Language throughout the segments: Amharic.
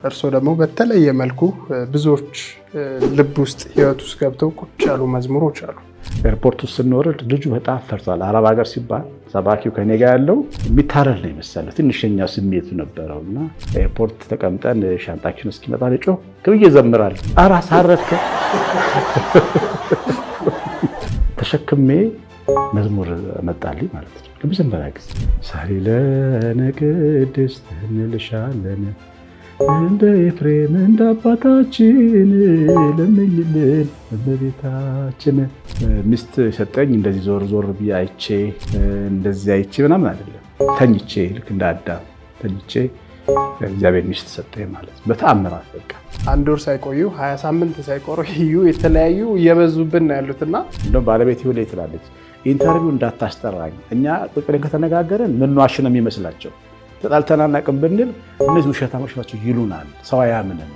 እርሶ ደግሞ በተለየ መልኩ ብዙዎች ልብ ውስጥ ህይወት ውስጥ ገብተው ቁጭ ያሉ መዝሙሮች አሉ። ኤርፖርት ውስጥ ስንወርድ ልጁ በጣም ፈርቷል። አረብ ሀገር ሲባል ሰባኪው ከኔ ጋር ያለው የሚታረድ ነው የመሰለው ትንሽኛ ስሜቱ ነበረውና ኤርፖርት ተቀምጠን ሻንጣችን እስኪመጣ ልጮህ ከብዬ ዘምራል። አራስ አረድከ ተሸክሜ መዝሙር መጣልኝ ማለት ነው። ለመጀመሪያ ጊዜ ሳሊለነ ቅድስት እንልሻለን እንደ ኤፍሬም እንደ አባታችን ለምኝልን እመቤታችን። ሚስት ሰጠኝ እንደዚህ ዞር ዞር ብዬ አይቼ እንደዚህ አይቼ ምናምን አይደለም፣ ተኝቼ ልክ እንደ አዳም ተኝቼ እግዚአብሔር ሚስት ሰጠኝ ማለት ነው። በተአምራት በቃ አንድ ወር ሳይቆዩ 20 ሳምንት ሳይቆዩ የተለያዩ እየበዙብን ነው ያሉትና እንደው ባለቤት ይሁን ትላለች ኢንተርቪው እንዳታስጠራኝ እኛ ቁጭ ብለን ከተነጋገረን ምን ዋሽ ነው የሚመስላቸው ተጣልተናናቅም ብንል እነዚህ ውሸታሞች ናቸው ይሉናል። ሰው አያምንም።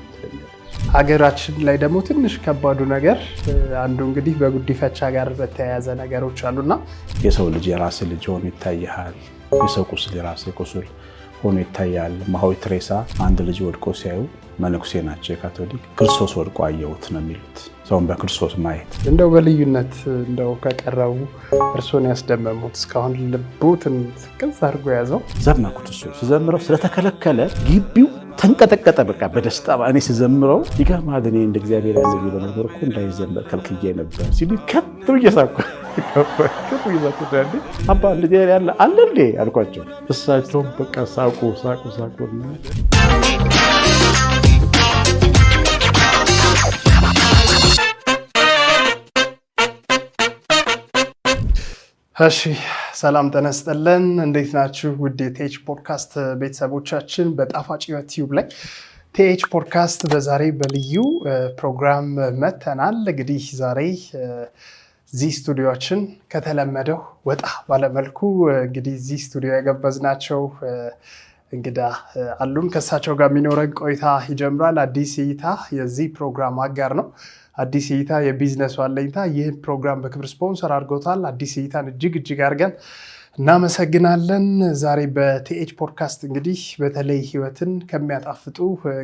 ሀገራችን ላይ ደግሞ ትንሽ ከባዱ ነገር አንዱ እንግዲህ በጉዲፈቻ ጋር በተያያዘ ነገሮች አሉና የሰው ልጅ የራስ ልጅ ሆኖ ይታያል። የሰው ቁስል የራስ ቁስል ሆኖ ይታያል። ማሆይ ትሬሳ አንድ ልጅ ወድቆ ሲያዩ መነኩሴ ናቸው የካቶሊክ ክርስቶስ ወድቆ አየሁት ነው የሚሉት። ሰውን በክርስቶስ ማየት እንደው በልዩነት እንደው ከቀረቡ እርሶን ያስደመሙት እስካሁን ልቦትን ቅርጽ አድርጎ ያዘው ዘመርኩት። እሱ ሲዘምረው ስለተከለከለ ግቢው ተንቀጠቀጠ። በቃ በደስታ እኔ ሲዘምረው ይገርማል። እኔ እንደ እግዚአብሔር ያለ ቢሆን ነበር እኮ እንዳይዘመር ከልክዬ ነበር ሲሉ ከት እየሳኩ አባ እንደዚህ ያለ አለ እንዴ አልኳቸው። እሳቸውም በቃ ሳቁ። እሺ ሰላም ተነስተለን እንዴት ናችሁ? ውድ ቲኤች ፖድካስት ቤተሰቦቻችን በጣፋጭ ሕይወት ቲዩብ ላይ ቲኤች ፖድካስት በዛሬ በልዩ ፕሮግራም መተናል። እንግዲህ ዛሬ እዚህ ስቱዲዮችን ከተለመደው ወጣ ባለመልኩ እንግዲህ እዚህ ስቱዲዮ የጋበዝናቸው እንግዳ አሉን። ከእሳቸው ጋር የሚኖረን ቆይታ ይጀምራል። አዲስ እይታ የዚህ ፕሮግራም አጋር ነው። አዲስ እይታ የቢዝነሱ አለኝታ ይህን ፕሮግራም በክብር ስፖንሰር አድርጎታል። አዲስ እይታን እጅግ አድርገን እናመሰግናለን። ዛሬ በቲኤች ፖድካስት እንግዲህ በተለይ ህይወትን ከሚያጣፍጡ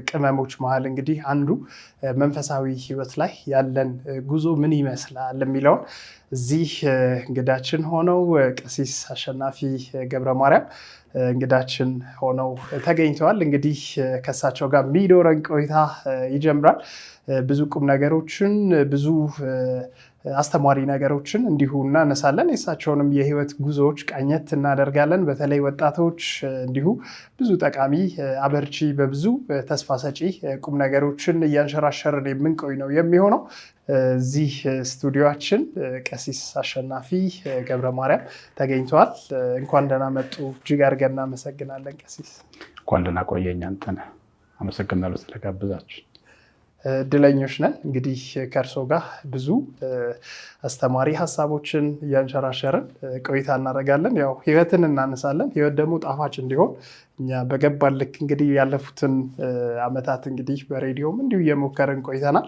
ቅመሞች መሀል እንግዲህ አንዱ መንፈሳዊ ህይወት ላይ ያለን ጉዞ ምን ይመስላል የሚለውን እዚህ እንግዳችን ሆነው ቀሲስ አሸናፊ ገብረ ማርያም እንግዳችን ሆነው ተገኝተዋል። እንግዲህ ከእሳቸው ጋር የሚኖረን ቆይታ ይጀምራል። ብዙ ቁም ነገሮችን ብዙ አስተማሪ ነገሮችን እንዲሁ እናነሳለን። የእሳቸውንም የህይወት ጉዞዎች ቃኘት እናደርጋለን። በተለይ ወጣቶች እንዲሁ ብዙ ጠቃሚ አበርቺ በብዙ ተስፋ ሰጪ ቁም ነገሮችን እያንሸራሸርን የምንቆይ ነው የሚሆነው። እዚህ ስቱዲዮችን ቀሲስ አሸናፊ ገብረ ማርያም ተገኝተዋል። እንኳን ደህና መጡ። እጅግ አድርገን እናመሰግናለን ቀሲስ። እንኳን ደህና ቆየኝ። አንተነህ አመሰግናለሁ ስለጋበዛችሁ። እድለኞች ነን እንግዲህ ከእርሶ ጋር ብዙ አስተማሪ ሀሳቦችን እያንሸራሸርን ቆይታ እናደርጋለን። ያው ህይወትን እናነሳለን። ህይወት ደግሞ ጣፋጭ እንዲሆን እኛ በገባን ልክ እንግዲህ ያለፉትን አመታት እንግዲህ በሬዲዮም እንዲሁ እየሞከርን ቆይተናል።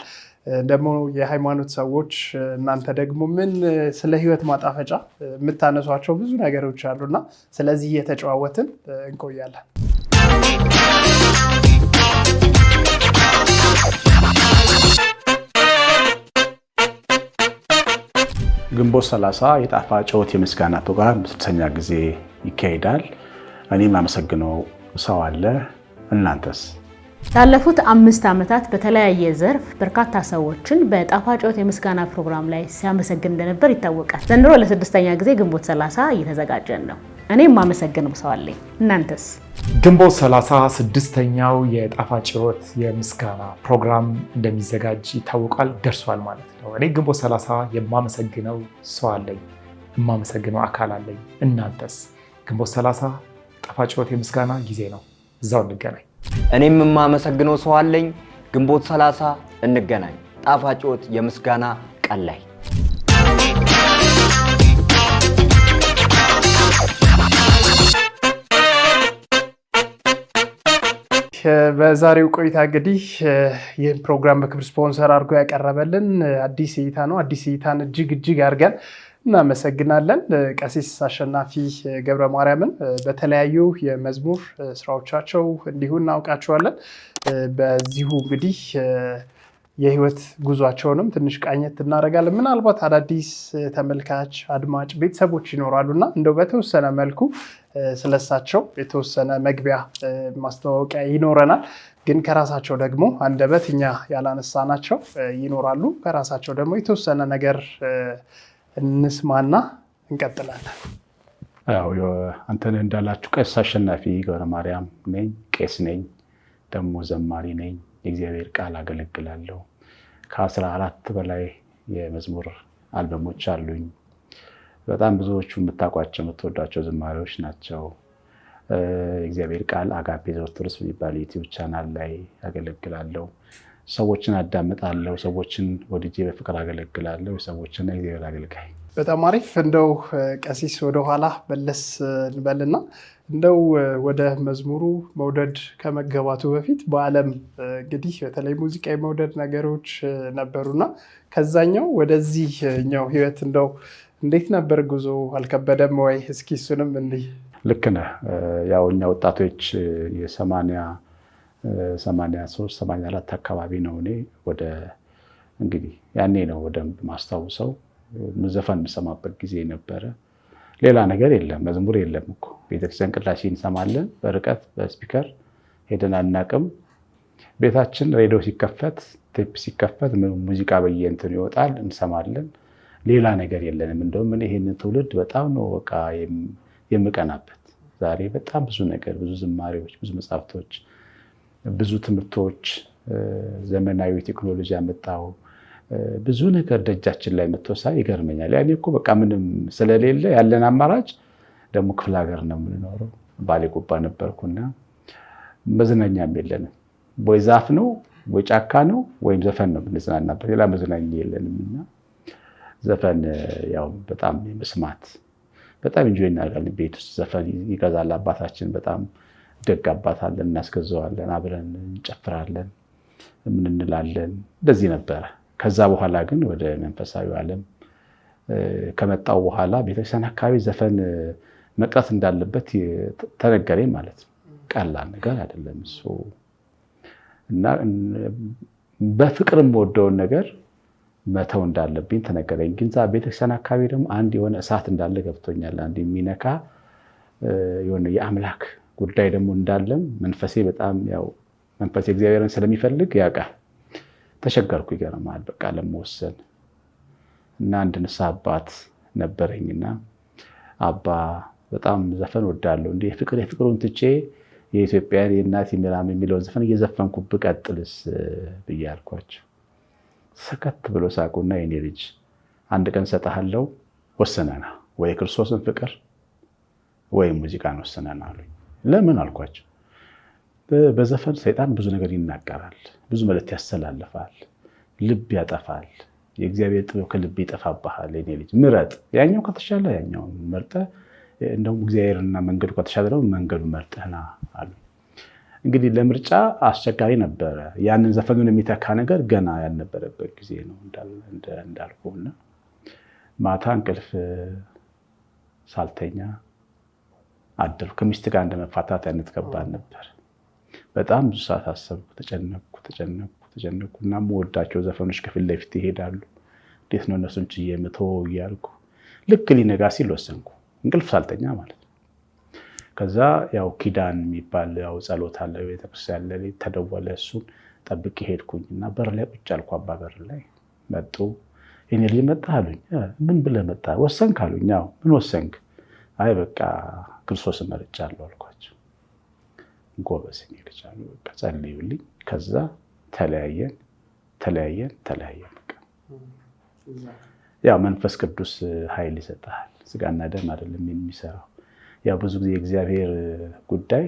ደግሞ የሃይማኖት ሰዎች እናንተ ደግሞ ምን ስለ ህይወት ማጣፈጫ የምታነሷቸው ብዙ ነገሮች አሉና ስለዚህ እየተጨዋወትን እንቆያለን። ግንቦት 30 የጣፋጭ ሕይወት የምስጋና ፕሮግራም 6ኛ ጊዜ ይካሄዳል። እኔም አመሰግነው ሰው አለ። እናንተስ? ላለፉት 5 ዓመታት በተለያየ ዘርፍ በርካታ ሰዎችን በጣፋጭ ሕይወት የምስጋና ፕሮግራም ላይ ሲያመሰግን እንደነበር ይታወቃል። ዘንድሮ ለ6ኛ ጊዜ ግንቦት 30 እየተዘጋጀን ነው። እኔም አመሰግነው ሰው አለኝ። እናንተስ? ግንቦት 30 6ኛው የጣፋጭ ሕይወት የምስጋና ፕሮግራም እንደሚዘጋጅ ይታወቃል። ደርሷል ማለት ነው። እኔ ግንቦት 30 የማመሰግነው ሰው አለኝ፣ የማመሰግነው አካል አለኝ። እናንተስ? ግንቦት 30 ጣፋጭ ሕይወት የምስጋና ጊዜ ነው። እዛው እንገናኝ። እኔም የማመሰግነው ሰው አለኝ። ግንቦት 30 እንገናኝ። ጣፋጭ ሕይወት የምስጋና ቀን ላይ በዛሬው ቆይታ እንግዲህ ይህን ፕሮግራም በክብር ስፖንሰር አድርጎ ያቀረበልን አዲስ እይታ ነው። አዲስ እይታን እጅግ አድርገን እናመሰግናለን። ቀሲስ አሸናፊ ገብረ ማርያምን በተለያዩ የመዝሙር ስራዎቻቸው እንዲሁ እናውቃቸዋለን። በዚሁ እንግዲህ የህይወት ጉዟቸውንም ትንሽ ቃኘት እናደርጋለን። ምናልባት አዳዲስ ተመልካች አድማጭ ቤተሰቦች ይኖራሉና እንደው በተወሰነ መልኩ ስለሳቸው የተወሰነ መግቢያ ማስተዋወቂያ ይኖረናል። ግን ከራሳቸው ደግሞ አንደበት እኛ ያላነሳናቸው ይኖራሉ። ከራሳቸው ደግሞ የተወሰነ ነገር እንስማና እንቀጥላለን። አንተነህ እንዳላችሁ ቀሲስ አሸናፊ ገብረ ማርያም ነኝ። ቄስ ነኝ፣ ደግሞ ዘማሪ ነኝ። የእግዚአብሔር ቃል አገለግላለሁ። ከ14 በላይ የመዝሙር አልበሞች አሉኝ። በጣም ብዙዎቹ የምታውቋቸው የምትወዷቸው ዝማሬዎች ናቸው። የእግዚአብሔር ቃል አጋፔ ዘወትርስ የሚባል ዩቲዩብ ቻናል ላይ አገለግላለሁ። ሰዎችን አዳምጣለሁ። ሰዎችን ወድጄ በፍቅር አገለግላለሁ። ሰዎችና የእግዚአብሔር አገልጋይ። በጣም አሪፍ። እንደው ቀሲስ ወደኋላ መለስ እንበልና እንደው ወደ መዝሙሩ መውደድ ከመገባቱ በፊት በዓለም እንግዲህ በተለይ ሙዚቃ የመውደድ ነገሮች ነበሩና ከዛኛው ወደዚህኛው ህይወት እንደው እንዴት ነበር ጉዞ? አልከበደም ወይ? እስኪ እሱንም እንዲህ። ልክ ነህ። ያው እኛ ወጣቶች የ83 84 አካባቢ ነው እኔ ወደ እንግዲህ ያኔ ነው በደንብ ማስታውሰው ዘፈን የምሰማበት ጊዜ ነበረ። ሌላ ነገር የለም፣ መዝሙር የለም እኮ። ቤተክርስቲያን ቅዳሴ እንሰማለን በርቀት በስፒከር ሄደን አናቅም። ቤታችን ሬዲዮ ሲከፈት ቴፕ ሲከፈት ሙዚቃ በየእንትኑ ይወጣል እንሰማለን። ሌላ ነገር የለንም። እንደውም እኔ ይሄንን ትውልድ በጣም ነው በቃ የምቀናበት። ዛሬ በጣም ብዙ ነገር፣ ብዙ ዝማሬዎች፣ ብዙ መጽሐፍቶች፣ ብዙ ትምህርቶች፣ ዘመናዊ ቴክኖሎጂ ያመጣው ብዙ ነገር ደጃችን ላይ መጥቶሳይ ይገርመኛል። ያኔ እኮ በቃ ምንም ስለሌለ ያለን አማራጭ ደግሞ ክፍለ ሀገር ነው የምንኖረው። ባሌ ጎባ ነበርኩና መዝናኛም የለንም። ወይ ዛፍ ነው ወይ ጫካ ነው ወይም ዘፈን ነው የምንዝናናበት። ሌላ መዝናኛ የለንም እና ዘፈን ያው በጣም መስማት በጣም እንጆይ እናደርጋለን። ቤት ውስጥ ዘፈን ይገዛል አባታችን። በጣም ደግ አባት አለን፣ እናስገዛዋለን፣ አብረን እንጨፍራለን፣ ምን እንላለን። እንደዚህ ነበረ። ከዛ በኋላ ግን ወደ መንፈሳዊ ዓለም ከመጣው በኋላ ቤተክርስቲያን አካባቢ ዘፈን መቅረት እንዳለበት ተነገረኝ ማለት ነው። ቀላል ነገር አይደለም እሱ እና በፍቅርም ወደውን ነገር መተው እንዳለብኝ ተነገረኝ። ግን ዛ ቤተክርስቲያን አካባቢ ደግሞ አንድ የሆነ እሳት እንዳለ ገብቶኛል። አንድ የሚነካ የሆነ የአምላክ ጉዳይ ደግሞ እንዳለም መንፈሴ በጣም ያው መንፈሴ እግዚአብሔርን ስለሚፈልግ ያውቃል። ተሸገርኩ። ይገርማል በቃ ለመወሰን እና አንድ ንስሐ አባት ነበረኝና አባ በጣም ዘፈን ወዳለሁ እንዴ የፍቅሩን ትቼ የኢትዮጵያን የእናት ሚራም የሚለውን ዘፈን እየዘፈንኩ ብቀጥልስ ብዬ አልኳቸው። ሰከት ብሎ ሳቁና የኔ ልጅ አንድ ቀን ሰጣሃለው ወሰነና ወይ ክርስቶስን ፍቅር ወይ ሙዚቃን ወሰነና አሉኝ። ለምን አልኳቸው። በዘፈን ሰይጣን ብዙ ነገር ይናገራል፣ ብዙ መልእክት ያስተላልፋል፣ ልብ ያጠፋል። የእግዚአብሔር ጥበብ ከልብ ይጠፋብሃል። የኔ ልጅ ምረጥ። ያኛው ከተሻለ ያኛውን መርጠህ እንደውም እግዚአብሔርና መንገዱ ከተሻለ ደግሞ መንገዱ መርጠህና አሉ። እንግዲህ ለምርጫ አስቸጋሪ ነበረ። ያንን ዘፈኑን የሚተካ ነገር ገና ያልነበረበት ጊዜ ነው እንዳልኩና ማታ እንቅልፍ ሳልተኛ አደርኩ። ከሚስት ጋር እንደመፋታት አይነት ከባድ ነበር። በጣም ብዙ ሰዓት አሰብኩ፣ ተጨነቅኩ እና የምወዳቸው ዘፈኖች ከፊት ለፊት ይሄዳሉ። እንዴት ነው እነሱን ችዬ የምተወው እያልኩ ልክ ሊነጋ ሲል ወሰንኩ፣ እንቅልፍ ሳልተኛ ማለት ነው። ከዛ ያው ኪዳን የሚባል ያው ጸሎት አለ ቤተክርስቲያን ላይ ተደወለ። እሱን ጠብቄ ሄድኩኝ እና በር ላይ ቁጭ አልኩ። አባ በር ላይ መጡ። የኔ ልጅ መጣ አሉኝ። ምን ብለህ መጣ? ወሰንክ አሉኝ። ያው ምን ወሰንክ? አይ በቃ ክርስቶስን መርጫለሁ አልኳቸው። ጎበዝ የኔ ልጅ አሉ። በቃ ጸልዩልኝ። ከዛ ተለያየን። በቃ ያው መንፈስ ቅዱስ ኃይል ይሰጣል። ስጋና ደም አይደለም የሚሰራው። ያው ብዙ ጊዜ የእግዚአብሔር ጉዳይ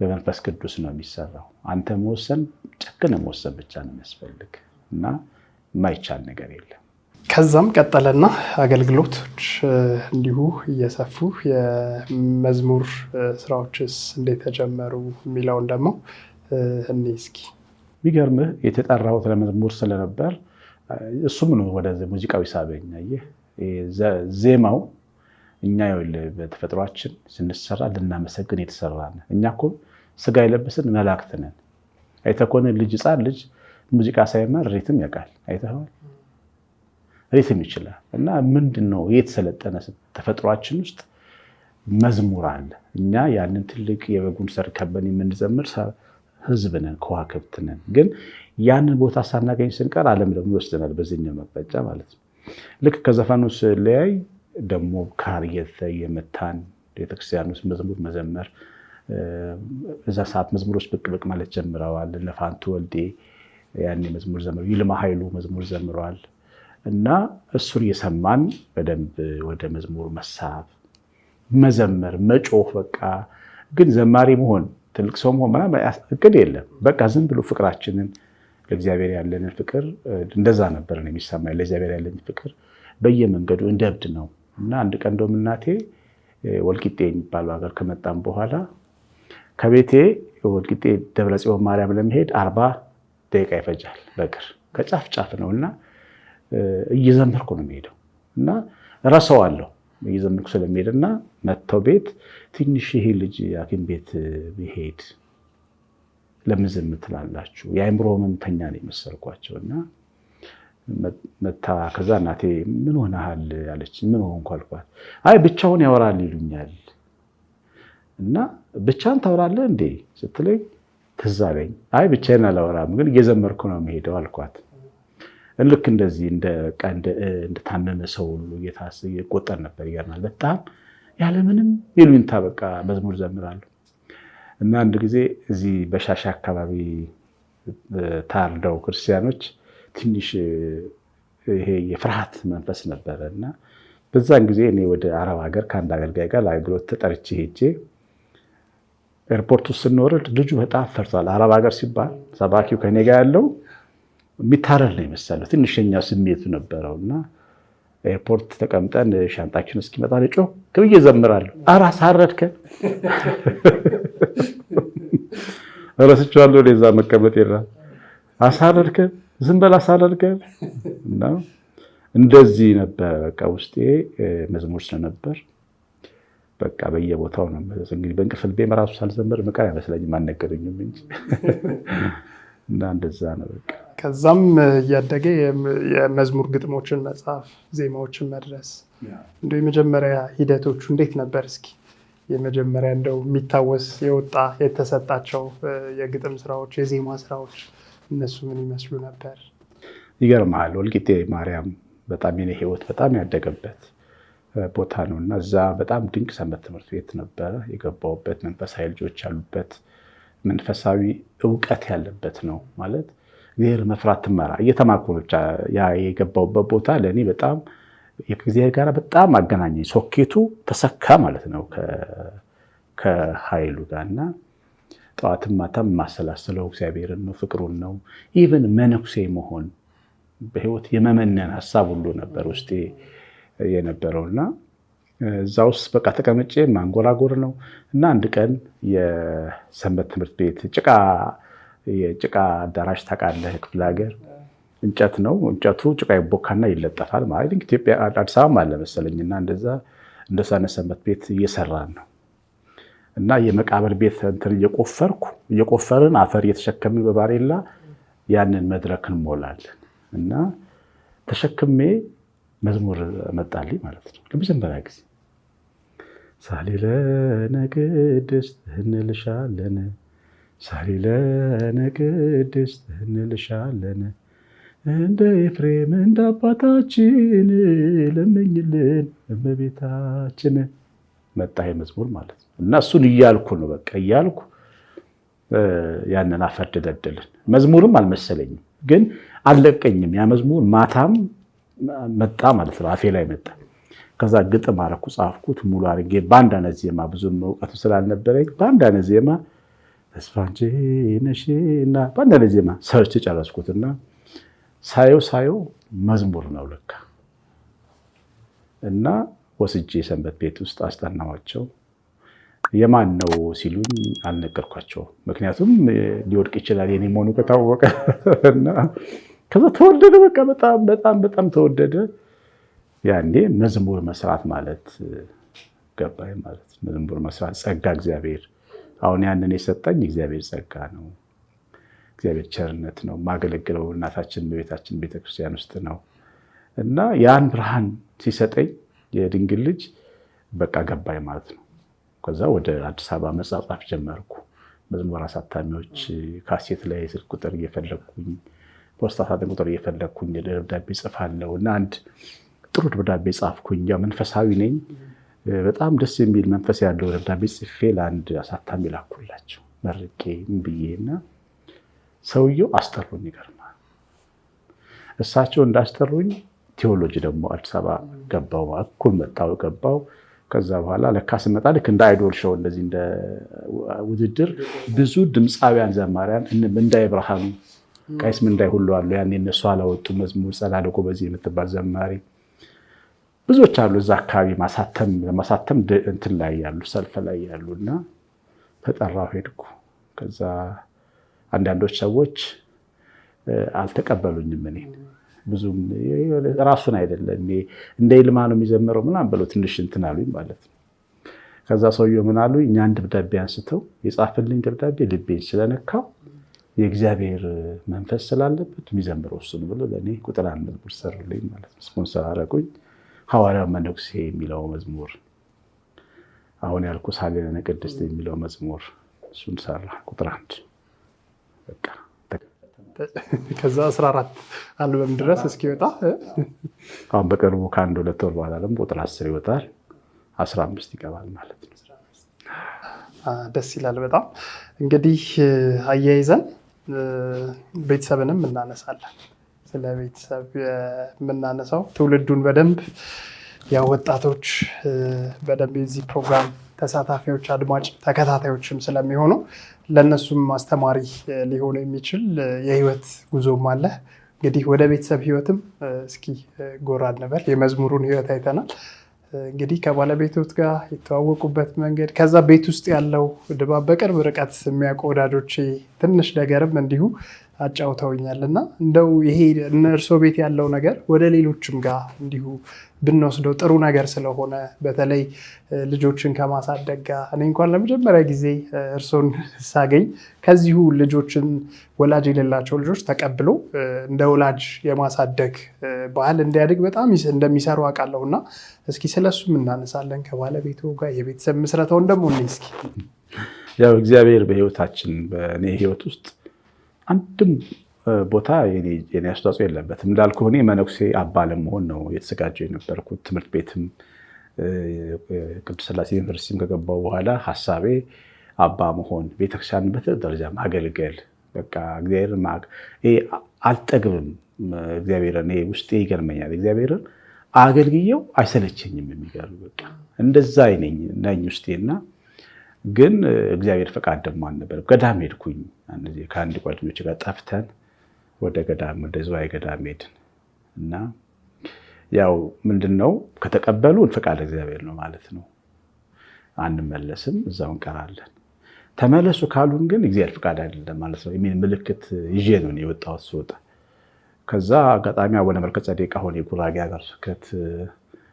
በመንፈስ ቅዱስ ነው የሚሰራው። አንተ መወሰን ጨክነ መወሰን ብቻ ነው የሚያስፈልግ እና የማይቻል ነገር የለም። ከዛም ቀጠለና አገልግሎቶች እንዲሁ እየሰፉ የመዝሙር ስራዎችስ እንዴት ተጀመሩ የሚለውን ደግሞ እኔ እስኪ። የሚገርምህ የተጠራሁት ለመዝሙር ስለነበር እሱም ነው ወደ ሙዚቃዊ ሳበኝ። ይህ ዜማው እኛ በተፈጥሯችን ስንሰራ ልናመሰግን የተሰራን እኛ እኮ ስጋ የለበስን መላእክት ነን። አይተህ ከሆነ ሕፃን ልጅ ሙዚቃ ሳይማር ሪትም ያውቃል። አይተኸዋል? ሪትም ይችላል። እና ምንድነው የተሰለጠነ ተፈጥሯችን ውስጥ መዝሙር አለ። እኛ ያንን ትልቅ የበጉን ሰርግ ከበን የምንዘምር ህዝብ ነን፣ ከዋክብት ነን። ግን ያንን ቦታ ሳናገኝ ስንቀር ዓለም ደግሞ ይወስደናል በዚህኛው መቅጣጫ ማለት ነው። ልክ ከዘፈኑ ስለያይ ደግሞ ካር እየመታን ቤተክርስቲያን ውስጥ መዝሙር መዘመር እዛ ሰዓት መዝሙሮች ብቅ ብቅ ማለት ጀምረዋል። እነ ፋንቱ ወልዴ ያኔ መዝሙር ዘምረዋል። ይልማ ኃይሉ መዝሙር ዘምረዋል። እና እሱን እየሰማን በደንብ ወደ መዝሙር መሳብ፣ መዘመር፣ መጮህ በቃ ግን ዘማሪ መሆን ትልቅ ሰው መሆን ምናምን እቅድ የለም። በቃ ዝም ብሎ ፍቅራችንን ለእግዚአብሔር ያለንን ፍቅር እንደዛ ነበር ነው የሚሰማኝ። ለእግዚአብሔር ያለንን ፍቅር በየመንገዱ እንደ እብድ ነው። እና አንድ ቀን እንደውም እናቴ ወልቂጤ የሚባለው ሀገር ከመጣም በኋላ ከቤቴ ወልቂጤ ደብረጽዮን ማርያም ለመሄድ 40 ደቂቃ ይፈጃል በእግር ከጫፍ ጫፍ ነው። እና እየዘመርኩ ነው የሚሄደው እና እረሳዋለሁ እየዘመርኩ ስለሚሄድ እና መጥተው ቤት ትንሽ ይሄ ልጅ ሐኪም ቤት ቢሄድ ለምን ዝም ትላላችሁ? የአእምሮ ህመምተኛ ነው የመሰልኳቸው። እና መታ ከዛ እናቴ ምን ሆነሃል ያለች። ምን ሆንኩ አልኳት። አይ ብቻውን ያወራል ይሉኛል። እና ብቻን ታወራለህ እንዴ ስትለኝ ትዝ አለኝ። አይ ብቻዬን አላወራም ግን እየዘመርኩ ነው የምሄደው አልኳት። ልክ እንደዚህ እንደታመመ ሰው ሁሉ እየቆጠር ነበር። ይገርማል በጣም ያለምንም ይሉኝታ በቃ መዝሙር ዘምራለሁ። እና አንድ ጊዜ እዚህ በሻሻ አካባቢ ታርደው ክርስቲያኖች ትንሽ ይሄ የፍርሃት መንፈስ ነበረ። እና በዛን ጊዜ እኔ ወደ አረብ ሀገር ከአንድ አገልጋይ ጋር ለአገልግሎት ተጠርቼ ሄጄ ኤርፖርት ውስጥ ስንወርድ ልጁ በጣም ፈርቷል። አረብ ሀገር ሲባል ሰባኪው ከኔ ጋር ያለው የሚታረድ ነው የመሰለው። ትንሽኛ ስሜቱ ነበረው። እና ኤርፖርት ተቀምጠን ሻንጣችን እስኪመጣ ጮክ ብዬ እዘምራለሁ። ኧረ አሳረድከን እረስቼዋለሁ እዛ መቀመጥ የለም። አሳረድከን ዝም በል አሳረድከን። እና እንደዚህ ነበር በቃ ውስጤ መዝሙር ስለነበር በቃ በየቦታው ነው እንግዲህ በእንቅልፍ ልቤም ራሱ ሳልዘምር መቃ አይመስለኝም አልነገረኝም እንጂ እና እንደዛ ነው በቃ። ከዛም እያደገ የመዝሙር ግጥሞችን መጻፍ፣ ዜማዎችን መድረስ እንደው የመጀመሪያ ሂደቶቹ እንዴት ነበር? እስኪ የመጀመሪያ እንደው የሚታወስ የወጣ የተሰጣቸው የግጥም ስራዎች፣ የዜማ ስራዎች እነሱ ምን ይመስሉ ነበር? ይገርምሃል ወልቂጤ ማርያም በጣም የኔ ህይወት በጣም ያደገበት ቦታ ነው። እና እዛ በጣም ድንቅ ሰንበት ትምህርት ቤት ነበረ የገባሁበት። መንፈሳዊ ልጆች ያሉበት መንፈሳዊ እውቀት ያለበት ነው ማለት እግዚአብሔር መፍራት ትመራ እየተማርኩ ብቻ ያ የገባሁበት ቦታ ለእኔ በጣም የእግዚአብሔር ጋር በጣም አገናኘኝ። ሶኬቱ ተሰካ ማለት ነው ከኃይሉ ጋር። እና ጠዋትም ማታም የማሰላስለው እግዚአብሔርን ነው፣ ፍቅሩን ነው። ኢቨን መነኩሴ መሆን በህይወት የመመነን ሀሳብ ሁሉ ነበር ውስጤ የነበረውና እዛ ውስጥ በቃ ተቀምጬ ማንጎራጎር ነው። እና አንድ ቀን የሰንበት ትምህርት ቤት የጭቃ አዳራሽ ታውቃለህ? ክፍለ ሀገር እንጨት ነው። እንጨቱ ጭቃ ይቦካና ይለጠፋል ማለት ኢትዮጵያ አዲስ አበባ አለ መሰለኝና እንደዛ አይነት ሰንበት ቤት እየሰራን ነው። እና የመቃብር ቤት እንትን እየቆፈርን አፈር እየተሸከምን በባሬላ ያንን መድረክ እንሞላለን። እና ተሸክሜ መዝሙር መጣልኝ ማለት ነው ለመጀመሪያ ጊዜ። ሳሊለነ ቅድስት እንልሻለን፣ ሳሊለነ ቅድስት እንልሻለን፣ እንደ ኤፍሬም እንደ አባታችን ለምኝልን እመቤታችን። መጣ መዝሙር ማለት ነው። እና እሱን እያልኩ ነው በቃ እያልኩ ያንን አፈር ደለደልን። መዝሙርም አልመሰለኝም ግን አልለቀኝም። ያ መዝሙር ማታም መጣ ማለት ነው አፌ ላይ መጣ። ከዛ ግጥም አደረኩ፣ ጻፍኩት ሙሉ አድርጌ በአንድ አይነት ዜማ። ብዙም እውቀቱ ስላልነበረኝ በአንድ አይነት ዜማ ተስፋ አንቺ ነሽና በአንድ አይነት ዜማ ሰርች ጨረስኩትና ሳየው መዝሙር ነው ለካ። እና ወስጄ ሰንበት ቤት ውስጥ አስጠናዋቸው። የማን ነው ሲሉኝ አልነገርኳቸው፣ ምክንያቱም ሊወድቅ ይችላል የኔ መሆኑ ከታወቀ። እና ከዛ ተወደደ በቃ በጣም ተወደደ። ያኔ መዝሙር መስራት ማለት ገባኝ ማለት ነው። መዝሙር መስራት ጸጋ እግዚአብሔር አሁን ያንን የሰጠኝ እግዚአብሔር ጸጋ ነው፣ እግዚአብሔር ቸርነት ነው። ማገለግለው እናታችን በቤታችን ቤተክርስቲያን ውስጥ ነው እና ያን ብርሃን ሲሰጠኝ የድንግል ልጅ በቃ ገባኝ ማለት ነው። ከዛ ወደ አዲስ አበባ መጻጻፍ ጀመርኩ። መዝሙር አሳታሚዎች ካሴት ላይ ስልክ ቁጥር እየፈለግኩኝ ፖስታ ሳጥን ቁጥር እየፈለግኩኝ ደብዳቤ ጽፋለሁ እና አንድ ጥሩ ደብዳቤ ጻፍኩኝ። ያው መንፈሳዊ ነኝ፣ በጣም ደስ የሚል መንፈስ ያለው ደብዳቤ ጽፌ ለአንድ አሳታሚ ላኩላቸው መርቄ ብዬና ሰውየው አስጠሩኝ። ይገርማል። እሳቸው እንዳስጠሩኝ ቴዎሎጂ ደግሞ አዲስ አበባ ገባው፣ እኩል መጣው ገባው። ከዛ በኋላ ለካ ስመጣ ልክ እንደ አይዶል ሾው እንደዚህ እንደ ውድድር ብዙ ድምፃውያን ዘማሪያን እንዳይ ብርሃኑ ቃይስ ምንዳይ ሁሉ አሉ። ያኔ እነሱ አላወጡ መዝሙር ጸላለቆ በዚህ የምትባል ዘማሪ ብዙዎች አሉ። እዛ አካባቢ ማሳተም እንትን ላይ ያሉ ሰልፍ ላይ ያሉና ተጠራው ሄድኩ። ከዛ አንዳንዶች ሰዎች አልተቀበሉኝም። እኔን ብዙም ራሱን አይደለም እንደ ይልማ ነው የሚዘምረው ምናምን ብለው ትንሽ እንትን አሉኝ ማለት ነው። ከዛ ሰውየው ምን አሉኝ፣ እኛን ደብዳቤ አንስተው የጻፈልኝ ደብዳቤ ልቤን ስለነካው የእግዚአብሔር መንፈስ ስላለበት የሚዘምረው እሱ ነው ብለው ለእኔ ቁጥር 1 መዝሙር ሰሩልኝ ማለት ነው። ስፖንሰር አደረጉኝ። ሐዋርያው መነኩሴ የሚለው መዝሙር፣ አሁን ያልኩ ሳሌነ ቅድስት የሚለው መዝሙር እሱን ሰራ ቁጥር 1 በቃ። ከዛ 14 አልበም ድረስ እስኪወጣ አሁን በቅርቡ ከአንድ 2 ወር በኋላ ደግሞ ቁጥር 10 ይወጣል፣ 15 ይገባል ማለት ነው። ደስ ይላል በጣም። እንግዲህ አያይዘን ቤተሰብንም እናነሳለን። ስለ ቤተሰብ የምናነሳው ትውልዱን በደንብ ያው ወጣቶች በደንብ የዚህ ፕሮግራም ተሳታፊዎች፣ አድማጭ ተከታታዮችም ስለሚሆኑ ለእነሱም አስተማሪ ሊሆኑ የሚችል የህይወት ጉዞም አለ። እንግዲህ ወደ ቤተሰብ ህይወትም እስኪ ጎራ እንበል። የመዝሙሩን ህይወት አይተናል። እንግዲህ ከባለቤቶት ጋር የተዋወቁበት መንገድ፣ ከዛ ቤት ውስጥ ያለው ድባብ በቅርብ ርቀት የሚያውቁ ወዳጆቼ ትንሽ ነገርም እንዲሁ አጫውተውኛል እና እንደው ይሄ እነርሶ ቤት ያለው ነገር ወደ ሌሎችም ጋር እንዲሁ ብንወስደው ጥሩ ነገር ስለሆነ በተለይ ልጆችን ከማሳደግ ጋር እኔ እንኳን ለመጀመሪያ ጊዜ እርሶን ሳገኝ ከዚሁ ልጆችን ወላጅ የሌላቸው ልጆች ተቀብሎ እንደ ወላጅ የማሳደግ ባህል እንዲያድግ በጣም እንደሚሰሩ አውቃለሁ እና እስኪ ስለሱም እናነሳለን ከባለቤቱ ጋር የቤተሰብ ምስረታውን ደግሞ እስኪ። ያው እግዚአብሔር በህይወታችን በእኔ ህይወት ውስጥ አንድም ቦታ የኔ አስተዋጽኦ የለበትም። እንዳልኩ እኔ መነኩሴ አባ ለመሆን ነው የተዘጋጀው የነበርኩት። ትምህርት ቤትም ቅዱስ ሥላሴ ዩኒቨርሲቲም ከገባው በኋላ ሀሳቤ አባ መሆን፣ ቤተክርስቲያን በትልቅ ደረጃ ማገልገል፣ በቃ እግዚአብሔር አልጠግብም። እግዚአብሔርን ውስጤ ይገርመኛል። እግዚአብሔርን አገልግየው አይሰለቸኝም። የሚገርም በቃ እንደዛ ነኝ ውስጤና ግን እግዚአብሔር ፈቃድ ደግሞ አልነበረም። ገዳም ሄድኩኝ። ከአንድ ጓደኞች ጋር ጠፍተን ወደ ዝዋይ ገዳም ሄድን እና ያው ምንድነው ከተቀበሉን ፈቃድ እግዚአብሔር ነው ማለት ነው። አንመለስም፣ እዛው እንቀራለን። ተመለሱ ካሉን ግን እግዚአብሔር ፈቃድ አይደለም ማለት ነው የሚል ምልክት ይዤ ነው የወጣሁት ስወጣ። ከዛ አጋጣሚ አቡነ መልከ ጼዴቅ አሁን የጉራጌ ሀገረ ስብከት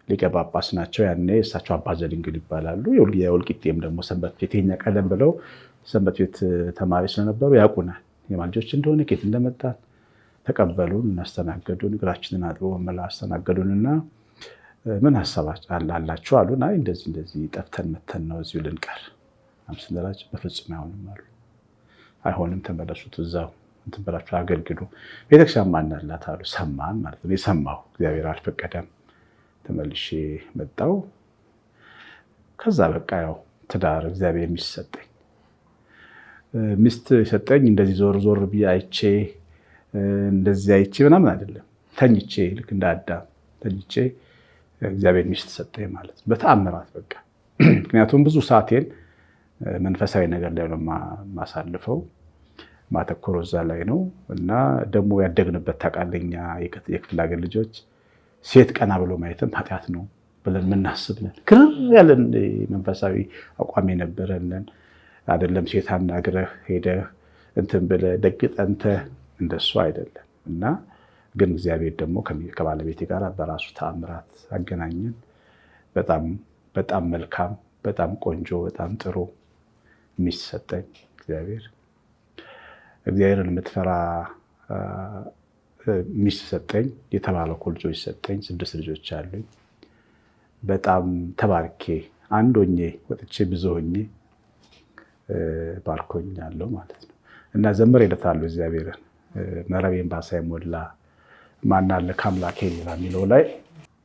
ሊቀ ጳጳስ ናቸው። ያኔ እሳቸው አባ ዘድንግል ይባላሉ። የወልቂጤም ደግሞ ሰንበት ቤት የኛ ቀደም ብለው ሰንበት ቤት ተማሪ ስለነበሩ ያውቁናል። የማልጆች እንደሆነ ኬት እንደመጣን ተቀበሉን፣ እናስተናገዱን፣ እግራችንን አጥበው መላ አስተናገዱንና ምን ሀሳብ አላችሁ አሉን። አይ እንደዚህ ጠፍተን መተን ነው እዚሁ ልንቀር ስንላቸው በፍጹም አይሆንም አሉ። አይሆንም፣ ተመለሱት፣ እዛው እንትን ብላችሁ አገልግሉ፣ ቤተክርስቲያን ማን አላት አሉ። ሰማን ማለት ነው። የሰማሁ እግዚአብሔር አልፈቀደም። ተመልሼ መጣሁ። ከዛ በቃ ያው ትዳር እግዚአብሔር ሚስት ሰጠኝ። እንደዚህ ዞር ብዬ አይቼ እንደዚህ አይቼ ምናምን አይደለም፣ ተኝቼ ልክ እንደ አዳም ተኝቼ እግዚአብሔር ሚስት ሰጠኝ ማለት ነው በተአምራት በቃ። ምክንያቱም ብዙ ሰዓቴን መንፈሳዊ ነገር ላይ ነው ማሳልፈው፣ ማተኮሮ እዛ ላይ ነው እና ደግሞ ያደግንበት ታውቃለኛ የክፍለ ሀገር ልጆች ሴት ቀና ብሎ ማየትም ኃጢአት ነው ብለን የምናስብለን ክርር ያለን መንፈሳዊ አቋም የነበረንን አይደለም። ሴት አናግረህ ሄደህ እንትን ብለህ ደግጠህ እንደሱ አይደለም እና ግን እግዚአብሔር ደግሞ ከባለቤቴ ጋር በራሱ ተአምራት አገናኘን። በጣም መልካም፣ በጣም ቆንጆ፣ በጣም ጥሩ ሚስት ሰጠኝ እግዚአብሔር። እግዚአብሔርን የምትፈራ ሚስት ሰጠኝ። የተባረኩ ልጆች ሰጠኝ። 6 ልጆች አሉኝ። በጣም ተባርኬ አንድ ሆኜ ወጥቼ ብዙ ሆኜ ባርኮኛለሁ ማለት ነው። እና ዘምር ይለታሉ እግዚአብሔርን መረቤን ባሳ የሞላ ማን አለ ከአምላኬ ሌላ የሚለው ላይ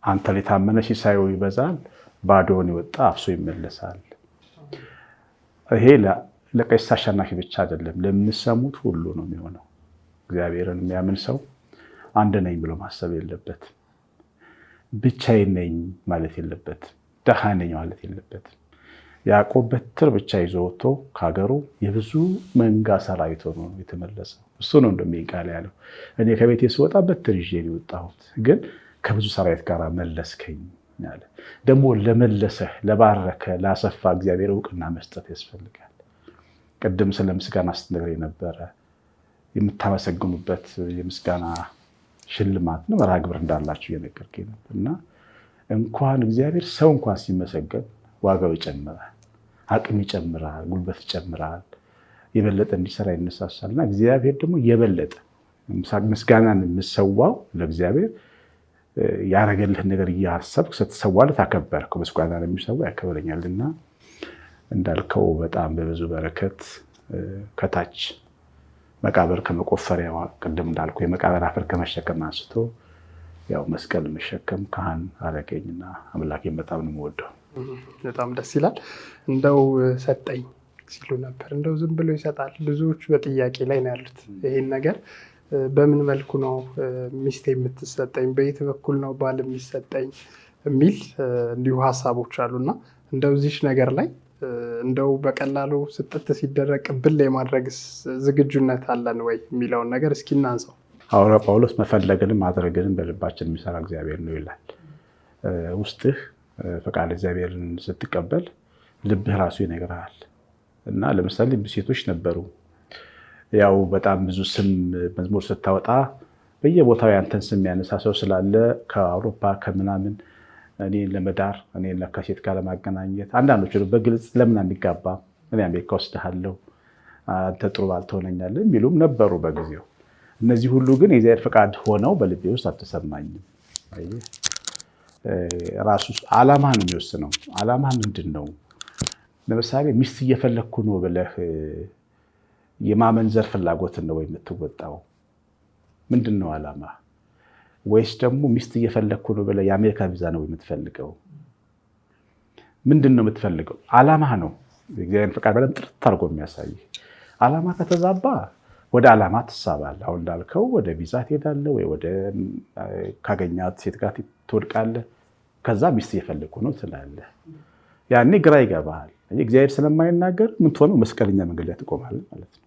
አንተ የታመነ ሲሳዩ ይበዛል፣ ባዶውን የወጣ አፍሶ ይመለሳል። ይሄ ለቀሲስ አሸናፊ ብቻ አይደለም፣ ለሚሰሙት ሁሉ ነው የሚሆነው። እግዚአብሔርን የሚያምን ሰው አንድ ነኝ ብሎ ማሰብ የለበት፣ ብቻዬን ነኝ ማለት የለበት፣ ደሃ ነኝ ማለት የለበት። ያዕቆብ በትር ብቻ ይዞ ወጥቶ ከሀገሩ የብዙ መንጋ ሰራዊት ሆኖ የተመለሰው እሱ ነው። እንደሚቃል ያለው እኔ ከቤቴ ስወጣ በትር ይዤ ነው የወጣሁት፣ ግን ከብዙ ሰራዊት ጋር መለስከኝ ያለ። ደግሞ ለመለሰህ፣ ለባረከ፣ ላሰፋ እግዚአብሔር እውቅና መስጠት ያስፈልጋል። ቅድም ስለ ምስጋና ስትነግረኝ ነበረ። የምታመሰግኑበት የምስጋና ሽልማት ነው መርሃ ግብር እንዳላችሁ እየነገርከኝ ነበር። እና እንኳን እግዚአብሔር ሰው እንኳን ሲመሰገን ዋጋው ይጨምራል፣ አቅም ይጨምራል፣ ጉልበት ይጨምራል፣ የበለጠ እንዲሰራ ይነሳሳል። እና እግዚአብሔር ደግሞ የበለጠ ምስጋናን የምሰዋው ለእግዚአብሔር ያረገልህ ነገር እያሰብክ ስትሰዋለት አከበርከው። ምስጋናን የሚሰዋ ያከብረኛልና እንዳልከው በጣም በብዙ በረከት ከታች መቃብር ከመቆፈሪያዋ ቅድም እንዳልኩ የመቃብር አፈር ከመሸከም አንስቶ ያው መስቀል መሸከም ካህን አረገኝና አምላኬን በጣም ነው የምወደው። በጣም ደስ ይላል። እንደው ሰጠኝ ሲሉ ነበር። እንደው ዝም ብሎ ይሰጣል? ብዙዎች በጥያቄ ላይ ነው ያሉት። ይሄን ነገር በምን መልኩ ነው ሚስት የምትሰጠኝ፣ በየት በኩል ነው ባል የሚሰጠኝ የሚል እንዲሁ ሀሳቦች አሉና እንደው እዚች ነገር ላይ እንደው በቀላሉ ስጥት ሲደረግ ቅብል የማድረግ ዝግጁነት አለን ወይ የሚለውን ነገር እስኪ እናንሳው። ሐዋርያው ጳውሎስ መፈለግንም ማድረግንም በልባችን የሚሰራ እግዚአብሔር ነው ይላል። ውስጥህ ፈቃድ እግዚአብሔርን ስትቀበል ልብህ ራሱ ይነግርሃል። እና ለምሳሌ ሴቶች ነበሩ፣ ያው በጣም ብዙ ስም መዝሙር ስታወጣ በየቦታው ያንተን ስም ያነሳ ሰው ስላለ ከአውሮፓ ከምናምን እኔን ለመዳር እኔን ከሴት ጋር ለማገናኘት አንዳንዶች በግልጽ ለምን አንጋባ፣ እኔ አሜሪካ ወስድሃለሁ፣ አንተ ጥሩ ባል ትሆነኛለህ የሚሉም ነበሩ በጊዜው። እነዚህ ሁሉ ግን የእግዚአብሔር ፈቃድ ሆነው በልቤ ውስጥ አልተሰማኝም። ራሱ ዓላማ ነው የሚወስነው። ዓላማ ምንድን ነው? ለምሳሌ ሚስት እየፈለግኩ ነው ብለህ የማመንዘር ፍላጎትን ነው የምትወጣው? ምንድን ነው ዓላማ? ወይስ ደግሞ ሚስት እየፈለግኩ ነው ብለህ የአሜሪካ ቪዛ ነው የምትፈልገው? ምንድን ነው የምትፈልገው? ዓላማ ነው የእግዚአብሔር ፈቃድ በደንብ ጥርት አድርጎ የሚያሳይ። ዓላማ ከተዛባ ወደ ዓላማ ትሳባለህ። አሁን እንዳልከው ወደ ቪዛ ትሄዳለህ፣ ወይ ወደ ካገኛት ሴት ጋር ትወድቃለህ። ከዛ ሚስት እየፈለግኩ ነው ትላለህ። ያኔ ግራ ይገባሃል። እግዚአብሔር ስለማይናገር ምን ትሆነው መስቀለኛ መንገድ ላይ ትቆማለህ ማለት ነው።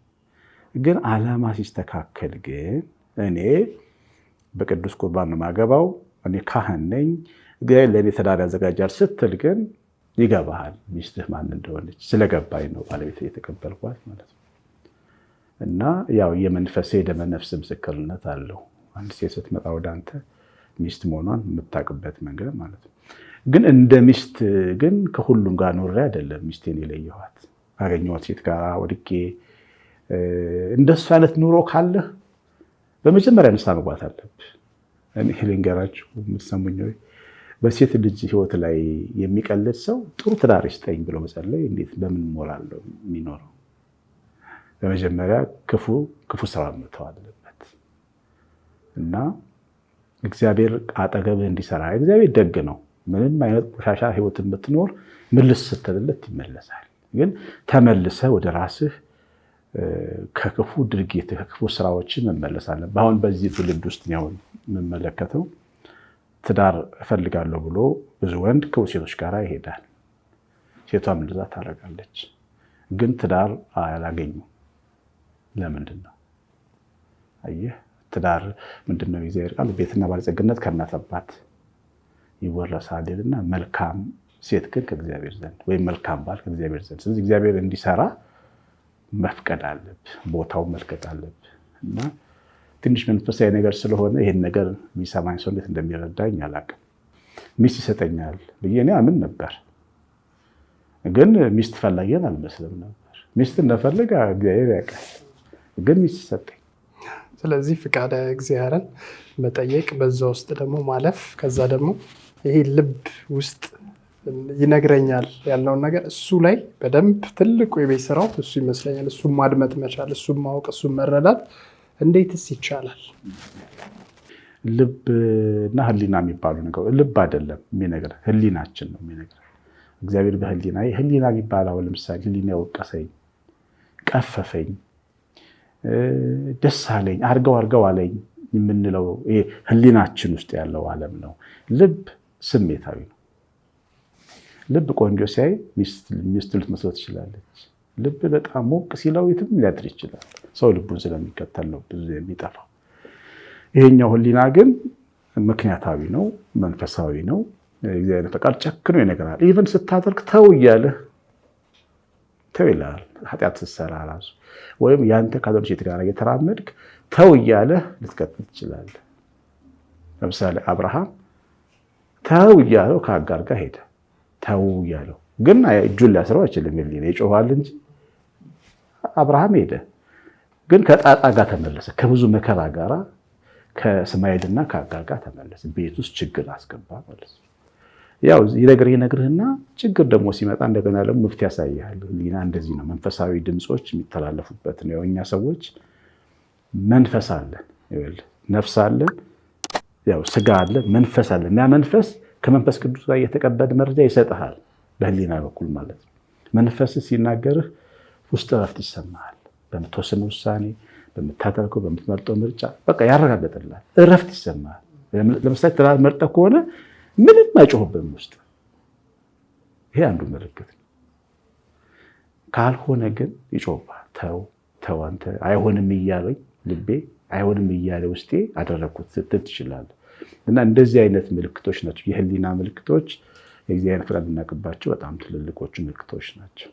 ግን ዓላማ ሲስተካከል ግን እኔ በቅዱስ ቁርባን ነው የማገባው፣ እኔ ካህን ነኝ፣ እግዚአብሔር ለእኔ ትዳር ያዘጋጃል ስትል ግን ይገባሃል ሚስትህ ማን እንደሆነች። ስለገባኝ ነው ባለቤት የተቀበልኳት ማለት ነው። እና ያው የመንፈሴ የደመነፍስ ምስክርነት አለው። አንድ ሴት ስትመጣ ወደ አንተ ሚስት መሆኗን የምታውቅበት መንገድ ማለት ነው። ግን እንደ ሚስት ግን ከሁሉም ጋር ኖሬ አይደለም ሚስቴን የለየኋት። ካገኘኋት ሴት ጋር ወድቄ እንደሱ አይነት ኑሮ ካለህ በመጀመሪያ ንስሐ መግባት አለብህ። እኔ ልንገራችሁ የምትሰሙኝ ወይ በሴት ልጅ ሕይወት ላይ የሚቀልድ ሰው ጥሩ ትዳር ይስጠኝ ብሎ መጸለይ እንዴት በምን ሞራል ነው የሚኖረው? በመጀመሪያ ክፉ ስራ መተው አለበት እና እግዚአብሔር አጠገብህ እንዲሰራ። እግዚአብሔር ደግ ነው። ምንም አይነት ቆሻሻ ሕይወትን ብትኖር ምልስ ስትልለት ይመለሳል። ግን ተመልሰህ ወደ ራስህ ከክፉ ድርጊት ከክፉ ስራዎችን መመለሳለን። አሁን በዚህ ትውልድ ውስጥ ነው የምመለከተው። ትዳር እፈልጋለሁ ብሎ ብዙ ወንድ ክፉ ሴቶች ጋር ይሄዳል። ሴቷም እንደዛ ታደርጋለች። ግን ትዳር አላገኙም። ለምንድን ነው? አየህ፣ ትዳር ምንድን ነው? የእግዚአብሔር ቃል ቤትና ባለጸግነት ከእናት አባት ይወረሳል እና መልካም ሴት ግን ከእግዚአብሔር ዘንድ ወይም መልካም ባል ከእግዚአብሔር ዘንድ። ስለዚህ እግዚአብሔር እንዲሰራ መፍቀድ አለብህ፣ ቦታውን መልቀቅ አለብህ እና ትንሽ መንፈሳዊ ነገር ስለሆነ ይሄን ነገር የሚሰማኝ ሰው እንዴት እንደሚረዳኝ አላውቅም። ሚስት ይሰጠኛል ብዬ እኔ አምን ነበር፣ ግን ሚስት ፈላጊን አልመስልም ነበር። ሚስት እንደፈለገ እግዚአብሔር ያውቃል፣ ግን ሚስት ሰጠኝ። ስለዚህ ፍቃደ እግዚአብሔርን መጠየቅ፣ በዛ ውስጥ ደግሞ ማለፍ፣ ከዛ ደግሞ ይሄ ልብ ውስጥ ይነግረኛል ያለውን ነገር እሱ ላይ በደንብ ትልቁ የቤት ስራው እሱ ይመስለኛል። እሱን ማድመጥ መቻል፣ እሱን ማወቅ፣ እሱን መረዳት እንዴትስ ይቻላል? ልብ እና ህሊና የሚባሉ ነገር ልብ አይደለም የሚነግረን፣ ህሊናችን ነው የሚነግረን። እግዚአብሔር በህሊና ህሊና የሚባለው ለምሳሌ ህሊና ወቀሰኝ፣ ቀፈፈኝ፣ ደስ አለኝ፣ አርገው አለኝ የምንለው ይሄ ህሊናችን ውስጥ ያለው ዓለም ነው። ልብ ስሜታዊ ነው። ልብ ቆንጆ ሲያይ ሚስት ልትመስለው ትችላለች። ልብ በጣም ሞቅ ሲለው የትም ሊያድር ይችላል። ሰው ልቡን ስለሚከተል ነው ብዙ የሚጠፋው። ይሄኛው ህሊና ግን ምክንያታዊ ነው፣ መንፈሳዊ ነው። እግዚአብሔር ፈቃድ ጨክኖ ይነግራል። ኢቭን ስታደርግ ተው እያለህ ተው ይላል። ኃጢአት ስትሰራ ራሱ ወይም ያንተ ከሌሎች ጋር የተራመድክ ተው እያለህ ልትቀጥል ትችላለህ። ለምሳሌ አብርሃም ተው እያለው ከአጋር ጋር ሄደ። ተው እያለው ግን እጁን ሊያስረው አይችልም። ይጮሃል እንጂ አብርሃም ሄደ። ግን ከጣጣ ጋር ተመለሰ። ከብዙ መከራ ጋራ ከእስማኤልና ከአጋር ጋር ተመለሰ። ቤት ውስጥ ችግር አስገባ ማለት ነው። ያው ይነግርህና ችግር ደግሞ ሲመጣ እንደገና ደግሞ መፍትሄ ያሳያል። ህሊና እንደዚህ ነው። መንፈሳዊ ድምፆች የሚተላለፉበት ነው። እኛ ሰዎች መንፈስ አለን፣ ነፍስ አለን፣ ያው ስጋ አለን፣ መንፈስ አለን። ያ መንፈስ ከመንፈስ ቅዱስ ጋር የተቀበለ መረጃ ይሰጥሃል በህሊና በኩል ማለት ነው። መንፈስ ሲናገርህ ውስጥ እረፍት ይሰማሃል። በምትወስነው ውሳኔ፣ በምታደርገው በምትመርጠው ምርጫ በቃ ያረጋግጥልሃል፣ እረፍት ይሰማሃል። ለምሳሌ ትዳር መርጠህ ከሆነ ምንም አይጮህብህም ውስጥ። ይሄ አንዱ ምልክት ነው። ካልሆነ ግን ይጮህብሃል። ተው አንተ አይሆንም እያለኝ ልቤ አይሆንም እያለ ውስጤ አደረግኩት ስትል ትችላለህ። እና እንደዚህ አይነት ምልክቶች ናቸው የህሊና ምልክቶች። የእግዚአብሔር ፍቃድ እናቅባቸው በጣም ትልልቆቹ ምልክቶች ናቸው።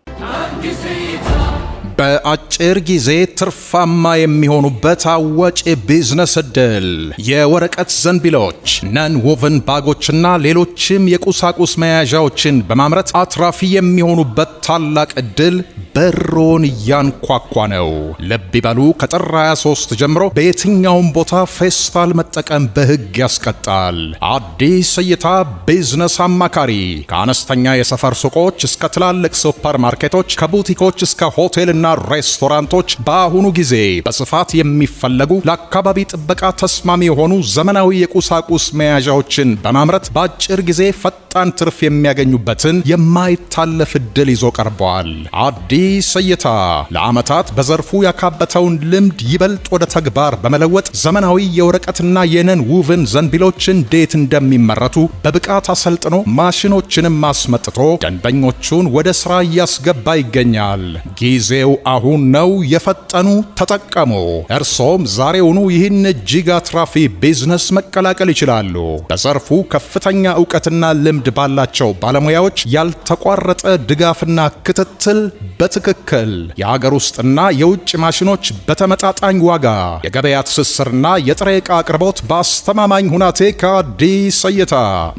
በአጭር ጊዜ ትርፋማ የሚሆኑበት አዋጭ የቢዝነስ እድል። የወረቀት ዘንቢሎች፣ ነን ወቨን ባጎችና ሌሎችም የቁሳቁስ መያዣዎችን በማምረት አትራፊ የሚሆኑበት ታላቅ እድል በሮን እያንኳኳ ነው። ልብ ይበሉ፣ ከጥር 23 ጀምሮ በየትኛውም ቦታ ፌስታል መጠቀም በህግ ያስቀጣል። አዲስ እይታ ቢዝነስ አማካሪ ከአነስተኛ የሰፈር ሱቆች እስከ ትላልቅ ሱፐር ማርኬቶች፣ ከቡቲኮች እስከ ሆቴልና ሬስቶራንቶች በአሁኑ ጊዜ በስፋት የሚፈለጉ ለአካባቢ ጥበቃ ተስማሚ የሆኑ ዘመናዊ የቁሳቁስ መያዣዎችን በማምረት በአጭር ጊዜ ፈጣን ትርፍ የሚያገኙበትን የማይታለፍ እድል ይዞ ቀርበዋል። አዲስ እይታ ለዓመታት በዘርፉ ያካበተውን ልምድ ይበልጥ ወደ ተግባር በመለወጥ ዘመናዊ የወረቀትና የነን ውቭን ዘንቢሎች እንዴት እንደሚመረቱ በብቃት አሰልጥኖ ማሽኖችንም አስመጥቶ ደንበኞቹን ወደ ስራ እያስገባ ይገኛል። ጊዜው አሁን ነው። የፈጠኑ ተጠቀሙ። እርሶም ዛሬውኑ ይህን እጅግ አትራፊ ቢዝነስ መቀላቀል ይችላሉ። በዘርፉ ከፍተኛ ዕውቀትና ልምድ ባላቸው ባለሙያዎች ያልተቋረጠ ድጋፍና ክትትል፣ በትክክል የሀገር ውስጥና የውጭ ማሽኖች በተመጣጣኝ ዋጋ፣ የገበያ ትስስርና የጥሬ ዕቃ አቅርቦት በአስተማማኝ ሁናቴ ከአዲስ እይታ።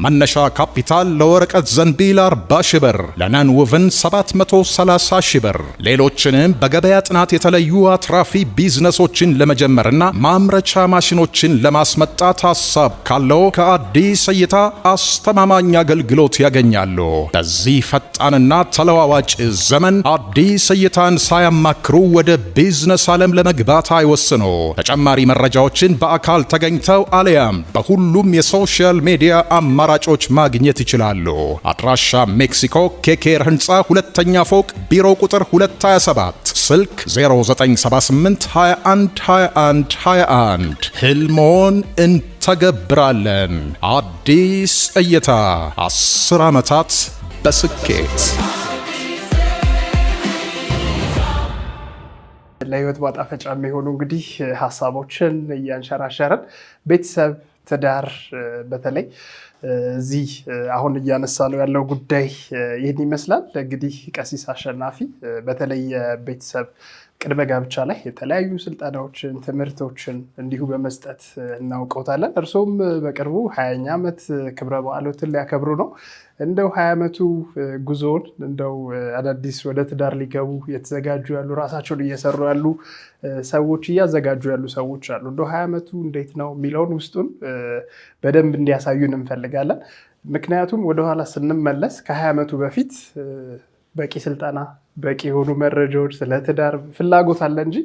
መነሻ ካፒታል ለወረቀት ዘንቢል 40 ሺህ ብር፣ ለነን ውቭን 730 ሺህ ብር። ሌሎችንም በገበያ ጥናት የተለዩ አትራፊ ቢዝነሶችን ለመጀመርና ማምረቻ ማሽኖችን ለማስመጣት ሐሳብ ካለው ከአዲስ እይታ አስተማማኝ አገልግሎት ያገኛሉ። በዚህ ፈጣንና ተለዋዋጭ ዘመን አዲስ እይታን ሳያማክሩ ወደ ቢዝነስ ዓለም ለመግባት አይወስኑ። ተጨማሪ መረጃዎችን በአካል ተገኝተው አሊያም በሁሉም የሶሻል ሚዲያ አማራጮች ማግኘት ይችላሉ። አድራሻ ሜክሲኮ ኬኬር ህንፃ ሁለተኛ ፎቅ ቢሮ ቁጥር 227 ስልክ 0978 21 21 21 ህልሞን እንተገብራለን። አዲስ እይታ 10 ዓመታት በስኬት። ለህይወት ማጣፈጫ የሚሆኑ እንግዲህ ሀሳቦችን እያንሸራሸርን ቤተሰብ፣ ትዳር በተለይ እዚህ አሁን እያነሳ ነው ያለው ጉዳይ ይህን ይመስላል። እንግዲህ ቀሲስ አሸናፊ በተለይ የቤተሰብ ቅድመ ጋብቻ ላይ የተለያዩ ስልጠናዎችን፣ ትምህርቶችን እንዲሁ በመስጠት እናውቀውታለን። እርሶም በቅርቡ 20ኛ ዓመት ክብረ በዓሎትን ሊያከብሩ ነው። እንደው 20 ዓመቱ ጉዞውን እንደው አዳዲስ ወደ ትዳር ሊገቡ የተዘጋጁ ያሉ ራሳቸውን እየሰሩ ያሉ ሰዎች እያዘጋጁ ያሉ ሰዎች አሉ። እንደው 20 ዓመቱ እንዴት ነው የሚለውን ውስጡን በደንብ እንዲያሳዩን እንፈልጋለን። ምክንያቱም ወደኋላ ስንመለስ ከ20 ዓመቱ በፊት በቂ ስልጠና፣ በቂ የሆኑ መረጃዎች ስለ ትዳር ፍላጎት አለ እንጂ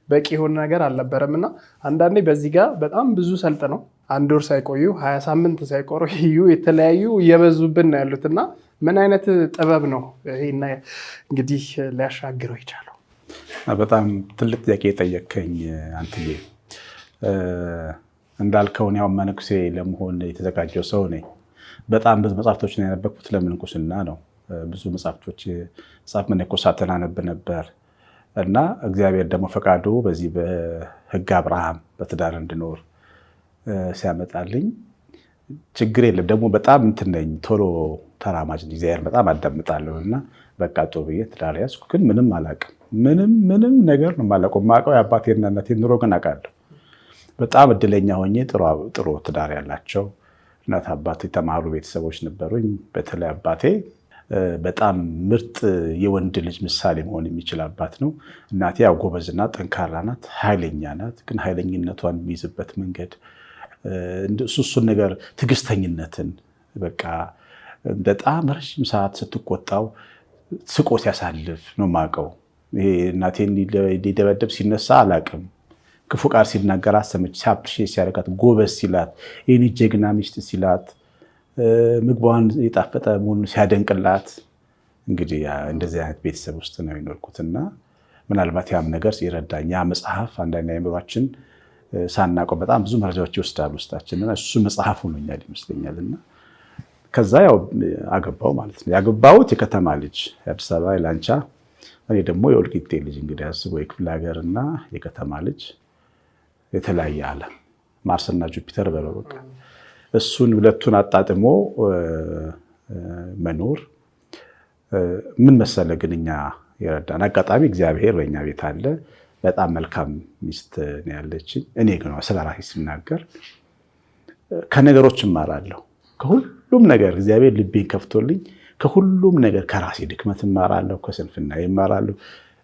በቂ የሆነ ነገር አልነበረም እና አንዳንዴ በዚህ ጋር በጣም ብዙ ሰልጥነው 1 ወር ሳይቆዩ 20 ሳምንት ሳይቆዩ የተለያዩ እየበዙብን ነው ያሉት እና ምን አይነት ጥበብ ነው ይሄና እንግዲህ ሊያሻግረው ይቻለው? በጣም ትልቅ ጥያቄ የጠየከኝ አንትዬ። እንዳልከውን ያው መነኩሴ ለመሆን የተዘጋጀው ሰው ነኝ። በጣም ብዙ መጽሐፍቶችን ያነበብኩት ለምንኩስና ነው። ብዙ መጽሐፍ መነኮሳትን አነብ ነበር እና እግዚአብሔር ደግሞ ፈቃዱ በዚህ በሕገ አብርሃም በትዳር እንድኖር ሲያመጣልኝ ችግር የለም። ደግሞ በጣም እንትን ነኝ፣ ቶሎ ተራማጅ እግዚአብሔር በጣም አዳምጣለሁ እና በቃ ጥሩ ብዬ ትዳር ያዝኩ። ግን ምንም አላውቅም፣ ምንም ነገር ነው የማላውቀው። የማውቀው የአባቴና እናቴን ኑሮ ግን አውቃለሁ። በጣም እድለኛ ሆኜ ጥሩ ትዳር ያላቸው እናት አባት የተማሩ ቤተሰቦች ነበሩኝ። በተለይ አባቴ በጣም ምርጥ የወንድ ልጅ ምሳሌ መሆን የሚችል አባት ነው። እናቴ ያው ጎበዝና ጠንካራ ናት፣ ኃይለኛ ናት። ግን ኃይለኝነቷን የሚይዝበት መንገድ እሱን ነገር ትዕግስተኝነትን በቃ በጣም ረዥም ሰዓት ስትቆጣው ስቆ ሲያሳልፍ ነው የማውቀው። ይሄ እናቴን ሊደበደብ ሲነሳ አላውቅም። ክፉ ቃል ሲናገራት ሰምቼ አፕሪሼት ሲያደርጋት፣ ጎበዝ ሲላት፣ የኔ ጀግና ሚስት ሲላት፣ ምግቧን የጣፈጠ መሆኑን ሲያደንቅላት፣ እንግዲህ እንደዚህ አይነት ቤተሰብ ውስጥ ነው የኖርኩትና ምናልባት ያም ነገር ሲረዳኝ ያ መጽሐፍ አንዳንድ አእምሯችን ሳናውቀው በጣም ብዙ መረጃዎች ይወስዳል ውስጣችንና እሱ መጽሐፍ ሆኖኛል ይመስለኛልና ከዛ ያው አገባው ማለት ነው። ያገባሁት የከተማ ልጅ የአዲስ አበባ የላንቻ፣ እኔ ደግሞ የወልቂጤ ልጅ። እንግዲህ አስበው የክፍለ ሀገርና የከተማ ልጅ የተለያየ ዓለም ማርስና ጁፒተር በለው በቃ እሱን ሁለቱን አጣጥሞ መኖር ምን መሰለ ግን እኛ የረዳን አጋጣሚ እግዚአብሔር በእኛ ቤት አለ። በጣም መልካም ሚስት ነው ያለችኝ። እኔ ግን ስለ ራሴ ሲናገር ከነገሮች እማራለሁ። ከሁሉም ነገር እግዚአብሔር ልቤን ከፍቶልኝ ከሁሉም ነገር ከራሴ ድክመት እማራለሁ፣ ከስንፍና እማራለሁ።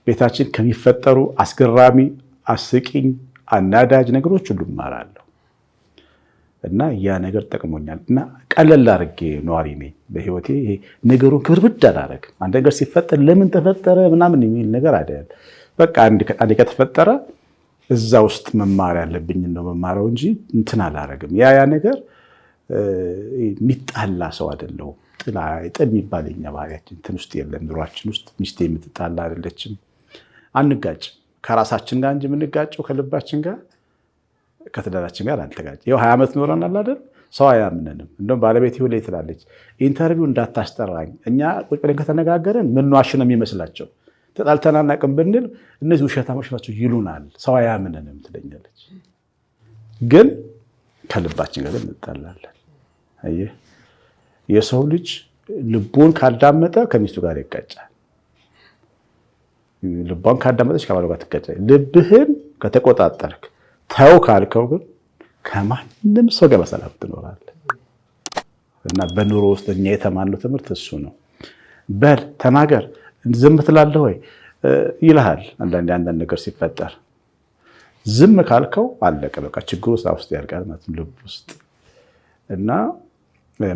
ቤታችን ከሚፈጠሩ አስገራሚ፣ አስቂኝ፣ አናዳጅ ነገሮች ሁሉ እማራለሁ እና ያ ነገር ጠቅሞኛል። እና ቀለል አድርጌ ነዋሪ ነኝ በህይወቴ። ነገሩን ክብርብድ አላደርግም። አንድ ነገር ሲፈጠር ለምን ተፈጠረ ምናምን የሚል ነገር አይደል። በቃ አንድ ከተፈጠረ እዛ ውስጥ መማር ያለብኝ ነው መማረው እንጂ እንትን አላደርግም። ያ ነገር የሚጣላ ሰው አይደለሁም። ጥል የሚባል የኛ ባህሪያችን እንትን ውስጥ የለም። ኑሯችን ውስጥ ሚስቴ የምትጣላ አይደለችም። አንጋጭም። ከራሳችን ጋር እንጂ የምንጋጨው ከልባችን ጋር ከትዳራችን ጋር አንተጋጭ። ይኸው 20 ዓመት ኖረናል አይደል? ሰው አያምነንም። እንደውም ባለቤት ይሁን ትላለች፣ ኢንተርቪው እንዳታስጠራኝ፣ እኛ ቁጭ ብለን ከተነጋገረን ምንዋሽ ነው የሚመስላቸው፣ ተጣልተን አናውቅም ብንል እነዚህ ውሸታሞች ናቸው ይሉናል፣ ሰው አያምነንም ትለኛለች። ግን ከልባችን ጋር እንጣላለን። አየህ፣ የሰው ልጅ ልቡን ካዳመጠ ከሚስቱ ጋር ይጋጫል። ልቧን ካዳመጠች ከባሏ ጋር ትጋጫለች። ልብህን ከተቆጣጠርክ ተው ካልከው ግን ከማንም ሰው ጋር በሰላም ትኖራለህ። እና በኑሮ ውስጥ እኛ የተማርነው ትምህርት እሱ ነው። በል ተናገር፣ ዝም ትላለህ ወይ ይልሃል። አንዳንድ ነገር ሲፈጠር ዝም ካልከው አለቀ፣ በቃ ችግሩ ውስጥ ያልቃል ማለት ነው ልብ ውስጥ። እና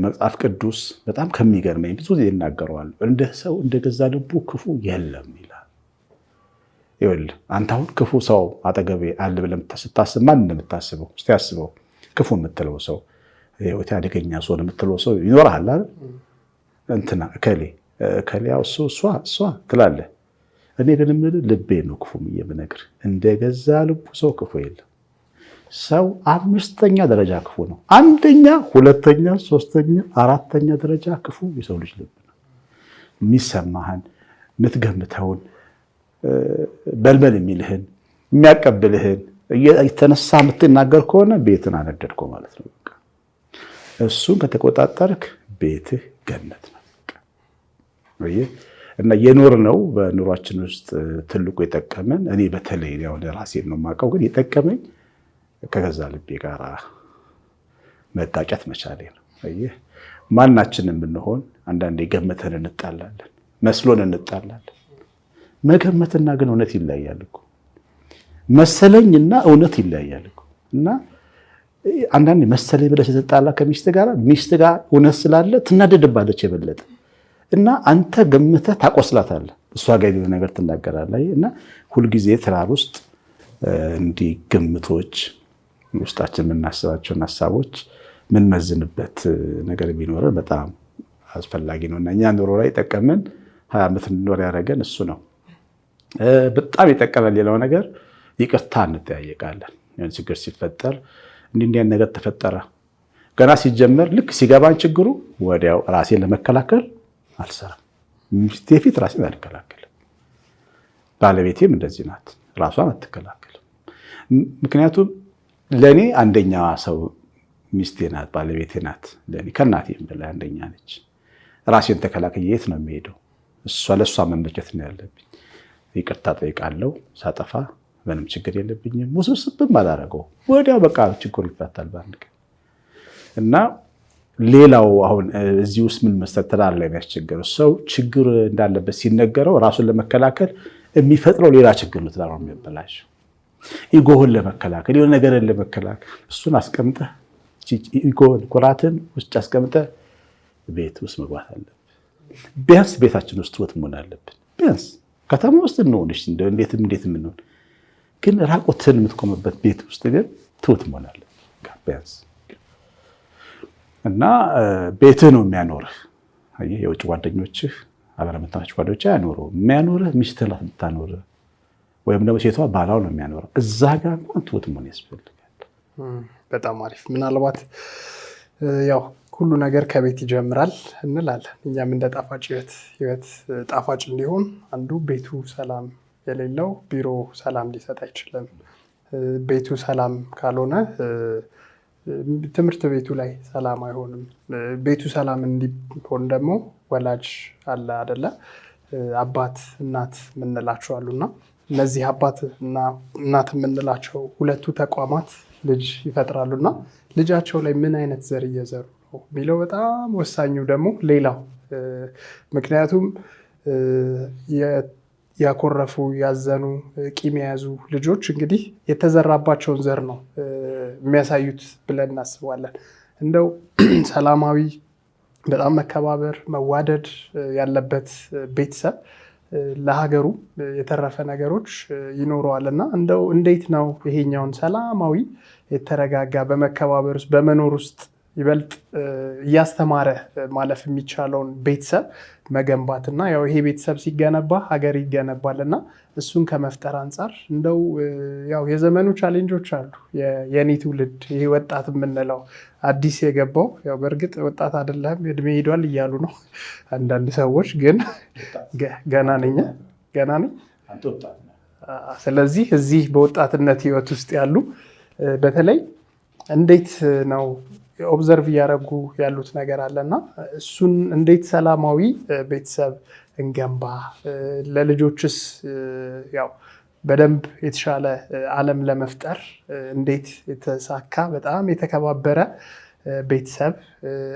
መጽሐፍ ቅዱስ በጣም ከሚገርመኝ ብዙ ጊዜ ይናገረዋል፣ እንደ ሰው እንደገዛ ልቡ ክፉ የለም ይላል። ይኸውልህ አንተ አሁን ክፉ ሰው አጠገቤ አለ ብለህ ስታስብ ማን እንደምታስበው እስቲ አስበው። ክፉ የምትለው ሰው ህይወት አደገኛ ሰው የምትለው ሰው ይኖርሃል አይደል? እንትና እከሌ ያው እሷ ትላለህ። እኔ ግን የምልህ ልቤ ነው ክፉ የምነግርህ። እንደገዛ ልቡ ሰው ክፉ የለም። ሰው 5ኛ ደረጃ ክፉ ነው። 1ኛ፣ 2ኛ፣ 3ኛ፣ 4ኛ ደረጃ ክፉ የሰው ልጅ ልብ ነው። የሚሰማህን የምትገምተውን በልበል የሚልህን የሚያቀብልህን የተነሳ የምትናገር ከሆነ ቤትን አነደድከው ማለት ነው። እሱን ከተቆጣጠርክ ቤትህ ገነት ነው። እና የኖር ነው በኑሯችን ውስጥ ትልቁ የጠቀመን እኔ በተለይ ያው ለራሴ ነው የማውቀው፣ ግን የጠቀመኝ ከገዛ ልቤ ጋር መጣጨት መቻሌ ነው። አየህ ማናችንም ብንሆን አንዳንዴ ገምተን እንጣላለን፣ መስሎን እንጣላለን። መገመትና ግን እውነት ይለያያል እኮ መሰለኝና እውነት ይለያያል እኮ። እና አንዳንዴ መሰለኝ ብለህ ስትጣላ ከሚስት ጋር ሚስት ጋር እውነት ስላለ ትናደድባለች የበለጠ እና አንተ ገምተህ ታቆስላታለህ፣ እሷ ጋር የሆነ ነገር ትናገራለህ። እና ሁልጊዜ ትዳር ውስጥ እንዲህ ግምቶች ውስጣችን የምናስባቸውን ሀሳቦች ምንመዝንበት ነገር ቢኖረን በጣም አስፈላጊ ነው። እና እኛ ኑሮ ላይ ጠቀመን 20 ዓመት እንኖር ያደረገን እሱ ነው። በጣም የጠቀመን ሌላው ነገር ይቅርታ እንጠያየቃለን። ችግር ሲፈጠር እንዲህ ነገር ተፈጠረ ገና ሲጀመር ልክ ሲገባን ችግሩ ወዲያው ራሴን ለመከላከል አልሰራም። ሚስቴ ፊት ራሴን አልከላከልም። ባለቤቴም እንደዚህ ናት፣ ራሷን አትከላከልም። ምክንያቱም ለእኔ አንደኛ ሰው ሚስቴ ናት፣ ባለቤቴ ናት። ለእኔ ከእናቴም በላይ አንደኛ ነች። ራሴን ተከላከል የት ነው የሚሄደው? ለእሷ መመቸት ነው ያለብኝ። ይቅርታ ጠይቃለሁ ሳጠፋ፣ ምንም ችግር የለብኝም። ውስብስብም አላደረገው፣ ወዲያው በቃ ችግሩ ይፈታል በአንድ ቀን። እና ሌላው አሁን እዚህ ውስጥ ምን መሰለህ ትዳር ላይ የሚያስቸግረው ሰው ችግር እንዳለበት ሲነገረው ራሱን ለመከላከል የሚፈጥረው ሌላ ችግር ነው። ትዳር ነው የሚያበላሸው። ኢጎህን ለመከላከል የሆነ ነገርን ለመከላከል እሱን አስቀምጠህ ኢጎህን ኩራትን ውስጥ አስቀምጠህ ቤት ውስጥ መግባት አለብን። ቢያንስ ቤታችን ውስጥ ትወት መሆን አለብን። ቢያንስ ከተማ ውስጥ እንሆንሽ እንዴት የምንሆን ግን ራቆትን የምትቆምበት ቤት ውስጥ ግን ትወት መሆን አለብን ቢያንስ። እና ቤትህ ነው የሚያኖርህ። የውጭ ጓደኞችህ አበረመታናቸው ጓደኞች አያኖሩህ። የሚያኖርህ ሚስትህ ናት የምታኖርህ፣ ወይም ደግሞ ሴቷ ባላው ነው የሚያኖረው። እዛ ጋር እንኳን ትወት መሆን ያስፈልጋል። በጣም አሪፍ። ምናልባት ያው ሁሉ ነገር ከቤት ይጀምራል እንላለን። እኛም እንደ ጣፋጭ ህይወት ጣፋጭ እንዲሆን አንዱ ቤቱ ሰላም የሌለው ቢሮ ሰላም ሊሰጥ አይችልም። ቤቱ ሰላም ካልሆነ ትምህርት ቤቱ ላይ ሰላም አይሆንም። ቤቱ ሰላም እንዲሆን ደግሞ ወላጅ አለ አይደለ? አባት እናት የምንላቸው አሉና እነዚህ አባት እና እናት የምንላቸው ሁለቱ ተቋማት ልጅ ይፈጥራሉና ልጃቸው ላይ ምን አይነት ዘር እየዘሩ ነው የሚለው በጣም ወሳኙ ደግሞ ሌላው። ምክንያቱም ያኮረፉ ያዘኑ ቂም የያዙ ልጆች እንግዲህ የተዘራባቸውን ዘር ነው የሚያሳዩት ብለን እናስባለን። እንደው ሰላማዊ በጣም መከባበር መዋደድ ያለበት ቤተሰብ ለሀገሩ የተረፈ ነገሮች ይኖረዋል። እና እንደው እንዴት ነው ይሄኛውን ሰላማዊ የተረጋጋ በመከባበር ውስጥ በመኖር ውስጥ ይበልጥ እያስተማረ ማለፍ የሚቻለውን ቤተሰብ መገንባትና ያው ይሄ ቤተሰብ ሲገነባ ሀገር ይገነባል እና እሱን ከመፍጠር አንጻር እንደው ያው የዘመኑ ቻሌንጆች አሉ። የኔ ትውልድ ይሄ ወጣት የምንለው አዲስ የገባው ያው በእርግጥ ወጣት አይደለም እድሜ ሄዷል እያሉ ነው አንዳንድ ሰዎች፣ ግን ገና ነኝ። ስለዚህ እዚህ በወጣትነት ህይወት ውስጥ ያሉ በተለይ እንዴት ነው ኦብዘርቭ እያደረጉ ያሉት ነገር አለና እሱን እንዴት ሰላማዊ ቤተሰብ እንገንባ፣ ለልጆችስ ያው በደንብ የተሻለ ዓለም ለመፍጠር እንዴት የተሳካ በጣም የተከባበረ ቤተሰብ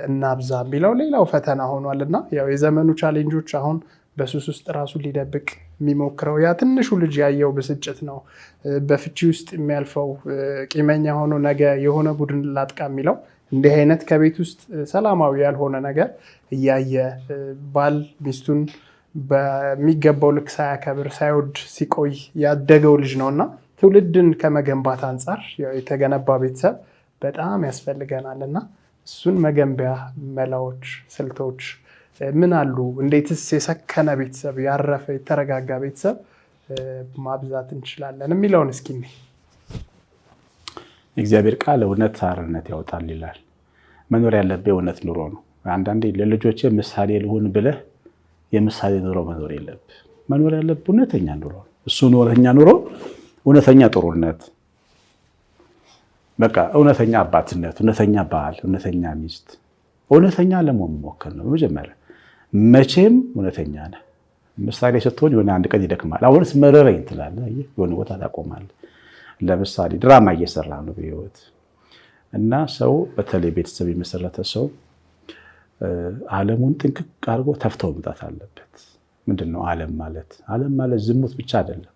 እናብዛ የሚለው ሌላው ፈተና ሆኗልና ያው የዘመኑ ቻሌንጆች አሁን በሱስ ውስጥ ራሱ ሊደብቅ የሚሞክረው ያ ትንሹ ልጅ ያየው ብስጭት ነው። በፍቺ ውስጥ የሚያልፈው ቂመኛ ሆኖ ነገ የሆነ ቡድን ላጥቃ የሚለው እንዲህ አይነት ከቤት ውስጥ ሰላማዊ ያልሆነ ነገር እያየ ባል ሚስቱን በሚገባው ልክ ሳያከብር ሳይወድ ሲቆይ ያደገው ልጅ ነው እና ትውልድን ከመገንባት አንጻር የተገነባ ቤተሰብ በጣም ያስፈልገናል እና እሱን መገንቢያ መላዎች፣ ስልቶች ምን አሉ? እንዴትስ የሰከነ ቤተሰብ ያረፈ የተረጋጋ ቤተሰብ ማብዛት እንችላለን የሚለውን እስኪ እግዚአብሔር ቃል እውነት አርነት ያወጣል ይላል። መኖር ያለብህ እውነት ኑሮ ነው። አንዳንዴ ለልጆች ምሳሌ ልሁን ብለህ የምሳሌ ኑሮ መኖር የለብህ። መኖር ያለብህ እውነተኛ ኑሮ ነው። እሱ እውነተኛ ኑሮ፣ እውነተኛ ጥሩነት፣ በቃ እውነተኛ አባትነት፣ እውነተኛ ባል፣ እውነተኛ ሚስት፣ እውነተኛ ለመሆን መሞከር ነው። በመጀመሪያ መቼም እውነተኛ ነህ፣ ምሳሌ ስትሆን የሆነ አንድ ቀን ይደክማል። አሁንስ መረረኝ ትላለህ። የሆነ ቦታ ታቆማለህ። ለምሳሌ ድራማ እየሰራ ነው በህይወት እና ሰው በተለይ ቤተሰብ የመሰረተ ሰው ዓለሙን ጥንቅቅ አድርጎ ተፍተው መምጣት አለበት። ምንድን ነው ዓለም ማለት? ዓለም ማለት ዝሙት ብቻ አይደለም።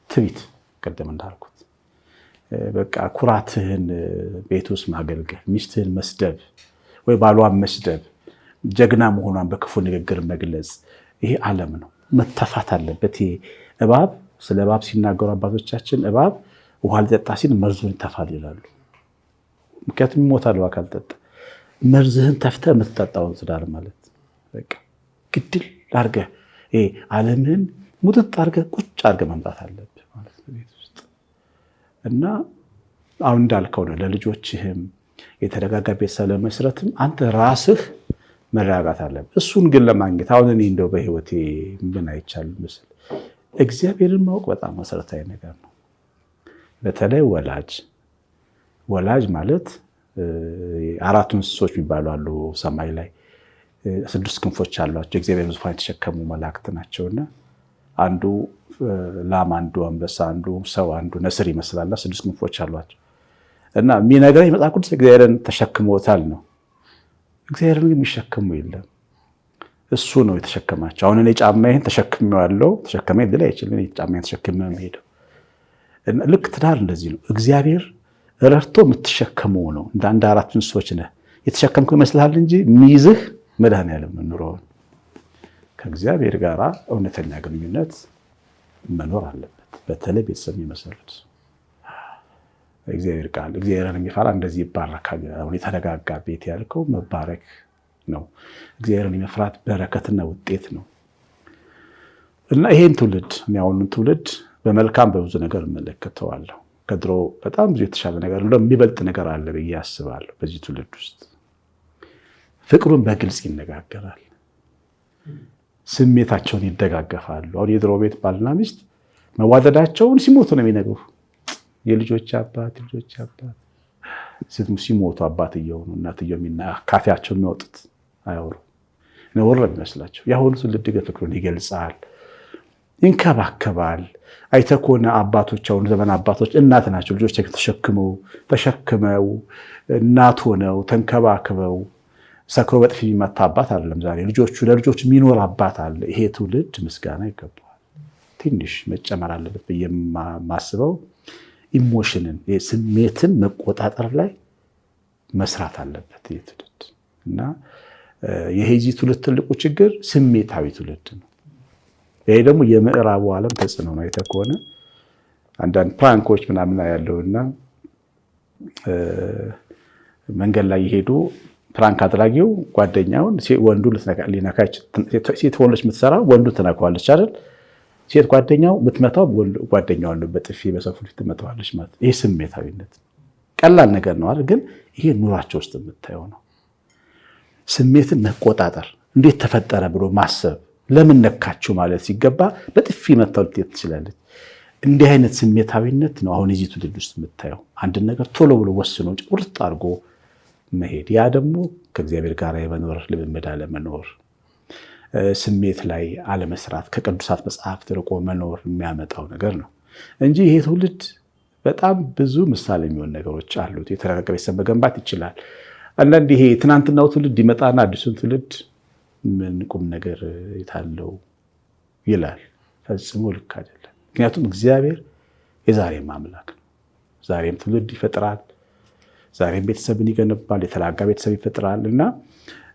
ትዕቢት፣ ቅድም እንዳልኩት በቃ ኩራትህን ቤት ውስጥ ማገልገል፣ ሚስትህን መስደብ ወይ ባሏን መስደብ፣ ጀግና መሆኗን በክፉ ንግግር መግለጽ፣ ይሄ ዓለም ነው። መተፋት አለበት። ይሄ እባብ፣ ስለ እባብ ሲናገሩ አባቶቻችን እባብ ውሃ ሊጠጣ ሲል መርዙን ይተፋል ይላሉ። ምክንያቱም ይሞታል ውሃ ካልጠጣ። መርዝህን ተፍተህ የምትጠጣውን ትዳር ማለት በቃ ግድል አድርገህ ዓለምህን ሙጥጥ አድርገህ ቁጭ አድርገህ መምጣት አለብህ ማለት ነው ቤት ውስጥ እና አሁን እንዳልከው ነው። ለልጆችህም የተረጋጋ ቤተሰብ ለመስረትም አንተ ራስህ መረጋጋት አለብህ። እሱን ግን ለማግኘት አሁን እኔ እንደው በህይወቴ ምን አይቻልም ምስል እግዚአብሔርን ማወቅ በጣም መሰረታዊ ነገር ነው። በተለይ ወላጅ ማለት አራቱ እንስሶች የሚባሉ አሉ ሰማይ ላይ 6 ክንፎች አሏቸው። እግዚአብሔር ዙፋን የተሸከሙ መላእክት ናቸውና አንዱ ላም፣ አንዱ አንበሳ፣ አንዱ ሰው፣ አንዱ ነስር ይመስላልና 6 ክንፎች አሏቸው እና የሚነግረኝ መጽሐፍ ቅዱስ እግዚአብሔርን ተሸክሞታል ነው። እግዚአብሔርን ግን የሚሸከሙ የለም። እሱ ነው የተሸከማቸው። አሁን እኔ ጫማዬን ተሸክሜዋለሁ፣ ተሸከመኝ ልል አይችልም። ጫማዬን ተሸክሜ የምሄደው ልክ ትዳር እንደዚህ ነው። እግዚአብሔር ረድቶ የምትሸከመው ነው። እንደ አንድ አራት እንስሶች ነህ። የተሸከምከው ይመስልሃል እንጂ የሚይዝህ መድኃኒዓለም ነው። ኑሮውን ከእግዚአብሔር ጋር እውነተኛ ግንኙነት መኖር አለበት። በተለይ ቤተሰብ የሚመሰርት እግዚአብሔር ቃል እግዚአብሔርን የሚፈራ እንደዚህ ይባረካል። አሁን የተረጋጋ ቤት ያልከው መባረክ ነው። እግዚአብሔርን የመፍራት በረከትና ውጤት ነው እና ይሄን ትውልድ አሁኑን ትውልድ በመልካም በብዙ ነገር እመለከተዋለሁ። ከድሮ በጣም ብዙ የተሻለ ነገር የሚበልጥ ነገር አለ ብዬ አስባለሁ። በዚህ ትውልድ ውስጥ ፍቅሩን በግልጽ ይነጋገራል፣ ስሜታቸውን ይደጋገፋሉ። አሁን የድሮ ቤት ባልና ሚስት መዋደዳቸውን ሲሞቱ ነው የሚነግሩ። የልጆች አባት ሲሞቱ አባትየው ነው እናትየው ካፌያቸው የሚወጡት አያወሩ ነውር የሚመስላቸው። የአሁኑ ትውልድ ግን ፍቅሩን ይገልጻል፣ ይንከባከባል። አይተህ ከሆነ አባቶች አሁን ዘመን አባቶች እናት ናቸው። ልጆች ተሸክመው እናት ሆነው ተንከባክበው ሰክሮ በጥፊ የሚመታ አባት አይደለም ዛሬ። ለልጆቹ የሚኖር አባት አለ። ይሄ ትውልድ ምስጋና ይገባዋል። ትንሽ መጨመር አለበት ብዬ የማስበው ኢሞሽንን ስሜትን መቆጣጠር ላይ መስራት አለበት ይህ ትውልድ እና የዚህ ትውልድ ትልቁ ችግር ስሜታዊ ትውልድ ነው። ይሄ ደግሞ የምዕራቡ ዓለም ተጽዕኖ ነው። አይተህ ከሆነ አንዳንድ ፕራንኮች ምናምን ያለውና መንገድ ላይ የሄዱ ፕራንክ አድራጊው ጓደኛውን ወንዱ ሊነካ ሴት ሆነች የምትሰራ ወንዱ ትነካዋለች አይደል? ሴት ጓደኛው የምትመታው ጓደኛዋን በጥፊ በሰፉ ፊት ትመታዋለች ማለት። ይሄ ስሜታዊነት ቀላል ነገር ነው አይደል? ግን ይሄ ኑሯቸው ውስጥ የምታየው ነው። ስሜትን መቆጣጠር፣ እንዴት ተፈጠረ ብሎ ማሰብ፣ ለምን ነካችሁ ማለት ሲገባ በጥፊ መታው ልትሄድ ትችላለች። እንዲህ አይነት ስሜታዊነት ነው አሁን እዚህ ትውልድ ውስጥ የምታየው። አንድ ነገር ቶሎ ብሎ ወስኖ ቁርጥ አድርጎ መሄድ፣ ያ ደግሞ ከእግዚአብሔር ጋር የመኖር ልምምድ አለመኖር፣ ስሜት ላይ አለመስራት፣ ከቅዱሳት መጽሐፍት ርቆ መኖር የሚያመጣው ነገር ነው እንጂ ይሄ ትውልድ በጣም ብዙ ምሳሌ የሚሆን ነገሮች አሉት። የተረጋጋ ቤተሰብ መገንባት ይችላል። አንዳንድ ይሄ ትናንትናው ትውልድ ይመጣና አዲሱን ትውልድ ምን ቁም ነገር የታለው ይላል። ፈጽሞ ልክ አይደለም። ምክንያቱም እግዚአብሔር የዛሬም አምላክ ነው። ዛሬም ትውልድ ይፈጥራል። ዛሬም ቤተሰብን ይገነባል። የተረጋጋ ቤተሰብ ይፈጥራል እና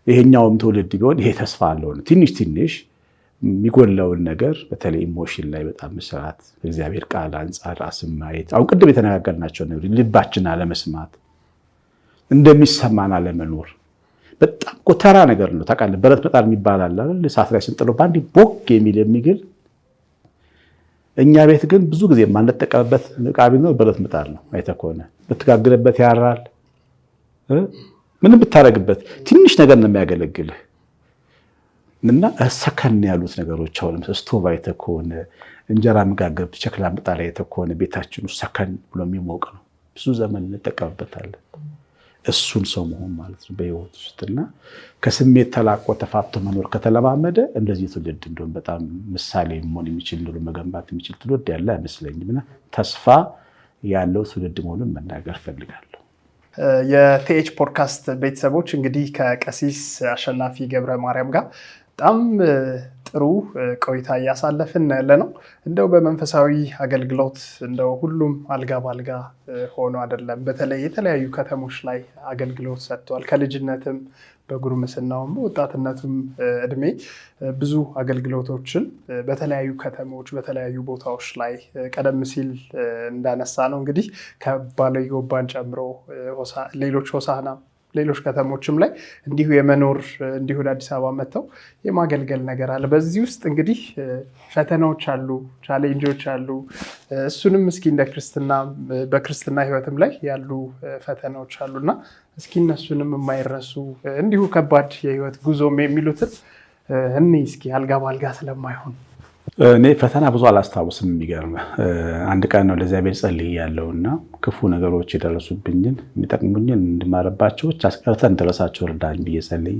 ይሄኛውም ትውልድ ቢሆን ይሄ ተስፋ አለው። ትንሽ የሚጎለውን ነገር በተለይ ኢሞሽን ላይ በጣም መስራት፣ እግዚአብሔር ቃል አንጻር ራስን ማየት፣ አሁን ቅድም የተነጋገርናቸው ነገር ልባችን አለመስማት፣ እንደሚሰማን አለመኖር በጣም ተራ ነገር ነው። ታውቃለህ፣ ብረት ምጣድ የሚባል አለ አይደል? እሳት ላይ ስንጥለው በአንዴ ቦግ የሚግል እኛ ቤት ግን ብዙ ጊዜ የማንጠቀምበት ዕቃ ቢኖር ብረት ምጣድ ነው። አይተህ ከሆነ ብትጋግርበት ያራል። ምንም ብታረግበት ትንሽ ነገር ነው የሚያገለግልህ እና ሰከን ያሉት ነገሮች አሁን ስቶቭ አይተህ ከሆነ እንጀራ መጋገር ሸክላ ምጣድ ላይ አይተህ ከሆነ ቤታችን ውስጥ ሰከን ብሎ የሚሞቅ ነው። ብዙ ዘመን እንጠቀምበታለን። እሱን ሰው መሆን ማለት ነው በህይወት ውስጥና ከስሜት ተላቆ ተፋቶ መኖር ከተለማመደ እንደዚህ ትውልድ እንደውም በጣም ምሳሌ መሆን የሚችል እንደው መገንባት የሚችል ትውልድ ያለ አይመስለኝምና ተስፋ ያለው ትውልድ መሆኑን መናገር ፈልጋለሁ። የቲኤች ፖድካስት ቤተሰቦች እንግዲህ ከቀሲስ አሸናፊ ገብረ ማርያም ጋር በጣም ጥሩ ቆይታ እያሳለፍን ያለ ነው። እንደው በመንፈሳዊ አገልግሎት እንደው ሁሉም አልጋ ባልጋ ሆኖ አይደለም። በተለይ የተለያዩ ከተሞች ላይ አገልግሎት ሰጥቷል። ከልጅነትም በጉርምስናውም በወጣትነቱም እድሜ ብዙ አገልግሎቶችን በተለያዩ ከተሞች በተለያዩ ቦታዎች ላይ ቀደም ሲል እንዳነሳ ነው እንግዲህ ከባለ ጎባን ጨምሮ ሌሎች ሆሳዕና ሌሎች ከተሞችም ላይ እንዲሁ የመኖር እንዲሁ አዲስ አበባ መጥተው የማገልገል ነገር አለ። በዚህ ውስጥ እንግዲህ ፈተናዎች አሉ፣ ቻሌንጆች አሉ። እሱንም እስኪ እንደ ክርስትና በክርስትና ህይወትም ላይ ያሉ ፈተናዎች አሉና እስኪ እነሱንም የማይረሱ እንዲሁ ከባድ የህይወት ጉዞም የሚሉትን እኔ እስኪ አልጋ ባልጋ ስለማይሆን እኔ ፈተና ብዙ አላስታውስም። የሚገርም አንድ ቀን ነው ለእግዚአብሔር ጸልይ ያለውና ክፉ ነገሮች የደረሱብኝን የሚጠቅሙኝን እንድማርባቸው አስቀርተን ድረሳቸው እርዳኝ ብዬ ጸልይ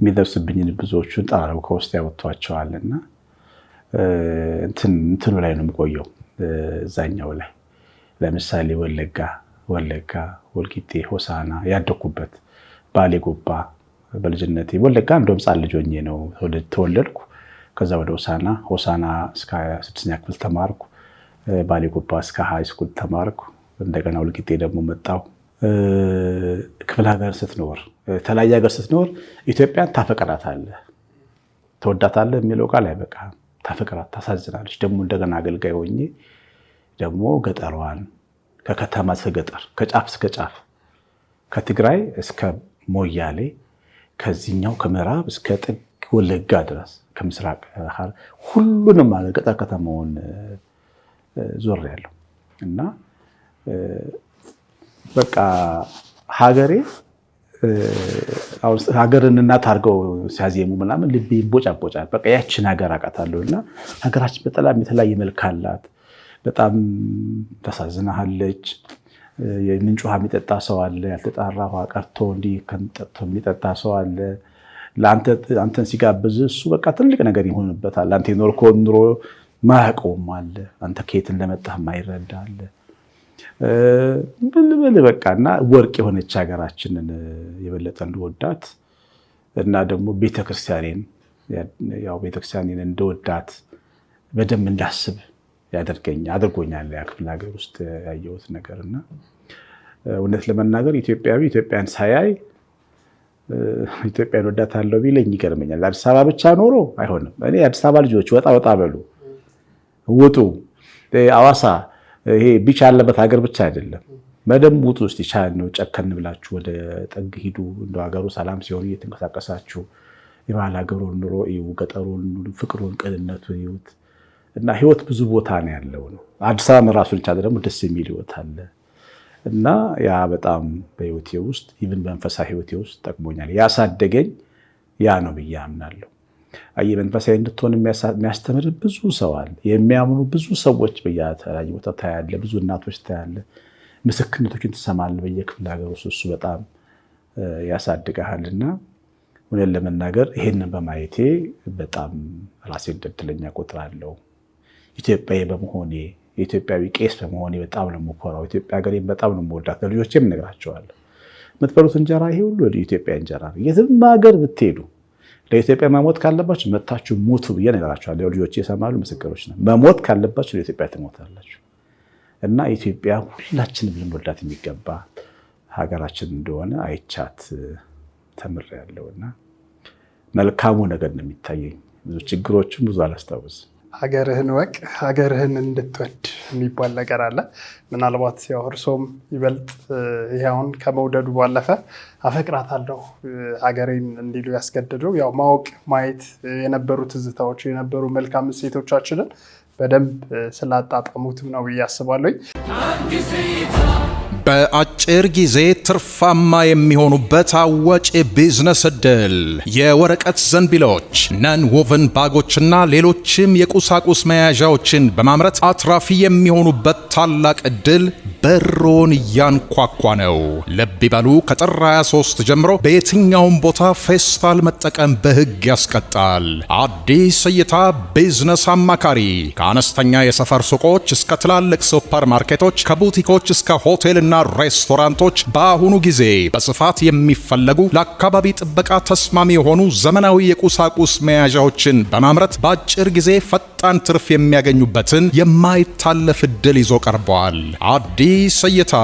የሚደርስብኝን ብዙዎቹን ጠራረው ከውስጥ ያወጥቷቸዋልና እንትኑ ላይ ነው የምቆየው። እዛኛው ላይ ለምሳሌ ወለጋ፣ ወልቂጤ፣ ሆሳዕና ያደኩበት ባሌ ጎባ በልጅነቴ ወለጋ እንደውም ሕፃን ልጅ ሆኜ ነው ተወለድኩ። ከዛ ወደ ሆሳዕና እስከ 6ኛ ክፍል ተማርኩ። ባሌ ጎባ እስከ ሃይ ስኩል ተማርኩ። እንደገና ወልቂጤ ደግሞ መጣሁ። ክፍለ ሀገር ስትኖር ተለያየ ሀገር ስትኖር ኢትዮጵያን ታፈቅራታለህ፣ ተወዳታለህ የሚለው ቃል አይበቃም። ታፈቅራት፣ ታሳዝናለች። ደግሞ እንደገና አገልጋይ ሆኜ ደግሞ ገጠሯን ከከተማ እስከ ገጠር ከጫፍ እስከ ጫፍ ከትግራይ እስከ ሞያሌ ከዚህኛው ከምዕራብ እስከ ጥግ ወለጋ ድረስ ከምስራቅ ሁሉንም ማለት ገጠር ከተማውን ዞር ያለው እና በቃ ሀገሬ ሀገርን እናት አድርገው ሲያዜሙ ምናምን ልቤ ይቦጫቦጫል። በቃ ያችን ሀገር አውቃታለሁ እና ሀገራችን በጣም የተለያየ መልክ አላት። በጣም ታሳዝናለች። የምንጭ ውሃ የሚጠጣ ሰው አለ፣ ያልተጣራ ውሃ ቀርቶ እንዲህ ጠጥቶ የሚጠጣ ሰው አለ። አንተን ሲጋብዝ እሱ በቃ ትልቅ ነገር ይሆንበታል። አንተ የኖርከውን ኑሮ ማያውቀውም አለ። አንተ ከየት እንደመጣህ ማይረዳ አለ። ብል በቃ እና ወርቅ የሆነች ሀገራችንን የበለጠ እንድወዳት እና ደግሞ ቤተክርስቲያኔን እንደወዳት በደንብ እንዳስብ አድርጎኛል። ያ ክፍለ ሀገር ውስጥ ያየሁት ነገርና እውነት ለመናገር ኢትዮጵያን ሳያይ ኢትዮጵያን ወዳታለሁ ቢለኝ ይገርመኛል። አዲስ አበባ ብቻ ኖሮ አይሆንም። እኔ አዲስ አበባ ልጆች ወጣ በሉ ውጡ። አዋሳ ይሄ ቢቻ ያለበት ሀገር ብቻ አይደለም፣ በደንብ ውጡ። ውስጥ ይቻል ነው። ጨከን ብላችሁ ወደ ጥግ ሂዱ። እንደ ሀገሩ ሰላም ሲሆን እየተንቀሳቀሳችሁ የባህል ሀገሩን ኑሮ እዩ፣ ገጠሩን፣ ፍቅሩን፣ ቅንነቱን ይዩት እና ህይወት ብዙ ቦታ ነው ያለው ነው። አዲስ አበባ ራሱን ቻለ ደግሞ ደስ የሚል ህይወት አለ እና ያ በጣም በህይወቴ ውስጥ ኢቭን በመንፈሳዊ ህይወቴ ውስጥ ጠቅሞኛል። ያሳደገኝ ያ ነው ብዬ አምናለሁ። መንፈሳዊ እንድትሆን የሚያስተምር ብዙ ሰው አለ። የሚያምኑ ብዙ ሰዎች በየተለያየ ቦታ ታያለ። ብዙ እናቶች ታያለ። ምስክርነቶችን ትሰማለህ በየክፍለ ሀገር ውስጥ። እሱ በጣም ያሳድግሃልና እውነት ለመናገር ይሄንን በማየቴ በጣም ራሴን እድለኛ እቆጥራለሁ። ኢትዮጵያዊ በመሆኔ የኢትዮጵያዊ ቄስ በመሆኔ በጣም ነው የምኮራው። ኢትዮጵያ ሀገሬን በጣም ነው የምወዳት። ለልጆቼም እነግራቸዋለሁ። የምትበሉት እንጀራ ይሄ ሁሉ የኢትዮጵያ እንጀራ ነው። የትም ሀገር ብትሄዱ ለኢትዮጵያ መሞት ካለባችሁ መታችሁ ሞቱ ብዬ እነግራቸዋለሁ። ልጆቼ ይሰማሉ፣ ምስክሮች ነው። መሞት ካለባችሁ ለኢትዮጵያ ትሞታላችሁ እና ኢትዮጵያ ሁላችንም ልንወዳት የሚገባ ሀገራችን እንደሆነ አይቻት ተምሬያለሁና መልካሙ ነገር ነው የሚታየኝ። ብዙ ችግሮችን ብዙ አላስታውስም። ሀገርህን ወቅ ሀገርህን እንድትወድ የሚባል ነገር አለ። ምናልባት ያው እርሶም ይበልጥ ይኸውን ከመውደዱ ባለፈ አፈቅራታለሁ ሀገሬን እንዲሉ ያስገደደው ያው ማወቅ ማየት የነበሩ ትዝታዎች የነበሩ መልካም እሴቶቻችንን በደንብ ስላጣጣሙትም ነው ብዬ አስባለሁ። በአጭር ጊዜ ትርፋማ የሚሆኑበት አዋጭ የቢዝነስ እድል የወረቀት ዘንቢሎች፣ ነን ወቨን ባጎችና ሌሎችም የቁሳቁስ መያዣዎችን በማምረት አትራፊ የሚሆኑበት ታላቅ እድል በሮን እያንኳኳ ነው። ልብ ይበሉ፣ ከጥር 23 ጀምሮ በየትኛውም ቦታ ፌስታል መጠቀም በሕግ ያስቀጣል። አዲስ እይታ ቢዝነስ አማካሪ ከአነስተኛ የሰፈር ሱቆች እስከ ትላልቅ ሱፐር ማርኬቶች፣ ከቡቲኮች እስከ ሆቴልና ሬስቶራንቶች በአሁኑ ጊዜ በስፋት የሚፈለጉ ለአካባቢ ጥበቃ ተስማሚ የሆኑ ዘመናዊ የቁሳቁስ መያዣዎችን በማምረት በአጭር ጊዜ ፈጣን ትርፍ የሚያገኙበትን የማይታለፍ እድል ይዞ ቀርበዋል። አዲስ እይታ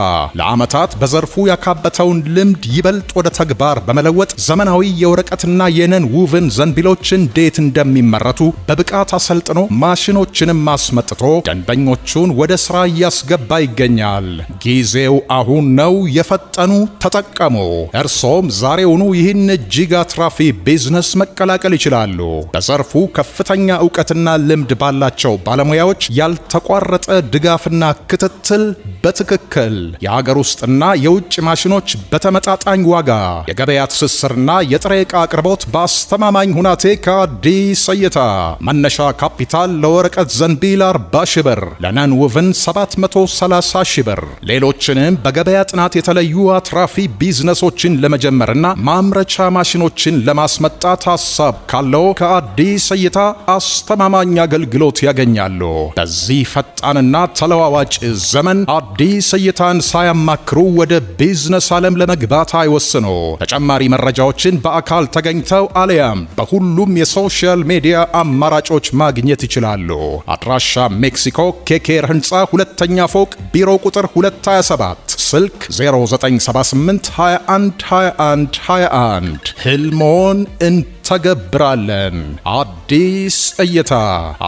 ለዓመታት በዘርፉ ያካበተውን ልምድ ይበልጥ ወደ ተግባር በመለወጥ ዘመናዊ የወረቀትና የነን ውቭን ዘንቢሎች እንዴት እንደሚመረቱ በብቃት አሰልጥኖ ማሽኖችንም አስመጥቶ ደንበኞቹን ወደ ሥራ እያስገባ ይገኛል። ጊዜው አሁን ነው። የፈጠኑ ተጠቀሙ። እርሶም ዛሬውኑ ይህን እጅግ አትራፊ ቢዝነስ መቀላቀል ይችላሉ። በዘርፉ ከፍተኛ ዕውቀትና ልምድ ባላቸው ባለሙያዎች ያልተቋረጠ ድጋፍና ክትትል፣ በትክክል የሀገር ውስጥና የውጭ ማሽኖች በተመጣጣኝ ዋጋ፣ የገበያ ትስስርና የጥሬ ዕቃ አቅርቦት በአስተማማኝ ሁናቴ ከአዲስ እይታ። መነሻ ካፒታል ለወረቀት ዘንቢል 40 ሺህ ብር፣ ለነን ውቭን 730 ሺህ ብር። ሌሎችንም በገበያ ጥናት የተለዩ አትራፊ ቢዝነሶችን ለመጀመርና ማምረቻ ማሽኖችን ለማስመጣት ሐሳብ ካለው ከአዲስ እይታ አስተማማኝ አገልግሎት ያገኛሉ። በዚህ ፈጣንና ተለዋዋጭ ዘመን አዲስ እይታን ሳያማክሩ ወደ ቢዝነስ ዓለም ለመግባት አይወስኑ። ተጨማሪ መረጃዎችን በአካል ተገኝተው አለያም በሁሉም የሶሻል ሚዲያ አማራጮች ማግኘት ይችላሉ። አድራሻ ሜክሲኮ ኬኬር ህንፃ ሁለተኛ ፎቅ ቢሮ ቁጥር 227 ስልክ 0978 21 21 21 ህልሞን እንተገብራለን። አዲስ እይታ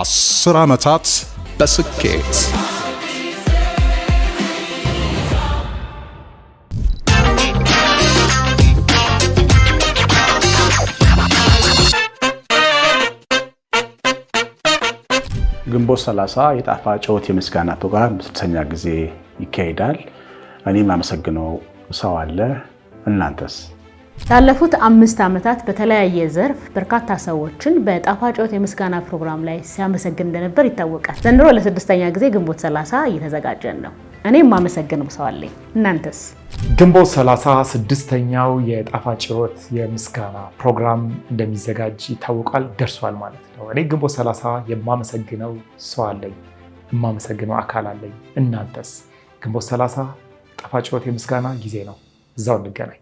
10 ዓመታት በስኬት። ግንቦት 30 የጣፋጭ ሕይወት የምስጋና ፕሮግራም 6ኛ ጊዜ ይካሄዳል። እኔም አመሰግነው ሰው አለ። እናንተስ? ላለፉት 5 ዓመታት በተለያየ ዘርፍ በርካታ ሰዎችን በጣፋጭ ሕይወት የምስጋና ፕሮግራም ላይ ሲያመሰግን እንደነበር ይታወቃል። ዘንድሮ ለ6ኛ ጊዜ ግንቦት 30 እየተዘጋጀን ነው። እኔም አመሰግነው ሰው አለኝ። እናንተስ? ግንቦት 30 6ኛው የጣፋጭ ሕይወት የምስጋና ፕሮግራም እንደሚዘጋጅ ይታወቃል። ደርሷል ማለት ነው። እኔ ግንቦት 30 የማመሰግነው ሰው አለኝ፣ የማመሰግነው አካል አለኝ። እናንተስ? ግንቦት 30 ጣፋጭ ሕይወት የምስጋና ጊዜ ነው። እዛው እንገናኝ።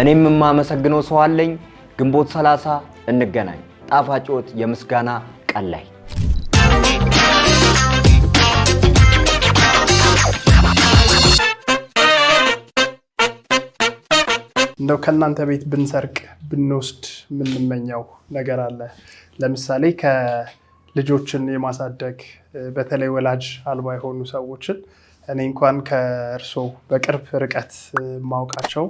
እኔም የማመሰግነው ሰው አለኝ። ግንቦት 30 እንገናኝ። ጣፋጭ ሕይወት የምስጋና ቀን ላይ እንደው ከእናንተ ቤት ብንሰርቅ ብንወስድ የምንመኘው ነገር አለ? ለምሳሌ ከልጆችን የማሳደግ በተለይ ወላጅ አልባ የሆኑ ሰዎችን እኔ እንኳን ከእርሶ በቅርብ ርቀት ማውቃቸው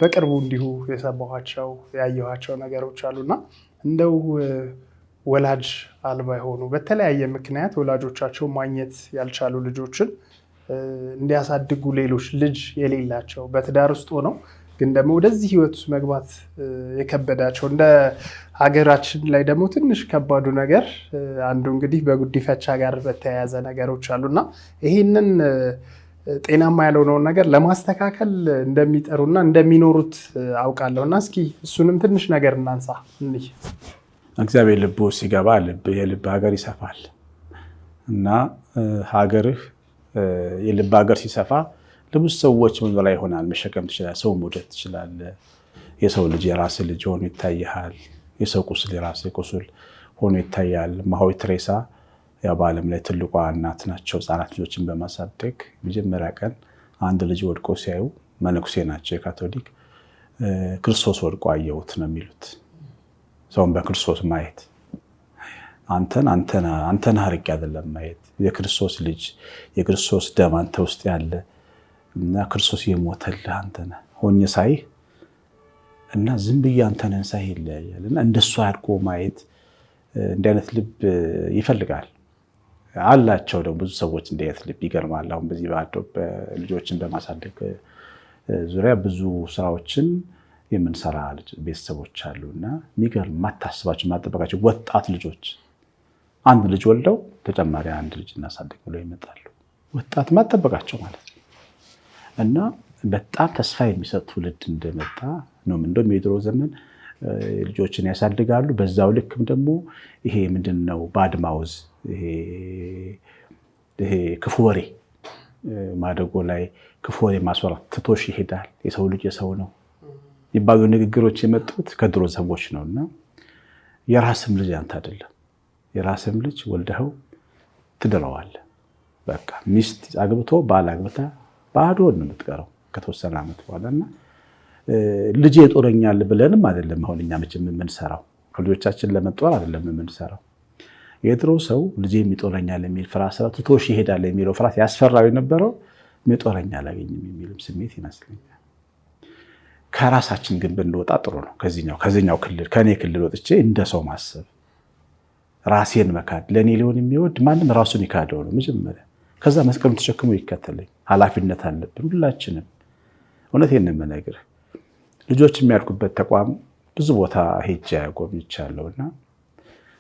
በቅርቡ እንዲሁ የሰማኋቸው ያየኋቸው ነገሮች አሉና እንደው ወላጅ አልባ የሆኑ በተለያየ ምክንያት ወላጆቻቸው ማግኘት ያልቻሉ ልጆችን እንዲያሳድጉ ሌሎች ልጅ የሌላቸው በትዳር ውስጥ ሆነው ግን ደግሞ ወደዚህ ህይወት ውስጥ መግባት የከበዳቸው እንደ ሀገራችን ላይ ደግሞ ትንሽ ከባዱ ነገር አንዱ እንግዲህ በጉዲፈቻ ጋር በተያያዘ ነገሮች አሉና ይህንን ጤናማ ያልሆነውን ነገር ለማስተካከል እንደሚጠሩና እንደሚኖሩት አውቃለሁና እስኪ እሱንም ትንሽ ነገር እናንሳ። እግዚአብሔር ልቡ ሲገባ የልብ ሀገር ይሰፋል እና ሀገርህ የልብ ሀገር ሲሰፋ ለብዙ ሰዎች ምን በላይ ይሆናል። መሸከም ትችላለህ፣ ሰው መውደድ ትችላለህ። የሰው ልጅ የራስህ ልጅ ሆኖ ይታያል። የሰው ቁስል የራስህ ቁስል ሆኖ ይታያል። እማሆይ ቴሬሳ ያው በዓለም ላይ ትልቋ እናት ናቸው። ህፃናት ልጆችን በማሳደግ መጀመሪያ ቀን አንድ ልጅ ወድቆ ሲያዩ መነኩሴ ናቸው የካቶሊክ ክርስቶስ ወድቆ አየሁት ነው የሚሉት። ሰውን በክርስቶስ ማየት አንተን አርቄ አይደለም ማየት የክርስቶስ ልጅ የክርስቶስ ደም አንተ ውስጥ ያለ እና ክርስቶስ የሞተልህ አንተ ነህ ሆኜ ሳይህ እና ዝም ብዬ አንተን ሳይህ ይለያያል እና እንደሱ አድርጎ ማየት እንዲህ አይነት ልብ ይፈልጋል። አላቸው ደግሞ ብዙ ሰዎች እንዴት ልብ ይገርማል። አሁን በዚህ ልጆችን በማሳደግ ዙሪያ ብዙ ስራዎችን የምንሰራ ቤተሰቦች አሉና የሚገርም ማታስባቸው ማጠበቃቸው ወጣት ልጆች አንድ ልጅ ወልደው ተጨማሪ አንድ ልጅ እናሳድግ ብለው ይመጣሉ። ወጣት ማጠበቃቸው ማለት ነው። እና በጣም ተስፋ የሚሰጥ ትውልድ እንደመጣ ነው። እንደውም የድሮ ዘመን ልጆችን ያሳድጋሉ፣ በዛው ልክም ደግሞ ይሄ ምንድነው ባድማውዝ ይሄ ክፉ ወሬ ማደጎ ላይ ክፉ ወሬ ማስወራት ትቶሽ ይሄዳል፣ የሰው ልጅ የሰው ነው ይባሉ ንግግሮች የመጡት ከድሮ ሰዎች ነውና የራስም ልጅ አንተ አይደለም፣ የራስም ልጅ ወልደኸው ትድረዋለህ። በቃ ሚስት አግብቶ ባል አግብታ ባዶ ነው የምትቀረው ከተወሰነ ዓመት በኋላና ልጅ ይጦረኛል ብለንም አይደለም አሁን እኛ መቼም የምንሰራው ከልጆቻችን ለመጦር አይደለም የምንሰራው። የድሮ ሰው ልጅ የሚጦረኛል የሚል ፍርሃት ስራ ትቶሽ ይሄዳል የሚለው ፍርሃት ያስፈራው የነበረው የሚጦረኛል አላገኝም የሚልም ስሜት ይመስለኛል። ከራሳችን ግን ብንወጣ ጥሩ ነው። ከዚህኛው ክልል ከኔ ክልል ወጥቼ እንደ ሰው ማሰብ ራሴን መካድ ለኔ ሊሆን የሚወድ ማንም ራሱን ይካደው ነው መጀመሪያ። ከዛ መስቀሉን ተሸክሞ ይከተለኝ። ኃላፊነት አለብን ሁላችንም። እውነቴን ነው የምነግርህ። ልጆች የሚያድጉበት ተቋም ብዙ ቦታ ሄጄ ጎብኝቻለሁና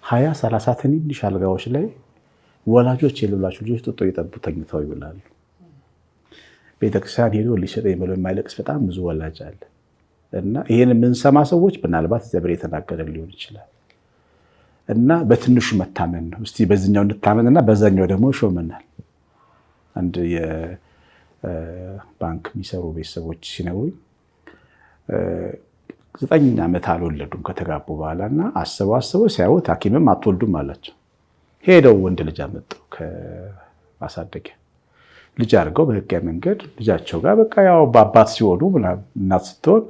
20-30 ትንንሽ አልጋዎች ላይ ወላጆች የሌላቸው ልጆች ጡጦ እየጠቡ ተኝተው ይውላሉ። ቤተክርስቲያን ሄዶ ሊሰጠኝ ብሎ የማይለቅስ በጣም ብዙ ወላጅ አለ። እና ይሄን የምንሰማ ሰዎች ምናልባት እግዚአብሔር የተናገረ ሊሆን ይችላል። እና በትንሹ መታመን ነው። እስቲ በዚህኛው እንታመንና በዛኛው ደግሞ ሾመናል። አንድ የባንክ የሚሰሩ ቤተሰቦች ሲነግሩኝ 9 ዓመት አልወለዱም ከተጋቡ በኋላና አስበው ሲያዩት ሐኪምም አትወልዱም አላቸው። ሄደው ወንድ ልጅ አመጡ ከማሳደጊያ ልጅ አድርገው በህጋዊ መንገድ ልጃቸው ጋር በቃ ያው በአባት ሲሆኑ እናት ስትሆን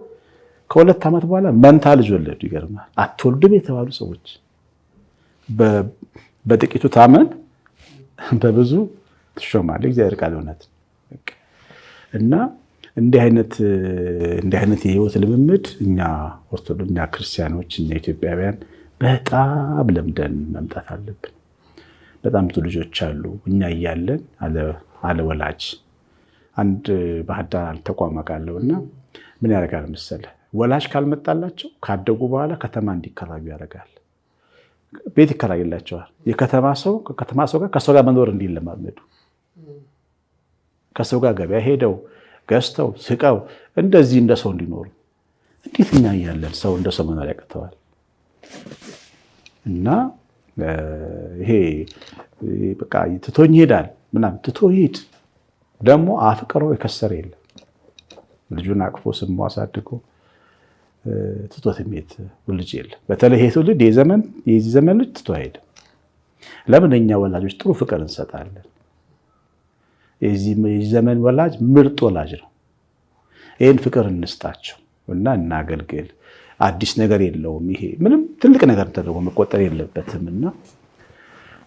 ከ2 ዓመት በኋላ መንታ ልጅ ወለዱ። ይገርማል። አትወልዱም የተባሉ ሰዎች በጥቂቱ ታመን በብዙ ትሾማለህ። እግዚአብሔር ቃል እውነት እና እንዲህ አይነት የህይወት ልምምድ እኛ ኦርቶዶክስ፣ እኛ ክርስቲያኖች፣ እኛ ኢትዮጵያውያን በጣም ለምደን መምጣት አለብን። በጣም ብዙ ልጆች አሉ እኛ እያለን አለ ወላጅ። አንድ ባህር ዳር ተቋም አውቃለሁና ምን ያደርጋል መሰለህ? ወላጅ ካልመጣላቸው ካደጉ በኋላ ከተማ እንዲከራዩ ያደርጋል። ቤት ይከራይላቸዋል። የከተማ ሰው ከከተማ ሰው ጋር ከሰው ጋር መኖር እንዲለማመዱ ከሰው ጋር ገበያ ሄደው ገዝተው ስቀው እንደዚህ እንደ ሰው እንዲኖሩ። እንዴት እኛ እያለን ሰው እንደ ሰው መኖር ያቅተዋል? እና ይሄ በቃ ትቶኝ ይሄዳል ምናምን ትቶ ይሄድ ደግሞ አፍቅሮ የከሰረ የለም። ልጁን አቅፎ ስሞ አሳድጎ ትቶት የሚሄድ ልጅ የለም። በተለይ ይሄ ትውልድ የዚህ ዘመን ልጅ ትቶ አይሄድም። ለምን? እኛ ወላጆች ጥሩ ፍቅር እንሰጣለን። የዚህ ዘመን ወላጅ ምርጥ ወላጅ ነው። ይህን ፍቅር እንስጣቸው እና እናገልግል። አዲስ ነገር የለውም። ይሄ ምንም ትልቅ ነገር ተደርጎ መቆጠር የለበትም። እና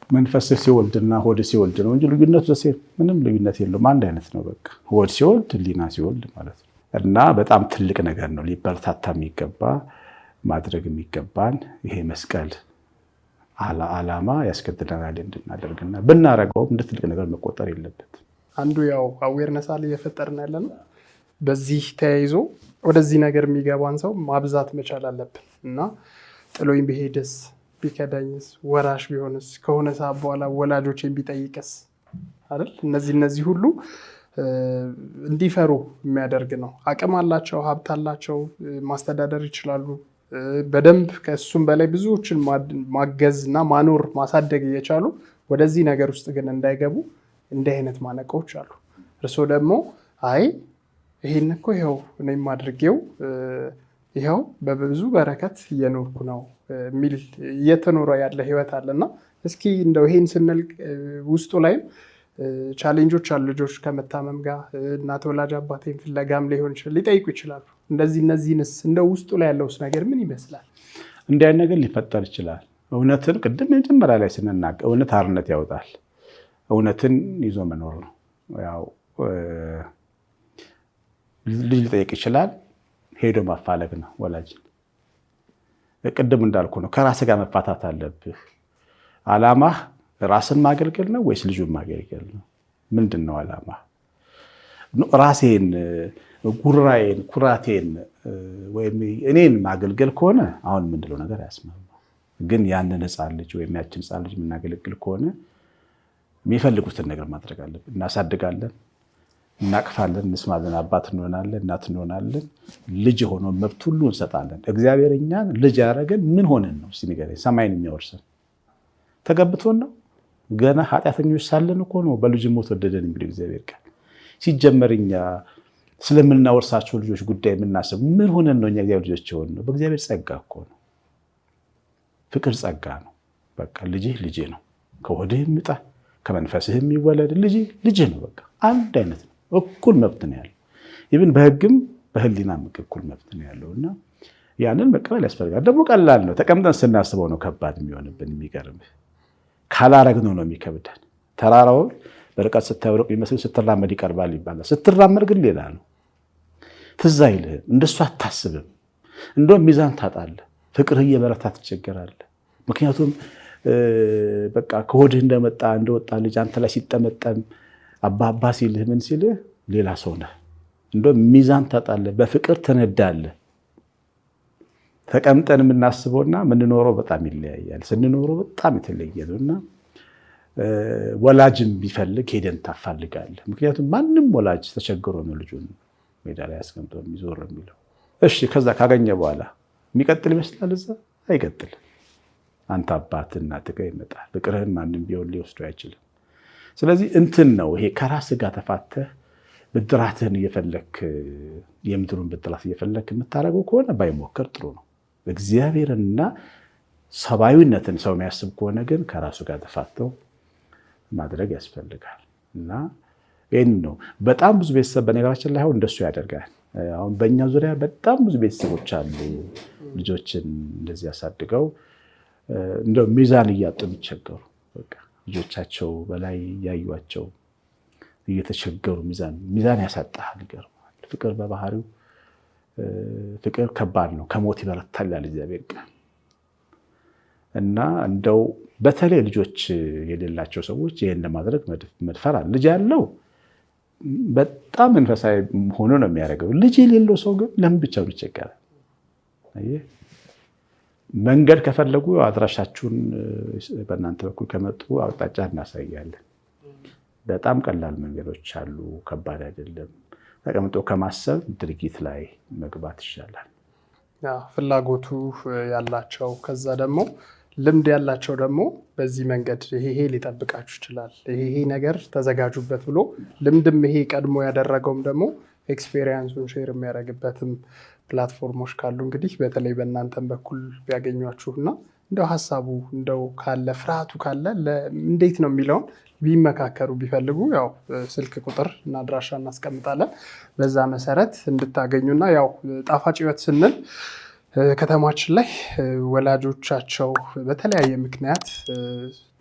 መንፈስ ሲወልድና ሆድ ሲወልድ ነው እንጂ ልዩነቱ ምንም ልዩነት የለውም። አንድ አይነት ነው። በቃ ሆድ ሲወልድ ህሊና ሲወልድ ማለት ነው። እና በጣም ትልቅ ነገር ነው። ሊበረታታ የሚገባ ማድረግ የሚገባን ይሄ መስቀል ዓላማ ያስገድደናል እንድናደርግና ብናረገውም እንደ ትልቅ ነገር መቆጠር የለበትም። አንዱ ያው አዌርነስ አለ እየፈጠርን ያለ ነው። በዚህ ተያይዞ ወደዚህ ነገር የሚገባን ሰው ማብዛት መቻል አለብን እና ጥሎኝ ቢሄድስ፣ ቢከዳኝስ፣ ወራሽ ቢሆንስ፣ ከሆነ ሰዓት በኋላ ወላጆቼን ቢጠይቅስ አይደል? እነዚህ ሁሉ እንዲፈሩ የሚያደርግ ነው። አቅም አላቸው፣ ሀብት አላቸው፣ ማስተዳደር ይችላሉ በደንብ። ከእሱም በላይ ብዙዎችን ማገዝ እና ማኖር ማሳደግ እየቻሉ ወደዚህ ነገር ውስጥ ግን እንዳይገቡ እንዲህ አይነት ማነቆች አሉ። እርስዎ ደግሞ አይ ይሄን እኮ ይኸው እኔም አድርጌው ይኸው በብዙ በረከት እየኖርኩ ነው የሚል እየተኖረ ያለ ህይወት አለና እስኪ እንደው ይሄን ስንል ውስጡ ላይም ቻሌንጆች አሉ። ልጆች ከመታመም ጋር እናት ወላጅ አባቴን ፍለጋም ሊሆን ይችላል ሊጠይቁ ይችላሉ። እነዚህንስ እንደው ውስጡ ላይ ያለውስ ነገር ምን ይመስላል? እንዲህ አይነት ነገር ሊፈጠር ይችላል። እውነትን ቅድም መጀመሪያ ላይ ስንናገር እውነት አርነት ያወጣል። እውነትን ይዞ መኖር ነው። ያው ልጅ ሊጠይቅ ይችላል። ሄዶ ማፋለግ ነው ወላጅ። ቅድም እንዳልኩ ነው። ከራስህ ጋር መፋታት አለብህ። ዓላማህ ራስን ማገልገል ነው ወይስ ልጁን ማገልገል ነው? ምንድን ነው ዓላማ? ራሴን፣ ጉራዬን፣ ኩራቴን ወይም እኔን ማገልገል ከሆነ አሁን ምንድነው ነገር ያስማማ። ግን ያንን ሕፃን ልጅ ወይም ያችን ሕፃን ልጅ የምናገለግል ከሆነ የሚፈልጉትን ነገር ማድረግ አለብን። እናሳድጋለን፣ እናቅፋለን፣ እንስማለን፣ አባት እንሆናለን፣ እናት እንሆናለን። ልጅ ሆኖ መብት ሁሉ እንሰጣለን። እግዚአብሔር እኛን ልጅ ያደረገን ምን ሆነን ነው? እስኪ ንገረኝ። ሰማይን የሚያወርሰን ተገብቶን ነው? ገና ኃጢአተኞች ሳለን እኮ ነው በልጅ ሞት ወደደን የሚለው እግዚአብሔር ቃል። ሲጀመር እኛ ስለምናወርሳቸው ልጆች ጉዳይ የምናስብ ምን ሆነን ነው? እኛ እግዚአብሔር ልጆች የሆን ነው በእግዚአብሔር ጸጋ እኮ ነው። ፍቅር ጸጋ ነው። በቃ ልጅህ ልጄ ነው። ከሆድህ ይምጣ ከመንፈስህ የሚወለድ ልጅህ ነው። በቃ አንድ አይነት ነው። እኩል መብት ነው ያለው። ይብን በህግም በህሊናም እኩል መብት ነው ያለው እና ያንን መቀበል ያስፈልጋል። ደግሞ ቀላል ነው። ተቀምጠን ስናስበው ነው ከባድ የሚሆንብን። የሚገርምህ ካላረግነው ነው የሚከብደን። ተራራውን በርቀት ስታየው ሩቅ የሚመስል ስትራመድ ይቀርባል ይባላል። ስትራመድ ግን ሌላ ነው። ትዝ አይልህም። እንደሱ አታስብም። እንደውም ሚዛን ታጣለህ። ፍቅርህ እየበረታ ትቸገራለህ። ምክንያቱም በቃ ከሆድህ እንደወጣ ልጅ አንተ ላይ ሲጠመጠም አባ ሲልህ ምን ሲልህ ሌላ ሰው ነህ። እንደውም ሚዛን ታጣለህ። በፍቅር ትነዳለህ። ተቀምጠን የምናስበውና የምንኖረው በጣም ይለያያል። ስንኖረው በጣም የተለየ ነው እና ወላጅም ቢፈልግ ሄደን ታፋልጋለህ። ምክንያቱም ማንም ወላጅ ተቸግሮ ነው ልጁን ሜዳ ላይ አስቀምጦ የሚዞር የሚለው። እሺ ከዛ ካገኘ በኋላ የሚቀጥል ይመስላል? እዛ አይቀጥልም። አንተ አባት እናትህ ጋር ይመጣል። ፍቅርህን ማንም ቢሆን ሊወስደው አይችልም። ስለዚህ እንትን ነው ይሄ ከራስህ ጋር ተፋተህ ብድራትህን እየፈለክ የምድሩን ብድራት እየፈለክ የምታደርገው ከሆነ ባይሞከር ጥሩ ነው። እግዚአብሔርና ሰብአዊነትን ሰው የሚያስብ ከሆነ ግን ከራሱ ጋር ተፋተው ማድረግ ያስፈልጋል እና ይህን ነው በጣም ብዙ ቤተሰብ በነገራችን ላይ አሁን እንደሱ ያደርጋል። አሁን በእኛ ዙሪያ በጣም ብዙ ቤተሰቦች አሉ ልጆችን እንደዚህ ያሳድገው እንደው ሚዛን እያጡ የሚቸገሩ በቃ ልጆቻቸው በላይ ያዩዋቸው እየተቸገሩ ሚዛን ያሳጣል። ይገርማል። ፍቅር በባህሪው ፍቅር ከባድ ነው። ከሞት ይበረታል ያለ እግዚአብሔር ቃል እና እንደው በተለይ ልጆች የሌላቸው ሰዎች ይሄን ለማድረግ መድፈር አለ። ልጅ ያለው በጣም መንፈሳዊ ሆኖ ነው የሚያደርገው። ልጅ የሌለው ሰው ግን ለምን ብቻውን ይቸገራል? መንገድ ከፈለጉ አድራሻችሁን በእናንተ በኩል ከመጡ አቅጣጫ እናሳያለን። በጣም ቀላል መንገዶች አሉ። ከባድ አይደለም። ተቀምጦ ከማሰብ ድርጊት ላይ መግባት ይሻላል። ፍላጎቱ ያላቸው ከዛ ደግሞ ልምድ ያላቸው ደግሞ በዚህ መንገድ ይሄ ሊጠብቃችሁ ይችላል፣ ይሄ ነገር ተዘጋጁበት ብሎ ልምድም ይሄ ቀድሞ ያደረገውም ደግሞ ኤክስፔሪየንሱን ሼር የሚያደርግበትም ፕላትፎርሞች ካሉ እንግዲህ በተለይ በእናንተም በኩል ቢያገኟችሁና እንደው ሀሳቡ እንደው ካለ ፍርሃቱ ካለ እንዴት ነው የሚለውን ቢመካከሩ ቢፈልጉ ያው ስልክ ቁጥር እና አድራሻ እናስቀምጣለን። በዛ መሰረት እንድታገኙና ያው ጣፋጭ ሕይወት ስንል ከተማችን ላይ ወላጆቻቸው በተለያየ ምክንያት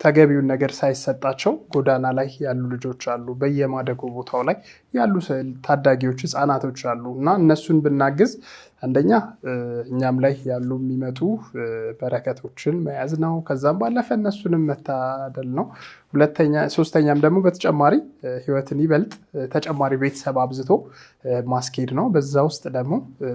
ተገቢውን ነገር ሳይሰጣቸው ጎዳና ላይ ያሉ ልጆች አሉ። በየማደጎ ቦታው ላይ ያሉ ታዳጊዎች ህፃናቶች አሉ እና እነሱን ብናግዝ አንደኛ እኛም ላይ ያሉ የሚመጡ በረከቶችን መያዝ ነው። ከዛም ባለፈ እነሱንም መታደል ነው። ሶስተኛም ደግሞ በተጨማሪ ህይወትን ይበልጥ ተጨማሪ ቤተሰብ አብዝቶ ማስኬድ ነው። በዛ ውስጥ ደግሞ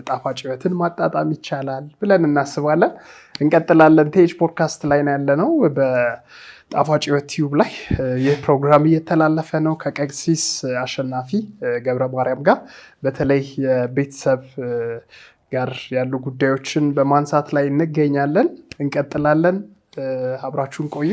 ጣፋጭ ህይወትን ማጣጣም ይቻላል ብለን እናስባለን። እንቀጥላለን። ቴች ፖድካስት ላይ ነው ያለነው በጣፋጭ ህይወት ቲዩብ ላይ ይህ ፕሮግራም እየተላለፈ ነው ከቀሲስ አሸናፊ ገብረ ማርያም ጋር በተለይ የቤተሰብ ጋር ያሉ ጉዳዮችን በማንሳት ላይ እንገኛለን። እንቀጥላለን። አብራችሁን ቆዩ።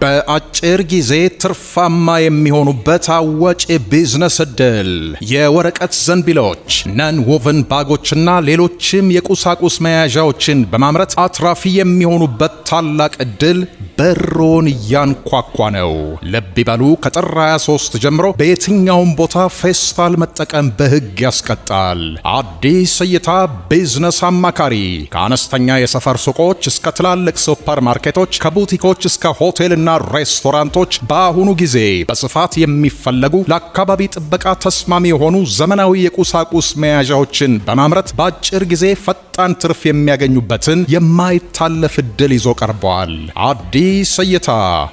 በአጭር ጊዜ ትርፋማ የሚሆኑበት አዋጭ ቢዝነስ እድል የወረቀት ዘንቢሎች፣ ነን ወቨን ባጎችና ሌሎችም የቁሳቁስ መያዣዎችን በማምረት አትራፊ የሚሆኑበት ታላቅ እድል በሮን እያንኳኳ ነው። ልብ ይበሉ፣ ከጥር 23 ጀምሮ በየትኛውም ቦታ ፌስታል መጠቀም በሕግ ያስቀጣል። አዲስ እይታ ቢዝነስ አማካሪ ከአነስተኛ የሰፈር ሱቆች እስከ ትላልቅ ሱፐር ማርኬቶች፣ ከቡቲኮች እስከ ሆቴልና ባርና ሬስቶራንቶች በአሁኑ ጊዜ በስፋት የሚፈለጉ ለአካባቢ ጥበቃ ተስማሚ የሆኑ ዘመናዊ የቁሳቁስ መያዣዎችን በማምረት በአጭር ጊዜ ፈጣን ትርፍ የሚያገኙበትን የማይታለፍ ዕድል ይዞ ቀርበዋል። አዲስ እይታ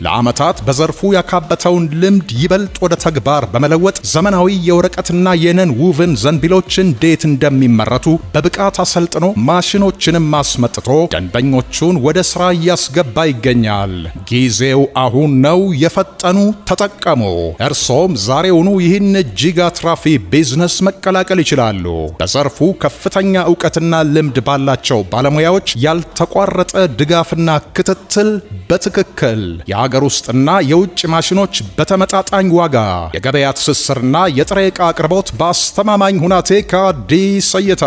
ለዓመታት በዘርፉ ያካበተውን ልምድ ይበልጥ ወደ ተግባር በመለወጥ ዘመናዊ የወረቀትና የነን ውቭን ዘንቢሎች እንዴት እንደሚመረቱ በብቃት አሰልጥኖ ማሽኖችንም አስመጥቶ ደንበኞቹን ወደ ሥራ እያስገባ ይገኛል። ጊዜው አሁን ነው። የፈጠኑ ተጠቀሙ። እርሶም ዛሬውኑ ይህን እጅግ አትራፊ ቢዝነስ መቀላቀል ይችላሉ። በዘርፉ ከፍተኛ ዕውቀትና ልምድ ባላቸው ባለሙያዎች ያልተቋረጠ ድጋፍና ክትትል፣ በትክክል የሀገር ውስጥና የውጭ ማሽኖች በተመጣጣኝ ዋጋ፣ የገበያ ትስስርና የጥሬ ዕቃ አቅርቦት በአስተማማኝ ሁናቴ ከአዲስ እይታ።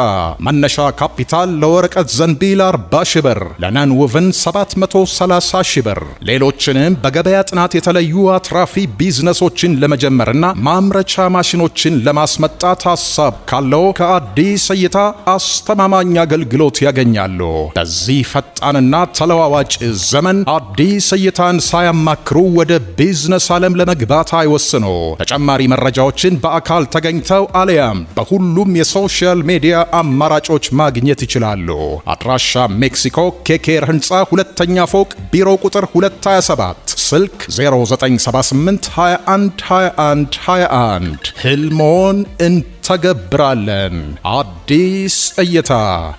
መነሻ ካፒታል ለወረቀት ዘንቢል 40 ሺህ ብር፣ ለነን ውቭን 730 ሺህ ብር። ሌሎችንም በገበያ ጥናት የተለዩ አትራፊ ቢዝነሶችን ለመጀመርና ማምረቻ ማሽኖችን ለማስመጣት ሐሳብ ካለው ከአዲስ እይታ አስተማማኝ አገልግሎት ያገኛሉ። በዚህ ፈጣንና ተለዋዋጭ ዘመን አዲስ እይታን ሳያማክሩ ወደ ቢዝነስ ዓለም ለመግባት አይወስኑ። ተጨማሪ መረጃዎችን በአካል ተገኝተው አሊያም በሁሉም የሶሻል ሚዲያ አማራጮች ማግኘት ይችላሉ። አድራሻ ሜክሲኮ ኬኬር ህንፃ ሁለተኛ ፎቅ ቢሮ ቁጥር 227 ስልክ 0978 21 21 21 ህልሞን እንተገብራለን። አዲስ እይታ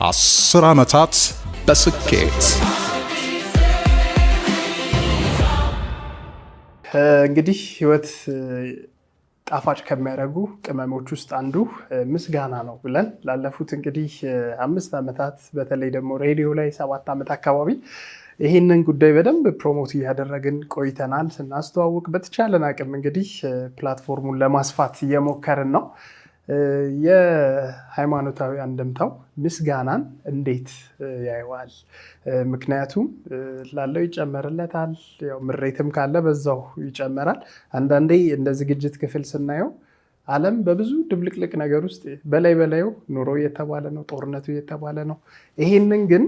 10 ዓመታት በስኬት። እንግዲህ ህይወት ጣፋጭ ከሚያደርጉ ቅመሞች ውስጥ አንዱ ምስጋና ነው ብለን ላለፉት እንግዲህ 5 ዓመታት በተለይ ደግሞ ሬዲዮ ላይ 7 ዓመት አካባቢ ይህንን ጉዳይ በደንብ ፕሮሞት እያደረግን ቆይተናል። ስናስተዋውቅ በተቻለን አቅም እንግዲህ ፕላትፎርሙን ለማስፋት እየሞከርን ነው። የሃይማኖታዊ አንድምታው ምስጋናን እንዴት ያየዋል? ምክንያቱም ላለው ይጨመርለታል፣ ያው ምሬትም ካለ በዛው ይጨመራል። አንዳንዴ እንደ ዝግጅት ክፍል ስናየው ዓለም በብዙ ድብልቅልቅ ነገር ውስጥ በላዩ ኑሮ እየተባለ ነው፣ ጦርነቱ እየተባለ ነው። ይሄንን ግን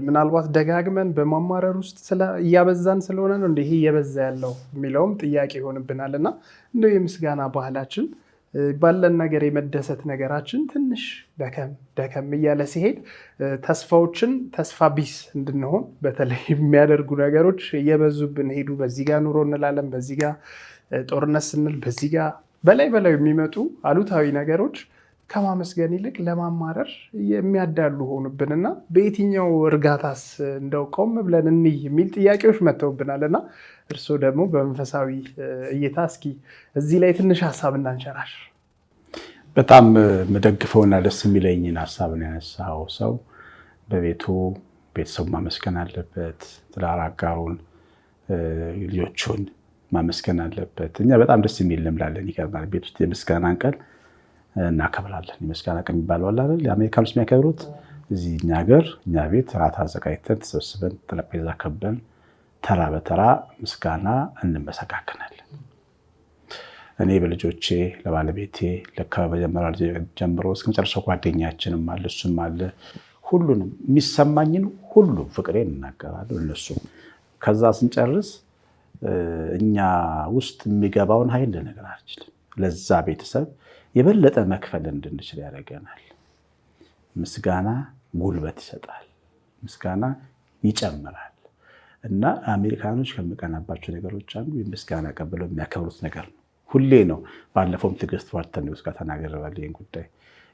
ምናልባት ደጋግመን በማማረር ውስጥ እያበዛን ስለሆነ ነው እንደ ይሄ እየበዛ ያለው የሚለውም ጥያቄ ይሆንብናል። እና እንደው የምስጋና ባህላችን ባለን ነገር የመደሰት ነገራችን ትንሽ ደከም እያለ ሲሄድ ተስፋ ቢስ እንድንሆን በተለይ የሚያደርጉ ነገሮች እየበዙብን ሄዱ። በዚህ ጋር ኑሮ እንላለን፣ በዚህ ጋር ጦርነት ስንል፣ በዚህ ጋር በላይ የሚመጡ አሉታዊ ነገሮች ከማመስገን ይልቅ ለማማረር የሚያዳሉ ሆኑብንና በየትኛው እርጋታስ እንደው ቆም ብለን እንይ የሚል ጥያቄዎች መጥተውብናል። እና እርስዎ ደግሞ በመንፈሳዊ እይታ እስኪ እዚህ ላይ ትንሽ ሀሳብ እናንሸራሽ። በጣም መደግፈውና ደስ የሚለኝን ሀሳብ ነው ያነሳው። ሰው በቤቱ ቤተሰቡ ማመስገን አለበት፣ ትዳር አጋሩን፣ ልጆቹን ማመስገን አለበት። እኛ በጣም ደስ የሚል ልምላለን። ይገርማል። ቤት ውስጥ የምስጋናን ቀን እናከብራለን። የምስጋና ቀን የሚባለው አለ አይደል? የአሜሪካኖች የሚያከብሩት እዚህ እኛ ሀገር እኛ ቤት ራት አዘጋጅተን ተሰብስበን ጠረጴዛ ከበን ተራ በተራ ምስጋና እንመሰጋገናለን። እኔ በልጆቼ ለባለቤቴ ከመጀመሪያ ጀምሮ እስከ መጨረሻው ጓደኛችንም አለ፣ እሱም አለ። ሁሉንም የሚሰማኝን ሁሉ ፍቅሬን እናገራለሁ እነሱ። ከዛ ስንጨርስ እኛ ውስጥ የሚገባውን ኃይል ልነግር አልችልም። ለዛ ቤተሰብ የበለጠ መክፈል እንድንችል ያደርገናል። ምስጋና ጉልበት ይሰጣል፣ ምስጋና ይጨምራል። እና አሜሪካኖች ከሚቀናባቸው ነገሮች አንዱ የምስጋና ቀብለው የሚያከብሩት ነገር ነው። ሁሌ ነው። ባለፈውም ትዕግስት ዋርተኒውስ ጋር ተናግረናል ይህን ጉዳይ።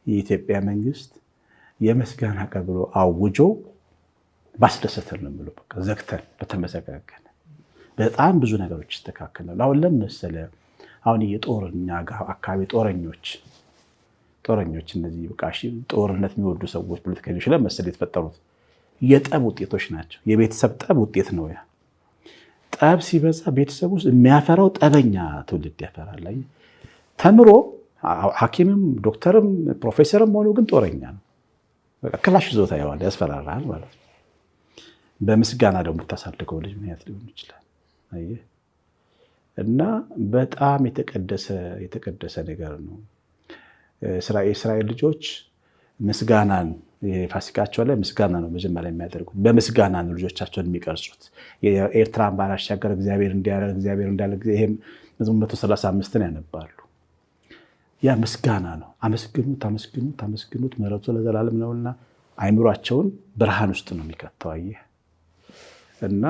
የኢትዮጵያ መንግስት የምስጋና ቀብሎ አውጆ ባስደሰተን ነው ብሎ በቃ ዘግተን በተመሰጋገነ በጣም ብዙ ነገሮች ይስተካከላሉ። አሁን ለምሳሌ አሁን የጦርኛ አካባቢ ጦረኞች እነዚህ በቃ ጦርነት የሚወዱ ሰዎች ፖለቲከኞች ለምሳሌ የተፈጠሩት የጠብ ውጤቶች ናቸው። የቤተሰብ ጠብ ውጤት ነው ያ። ጠብ ሲበዛ ቤተሰብ ውስጥ የሚያፈራው ጠበኛ ትውልድ ያፈራል። ተምሮ ሐኪምም ዶክተርም ፕሮፌሰርም ሆኖ ግን ጦረኛ ነው። በቃ ክላሽ ይዞታ ያዋል፣ ያስፈራራል ማለት ነው። በምስጋና ደግሞ የምታሳድገው ልጅ ምን ያህል ሊሆን ይችላል? አየህ። እና በጣም የተቀደሰ ነገር ነው። የእስራኤል ልጆች ምስጋናን ፋሲካቸው ላይ ምስጋና ነው መጀመሪያ የሚያደርጉት። በምስጋና ነው ልጆቻቸውን የሚቀርጹት። የኤርትራን ባህር አሻገረ እግዚአብሔር እንዲያደርግ እግዚአብሔር እንዳለ ይሄም መዝሙር 135ን ያነባሉ። ያ ምስጋና ነው። አመስግኑት አመስግኑት አመስግኑት ምሕረቱ ለዘላለም ነውና አይምሯቸውን ብርሃን ውስጥ ነው የሚከተው። አየህ እና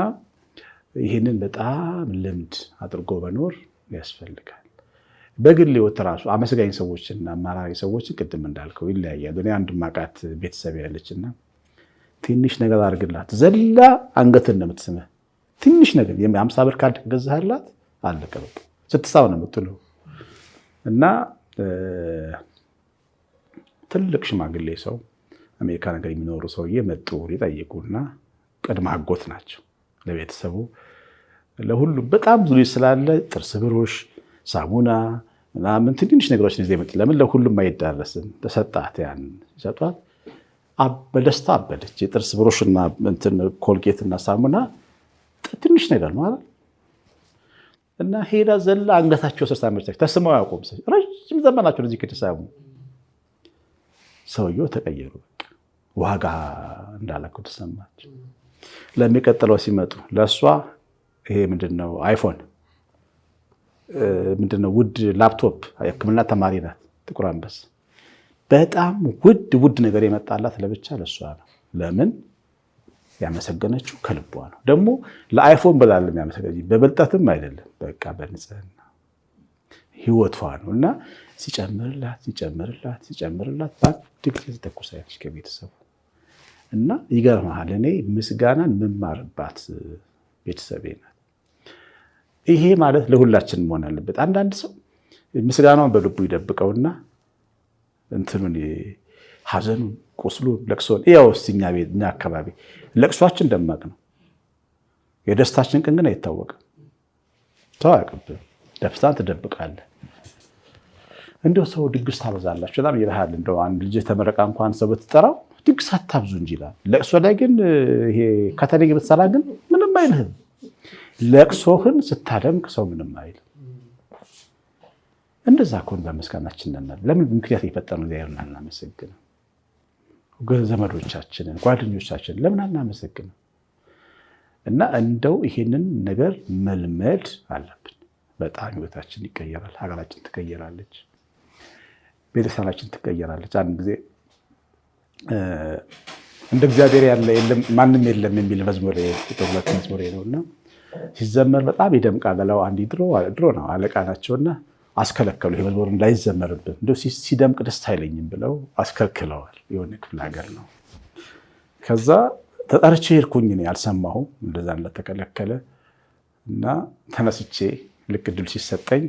ይህንን በጣም ልምድ አድርጎ መኖር ያስፈልጋል። በግል ህይወት ራሱ አመስጋኝ ሰዎችና አማራሪ ሰዎችን ቅድም እንዳልከው ይለያያሉ። እኔ አንድ ማቃት ቤተሰብ ያለችና ትንሽ ነገር አድርግላት ዘላ አንገትን ነው የምትስመህ። ትንሽ ነገር የ50 ብር ካርድ ገዛህላት አለቀ በቃ ስትሳው ነው የምትለው። እና ትልቅ ሽማግሌ ሰው አሜሪካ ነገር የሚኖሩ ሰውዬ መጡ ሊጠይቁና ቅድመ አጎት ናቸው ለቤተሰቡ ለሁሉም በጣም ብዙ ልጅ ስላለ ጥርስ ብሩሽ ሳሙና ምናምን ትንሽ ነገሮችን ይዘው መጡ። ለምን ለሁሉም አይዳረስም። ተሰጣት ያን ሰጧት። በደስታ አበደች። የጥርስ ብሩሽና እንትን ኮልጌትና ሳሙና ትንሽ ነገር ነው አይደል? እና ሄዳ ዘላ አንገታቸው ስር ሳመረች። ተስመው ያቆም ረጅም ዘመናቸው ለዚህ ከተሳሙ ሰውየው ተቀየሩ። በቃ ዋጋ እንዳላቸው ተሰማቸው። ለሚቀጥለው ሲመጡ ለእሷ ይሄ ምንድነው አይፎን ምንድነው ውድ ላፕቶፕ የሕክምና ተማሪ ናት። ጥቁር አንበሳ በጣም ውድ ነገር የመጣላት ለብቻ ለእሷ ነው። ለምን ያመሰገነችው ከልቧ ነው። ደግሞ ለአይፎን ብላለም ያመሰገነች በብልጠትም አይደለም። በቃ በንጽህና ህይወቷ ነው። እና ሲጨምርላት በአንድ ጊዜ ተኩሳለች ከቤተሰቡ። እና ይገርምሃል እኔ ምስጋናን የምማርባት ቤተሰቤ ናት። ይሄ ማለት ለሁላችን መሆን አለበት። አንዳንድ ሰው ምስጋናውን በልቡ ይደብቀውና እንትኑን ሐዘኑን፣ ቁስሉን፣ ለቅሶን ያው እኛ አካባቢ ለቅሷችን ደማቅ ነው። የደስታችን ቀን ግን አይታወቅም። ተዋቅብህ ደስታን ትደብቃለህ። እንደው ሰው ድግስ ታበዛላችሁ በጣም ይልሃል። እንደው አንድ ልጅ ተመረቃ እንኳን ሰው ብትጠራው ድግስ አታብዙ እንጂ ይላል። ለቅሶ ላይ ግን ይሄ ከተለየ ብትሰራ ግን ምንም አይልህም። ለቅሶህን ስታደምቅ ሰው ምንም አይልም። እንደዛ ከሆነ በምስጋናችን ነናል። ለምን ምክንያት የፈጠረው እግዚአብሔርን አናመሰግንም? ዘመዶቻችንን ጓደኞቻችንን ለምን አናመሰግንም? እና እንደው ይሄንን ነገር መልመድ አለብን። በጣም ህይወታችን ይቀየራል። ሀገራችን ትቀየራለች። ቤተሰባችን ትቀየራለች። አንድ ጊዜ እንደ እግዚአብሔር ያለ የለም ማንም የለም የሚል መዝሙር የጥሩለት መዝሙር ነውና ሲዘመር በጣም ይደምቃል። አንድ ድሮ ነው አለቃ ናቸውና አስከለከሉ። ይሄ መዝሙር እንዳይዘመርብን እንደው ሲደምቅ ደስ አይለኝም ብለው አስከልክለዋል። የሆነ ክፍለ ሀገር ነው። ከዛ ተጠርቼ ሄድኩኝ። እኔ አልሰማሁም እንደዛ እንደተከለከለ እና ተነስቼ ልክ እድል ሲሰጠኝ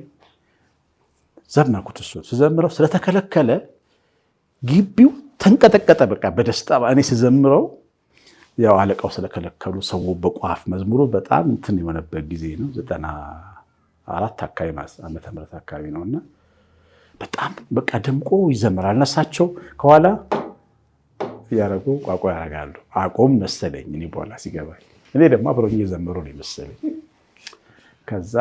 ዘመርኩት። እሱን ስዘምረው ስለተከለከለ ግቢው ተንቀጠቀጠ። በቃ በደስታ እኔ ስዘምረው ያው አለቃው ስለከለከሉ ሰው በቋፍ መዝሙሩ በጣም እንትን የሆነበት ጊዜ ነው። 94 አካባቢ ዓመተ ምህረት አካባቢ ነውና በጣም በቃ ደምቆ ይዘምራል። እነሳቸው ከኋላ ያረጉ ቋቋ ያረጋሉ። አቆም መሰለኝ እኔ በኋላ ሲገባኝ፣ እኔ ደግሞ አብረው እየዘመሩ ነው መሰለኝ። ከዛ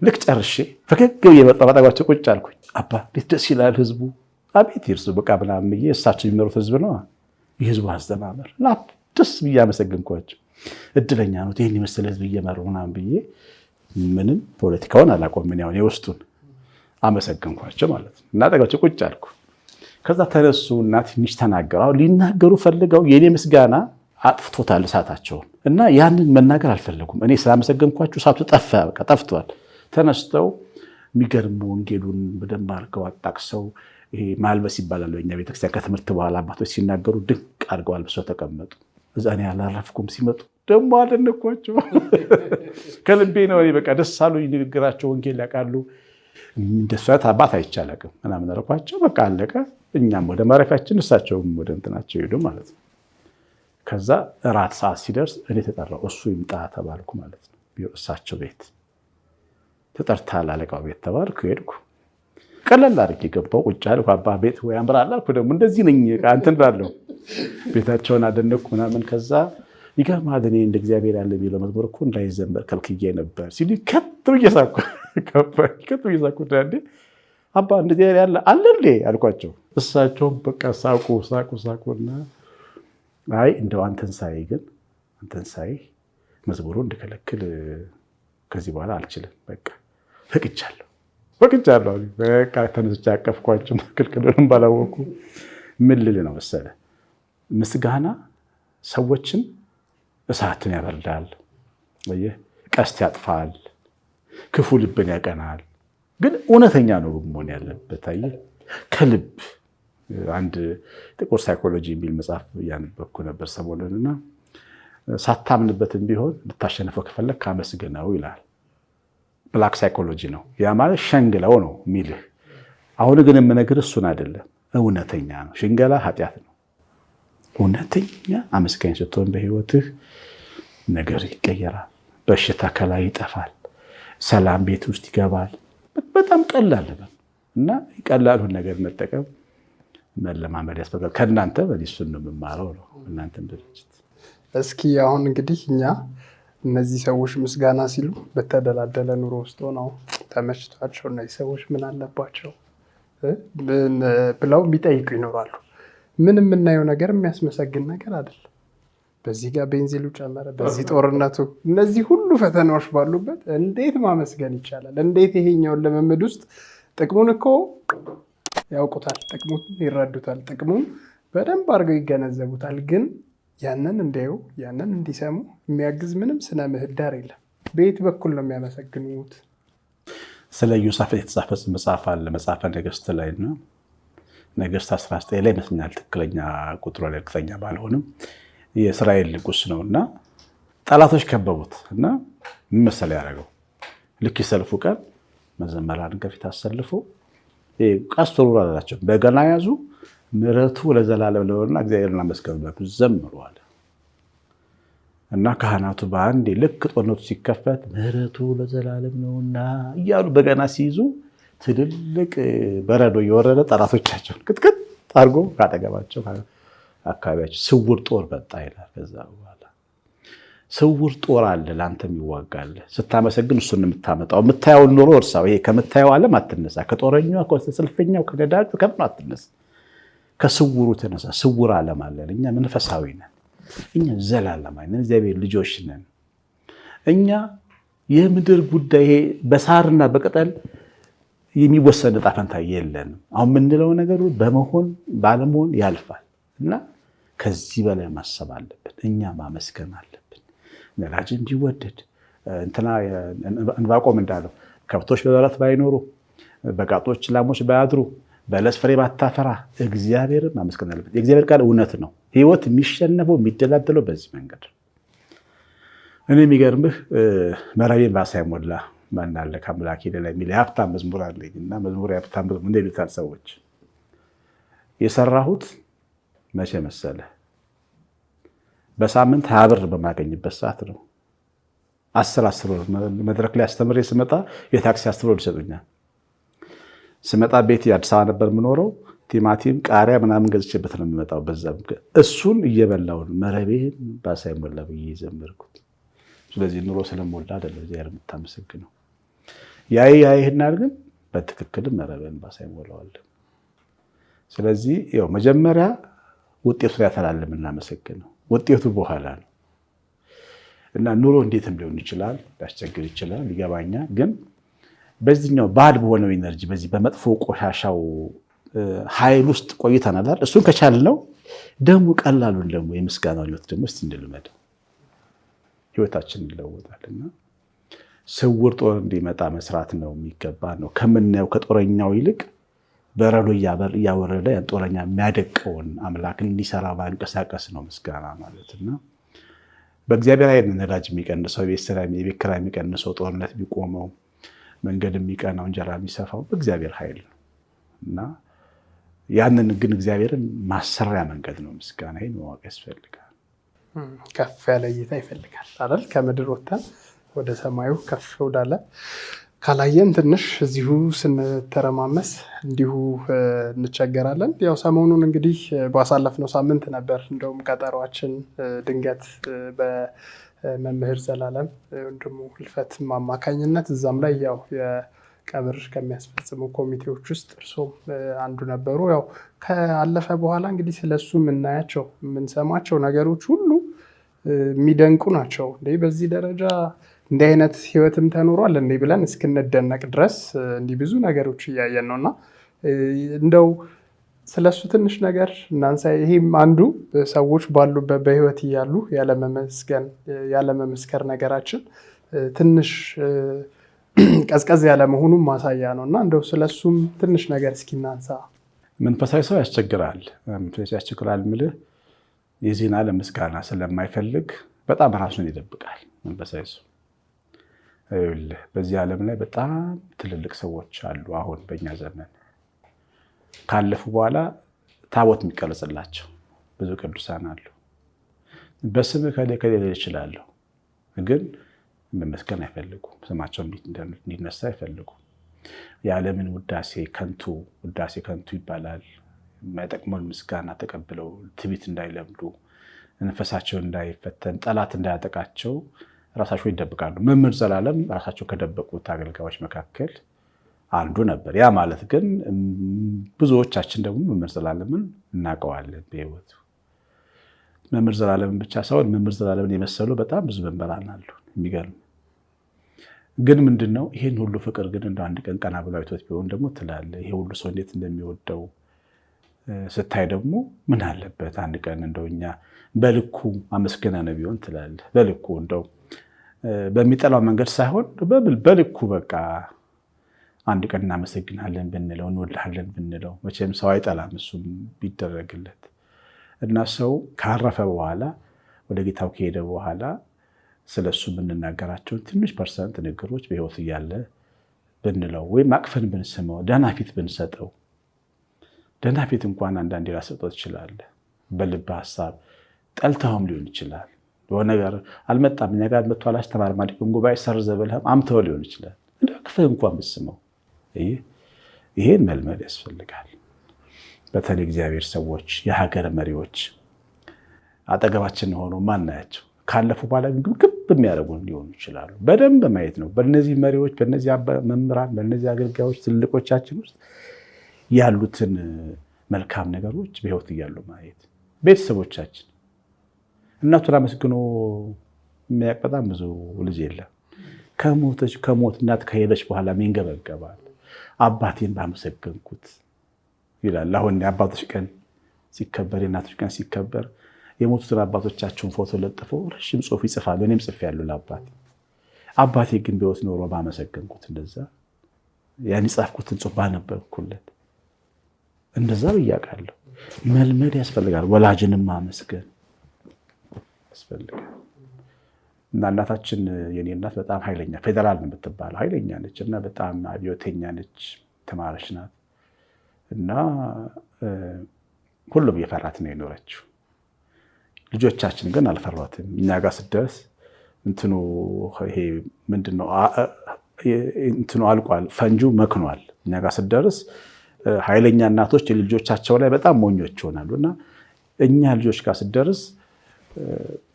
ልክ ጨርሼ ፈገግ የመጣው ባጣጓቸው ቁጭ አልኩኝ። አባ እንዴት ደስ ይላል ህዝቡ፣ አቤት ይርሱ በቃ ምናምን ብዬ እሳቸው የሚመሩት ህዝብ ነው የህዝቡ አስተማመር እና ደስ ብዬ አመሰግንኳቸው። እድለኛ ነው ይሄን የመሰለ ህዝብ እየመሩ ምናምን ብዬ ምንም ፖለቲካውን አላቆም ምን ያውን የውስጡን አመሰግንኳቸው ማለት ነው። እና አጠጋቸው ቁጭ አልኩ። ከዛ ተነሱ እና ትንሽ ተናገሩ። አሁን ሊናገሩ ፈልገው የኔ ምስጋና አጥፍቶታል እሳታቸውን እና ያንን መናገር አልፈለጉም። እኔ ስላመሰገንኳቸው እሳቱ ጠፋ፣ በቃ ጠፍቷል። ተነስተው የሚገርም ወንጌሉን በደንብ አድርገው አጣቅሰው ይሄ ማልበስ ይባላል በእኛ ቤተክርስቲያን ከትምህርት በኋላ አባቶች ሲናገሩ ድንቅ አድርገው አልብሰው ተቀመጡ። እዛ እኔ አላረፍኩም። ሲመጡ ደግሞ አደነኳቸው። ከልቤ ነው። በቃ ደስ አሉኝ። ንግግራቸው ወንጌል ያውቃሉ። እንደሱ አይነት አባት አይቻልም ምናምን አልኳቸው። በቃ አለቀ። እኛም ወደ ማረፊያችን እሳቸውም ወደ እንትናቸው ሄዱ ማለት ነው። ከዛ እራት ሰዓት ሲደርስ እኔ ተጠራው። እሱ ይምጣ ተባልኩ ማለት ነው። እሳቸው ቤት ተጠርታል፣ አለቃው ቤት ተባልኩ። ሄድኩ። ቀለል አድርጌ ገባሁ። ቁጭ አልኩ። አባ ቤት ወይ ያምራል አልኩ። ደግሞ እንደዚህ ነኝ እንትን እላለሁ። ቤታቸውን አደነቅኩ ምናምን። ከዛ ይገርምሃል እኔ እንደ እግዚአብሔር ያለ የሚለው መዝሙር እኮ እንዳይዘመር ከልክዬ ነበር ሲሉ ከት ብዬ ሳኩ። አባ እንደዚህ ያለ አለ እንዴ አልኳቸው። እሳቸውም በቃ ሳቁና አይ እንደው አንተን ሳይ መዝሙሩ እንድከለክል ከዚህ በኋላ አልችልም፣ በቃ ፈቅጃለሁ። በቃ ተነስቼ አቀፍኳቸው። ክልክሉንም ባላወቁ ምን ልል ነው መሰለህ፣ ምስጋና ሰዎችን እሳትን ያበርዳል፣ ቀስት ያጥፋል፣ ክፉ ልብን ያቀናል። ግን እውነተኛ ነው መሆን ያለበት። አየህ ከልብ አንድ ጥቁር ሳይኮሎጂ የሚል መጽሐፍ እያነበብኩ ነበር ሰሞኑንና ሳታምንበትም ቢሆን ልታሸንፈው ከፈለግ ካመስግነው ይላል። ብላክ ሳይኮሎጂ ነው። ያ ማለት ሸንግለው ነው የሚልህ። አሁን ግን የምነግርህ እሱን አይደለም፣ እውነተኛ ነው። ሽንገላ ኃጢአት ነው። እውነተኛ አመስጋኝ ስትሆን በህይወትህ ነገር ይቀየራል፣ በሽታ ከላይ ይጠፋል፣ ሰላም ቤት ውስጥ ይገባል። በጣም ቀላል ነው እና ቀላሉን ነገር መጠቀም መለማመድ ያስፈልጋል። ከእናንተ እሱን ነው የምማረው ነው እናንተም ድርጅት። እስኪ አሁን እንግዲህ እኛ እነዚህ ሰዎች ምስጋና ሲሉ በተደላደለ ኑሮ ውስጥ ሆነው ተመችቷቸው እነዚህ ሰዎች ምን አለባቸው ብለው የሚጠይቁ ይኖራሉ። ምን የምናየው ነገር የሚያስመሰግን ነገር አይደለም። በዚህ ጋር ቤንዚሉ ጨመረ፣ በዚህ ጦርነቱ፣ እነዚህ ሁሉ ፈተናዎች ባሉበት እንዴት ማመስገን ይቻላል? እንዴት ይሄኛውን ልምምድ ውስጥ ጥቅሙን እኮ ያውቁታል፣ ጥቅሙን ይረዱታል፣ ጥቅሙን በደንብ አድርገው ይገነዘቡታል። ግን ያንን እንዲያዩ ያንን እንዲሰሙ የሚያግዝ ምንም ስነ ምህዳር የለም። በየት በኩል ነው የሚያመሰግኑት? ስለ ኢዮሳፍጥ የተጻፈ መጽሐፍ አለ፣ መጽሐፈ ነገሥት ላይ ነው። ነገሥት 19 ላይ ይመስለኛል፣ ትክክለኛ ቁጥሩ ላይ እርግጠኛ ባልሆንም የእስራኤል ንጉሥ ነው እና ጠላቶች ከበቡት እና ምን መሰለህ ያደረገው፣ ልክ የሰልፉ ቀን መዘምራንን ከፊት አሰልፎ ቀስት ወርውሩ አላቸው። በገና ያዙ፣ ምሕረቱ ለዘላለም ነውና እግዚአብሔርን አመስግኑ ዘምሩ አለ እና ካህናቱ በአንዴ ልክ ጦርነቱ ሲከፈት ምሕረቱ ለዘላለም ነውና እያሉ በገና ሲይዙ ትልልቅ በረዶ እየወረደ ጠላቶቻቸውን ቅጥቅጥ አድርጎ ካጠገባቸው አካባቢያቸው ስውር ጦር በጣ ይላል። ከዛ በኋላ ስውር ጦር አለ ለአንተ የሚዋጋል። ስታመሰግን እሱን የምታመጣው የምታየውን ኑሮ እርሳው። ይሄ ከምታየው ዓለም አትነሳ፣ ከጦረኛው ከሰልፈኛው ከነዳጁ ከምን አትነሳ፣ ከስውሩ ተነሳ። ስውር ዓለም አለን። እኛ መንፈሳዊ ነን። እኛ ዘላለማዊ ነን። እግዚአብሔር ልጆች ነን። እኛ የምድር ጉዳይ በሳርና በቅጠል የሚወሰን ዕጣ ፈንታ የለንም። አሁን የምንለው ነገር በመሆን ባለመሆን ያልፋል እና ከዚህ በላይ ማሰብ አለብን። እኛ ማመስገን አለብን። ነዳጅ እንዲወደድ እንትና ዕንባቆም እንዳለው ከብቶች በበረት ባይኖሩ፣ በጋጦች ላሞች ባያድሩ፣ በለስ ፍሬ ባታፈራ እግዚአብሔርን ማመስገን አለብን። የእግዚአብሔር ቃል እውነት ነው። ህይወት የሚሸነፈው የሚደላደለው በዚህ መንገድ። እኔ የሚገርምህ መራቤን ባሳይሞላ ማናለ ከአምላኬ ሌላ የሚል የሀብታም መዝሙር አለኝ እና መዝሙር የሀብታም መዝሙር እንደ ይሉታል ሰዎች። የሰራሁት መቼ መሰለ? በሳምንት 20 ብር በማገኝበት ሰዓት ነው። 10 ብር መድረክ ላይ አስተምሬ ስመጣ የታክሲ 10 ብር ይሰጡኛል። ስመጣ ቤት አዲስ አበባ ነበር የምኖረው። ቲማቲም፣ ቃሪያ ምናምን ገዝቼበት ነው የምመጣው። በዛ እሱን እየበላሁ ነው መረቤን ባሳይሞላ ብዬ የዘመርኩት። ስለዚህ ኑሮ ስለሞላ አይደለም እግዚአብሔር የምታመሰግነው። ያይህና ግን በትክክልም መረቤን ባሳይሞላዋለሁ። ስለዚህ ያው መጀመሪያ ውጤቱን ያተላል የምናመሰግነው፣ ውጤቱ በኋላ ነው እና ኑሮ እንዴትም ሊሆን ይችላል፣ ሊያስቸግር ይችላል፣ ይገባኛል። ግን በዚህኛው ባድ በሆነው ኢነርጂ በዚህ በመጥፎ ቆሻሻው ኃይል ውስጥ ቆይተናል። እሱን ከቻልነው ደግሞ ቀላሉን ደግሞ የምስጋናውን ህይወት ደግሞ እስቲ እንልመድ፣ ህይወታችን ይለወጣልና ስውር ጦር እንዲመጣ መስራት ነው የሚገባ ነው። ከምናየው ከጦረኛው ይልቅ በረዶ እያወረደ ያን ጦረኛ የሚያደቀውን አምላክ እንዲሰራ ማንቀሳቀስ ነው ምስጋና ማለትና በእግዚአብሔር ኃይል ነዳጅ የሚቀንሰው፣ የቤት ኪራይ የሚቀንሰው፣ ጦርነት የሚቆመው፣ መንገድ የሚቀናው፣ እንጀራ የሚሰፋው በእግዚአብሔር ኃይል ነው እና ያንን ግን እግዚአብሔርን ማሰሪያ መንገድ ነው ምስጋና። ይሄን ማወቅ ያስፈልጋል። ከፍ ያለ እይታ ይፈልጋል አይደል? ከምድር ወጥተን ወደ ሰማዩ ከፍ ወዳለ ካላየን ትንሽ እዚሁ ስንተረማመስ እንዲሁ እንቸገራለን። ያው ሰሞኑን እንግዲህ ባሳለፍነው ሳምንት ነበር እንደውም ቀጠሯችን ድንገት በመምህር ዘላለም ወንድሙ ህልፈት አማካኝነት እዛም ላይ ያው ቀብር ከሚያስፈጽሙ ኮሚቴዎች ውስጥ እርሶም አንዱ ነበሩ። ያው ካለፈ በኋላ እንግዲህ ስለሱ የምናያቸው የምንሰማቸው ነገሮች ሁሉ የሚደንቁ ናቸው። እንዴ በዚህ ደረጃ እንዲህ አይነት ህይወትም ተኖሯል እንዴ ብለን እስክንደነቅ ድረስ እንዲህ ብዙ ነገሮች እያየን ነው እና እንደው ስለሱ ትንሽ ነገር እናንሳ። ይሄም አንዱ ሰዎች ባሉበት በህይወት እያሉ ያለመመስከር ነገራችን ትንሽ ቀዝቀዝ ያለ መሆኑን ማሳያ ነው እና እንደው ስለሱም ትንሽ ነገር እስኪ እናንሳ። መንፈሳዊ ሰው ያስቸግራል። ያስቸግራል የምልህ የዚህን ዓለም ምስጋና ስለማይፈልግ በጣም ራሱን ይደብቃል። መንፈሳዊ ሰው በዚህ ዓለም ላይ በጣም ትልልቅ ሰዎች አሉ። አሁን በእኛ ዘመን ካለፉ በኋላ ታቦት የሚቀረጽላቸው ብዙ ቅዱሳን አሉ። በስምህ ከሌ ይችላለሁ፣ ግን መመስገን አይፈልጉም። ስማቸው እንዲነሳ አይፈልጉም። የዓለምን ውዳሴ ከንቱ ይባላል። የማይጠቅመውን ምስጋና ተቀብለው ትዕቢት እንዳይለምዱ፣ መንፈሳቸው እንዳይፈተን፣ ጠላት እንዳያጠቃቸው ራሳቸው ይደብቃሉ። መምህር ዘላለም ራሳቸው ከደበቁት አገልጋዮች መካከል አንዱ ነበር። ያ ማለት ግን ብዙዎቻችን ደግሞ መምህር ዘላለምን እናውቀዋለን በሕይወቱ። መምህር ዘላለምን ብቻ ሳይሆን መምህር ዘላለምን የመሰሉ በጣም ብዙ መምህራን አሉ። የሚገርም ግን ምንድነው ይህን ሁሉ ፍቅር ግን እንደ አንድ ቀን ቀና ብሎ አይቶት ቢሆን ደግሞ ትላለህ። ይሄ ሁሉ ሰው እንዴት እንደሚወደው ስታይ ደግሞ ምን አለበት አንድ ቀን እንደው እኛ በልኩ አመስግነን ቢሆን ትላለህ። በልኩ እንደው በሚጠላው መንገድ ሳይሆን በልኩ በቃ አንድ ቀን እናመሰግናለን ብንለው፣ እንወድሃለን ብንለው መቼም ሰው አይጠላም እሱም ቢደረግለት እና ሰው ካረፈ በኋላ ወደ ጌታው ከሄደ በኋላ ስለሱ የምንናገራቸውን ትንሽ ፐርሰንት ነገሮች በሕይወት እያለ ብንለው ወይም አቅፈን ብንስመው፣ ደህና ፊት ብንሰጠው። ደህና ፊት እንኳን አንዳንዴ ላሰጠው ትችላለህ። በልብ ሀሳብ ጠልተውም ሊሆን ይችላል። የሆነ ነገር አልመጣም እኛ ጋር መጥቶ አላስተማር ማዲቁም ጉባኤ ሰርዘ ብለህም አምተው ሊሆን ይችላል። እንደ አቅፈህ እንኳን ብስመው። ይሄን መልመድ ያስፈልጋል። በተለይ እግዚአብሔር ሰዎች፣ የሀገር መሪዎች አጠገባችን ሆኖ ማናያቸው ካለፉ በኋላ ግብግብ የሚያደርጉን ሊሆኑ ይችላሉ። በደንብ ማየት ነው። በእነዚህ መሪዎች፣ በእነዚህ መምህራን፣ በእነዚህ አገልጋዮች ትልቆቻችን ውስጥ ያሉትን መልካም ነገሮች በሕይወት እያሉ ማየት። ቤተሰቦቻችን እናቱን አመስግኖ የሚያውቅ በጣም ብዙ ልጅ የለም። ከሞት እናት ከሄደች በኋላ ይንገበገባል። አባቴን ባመሰገንኩት ይላል። አሁን የአባቶች ቀን ሲከበር፣ የእናቶች ቀን ሲከበር የሞቱትን አባቶቻቸውን ፎቶ ለጥፈው ረዥም ጽሑፍ ይጽፋሉ። እኔም ጽፌያለሁ ለአባቴ። አባቴ ግን ቢወት ኖሮ ባመሰገንኩት፣ እንደዛ ያን የጻፍኩትን ጽሑፍ ባነበብኩለት፣ እንደዛ ብያውቃለሁ። መልመድ ያስፈልጋል። ወላጅንም ማመስገን ያስፈልጋል። እና እናታችን የኔ እናት በጣም ኃይለኛ ፌዴራል ነው የምትባለው፣ ኃይለኛ ነች እና በጣም አብዮተኛ ነች፣ ተማረች ናት እና ሁሉም የፈራት ነው የኖረችው። ልጆቻችን ግን አልፈሯትም። እኛ ጋር ስትደርስ እንትኑ ይሄ ምንድነው እንትኑ አልቋል፣ ፈንጁ መክኗል። እኛ ጋር ስትደርስ ኃይለኛ እናቶች ልጆቻቸው ላይ በጣም ሞኞች ይሆናሉ እና እኛ ልጆች ጋር ስትደርስ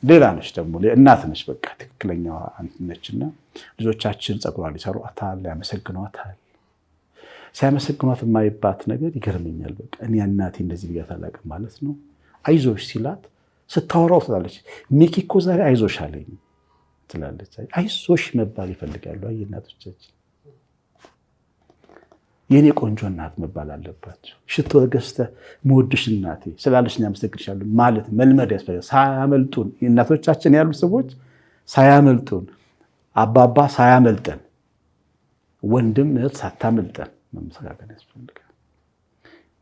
ሌላ ነች፣ ደግሞ እናት ነች፣ በቃ ትክክለኛዋ ነች። እና ልጆቻችን ፀጉሯን ይሰሯታል፣ ያመሰግኗታል። ሲያመሰግኗት የማይባት ነገር ይገርመኛል። በቃ እኔ እናቴ እንደዚህ ብያት አላውቅም ማለት ነው። አይዞሽ ሲላት ስታወራው ትላለች፣ ሚኪ እኮ ዛሬ አይዞሽ አለኝ ትላለች። አይዞሽ መባል ይፈልጋሉ። አይ እናቶቻችን የኔ ቆንጆ እናት መባል አለባቸው። ሽቶ ገዝተህ መወድሽ እናቴ ስላለሽ ያመሰግንሻለሁ ማለት መልመድ ያስፈልጋል። ሳያመልጡን እናቶቻችን ያሉ ሰዎች ሳያመልጡን፣ አባባ ሳያመልጠን፣ ወንድም እህት ሳታመልጠን መመሰጋገን ያስፈልጋል።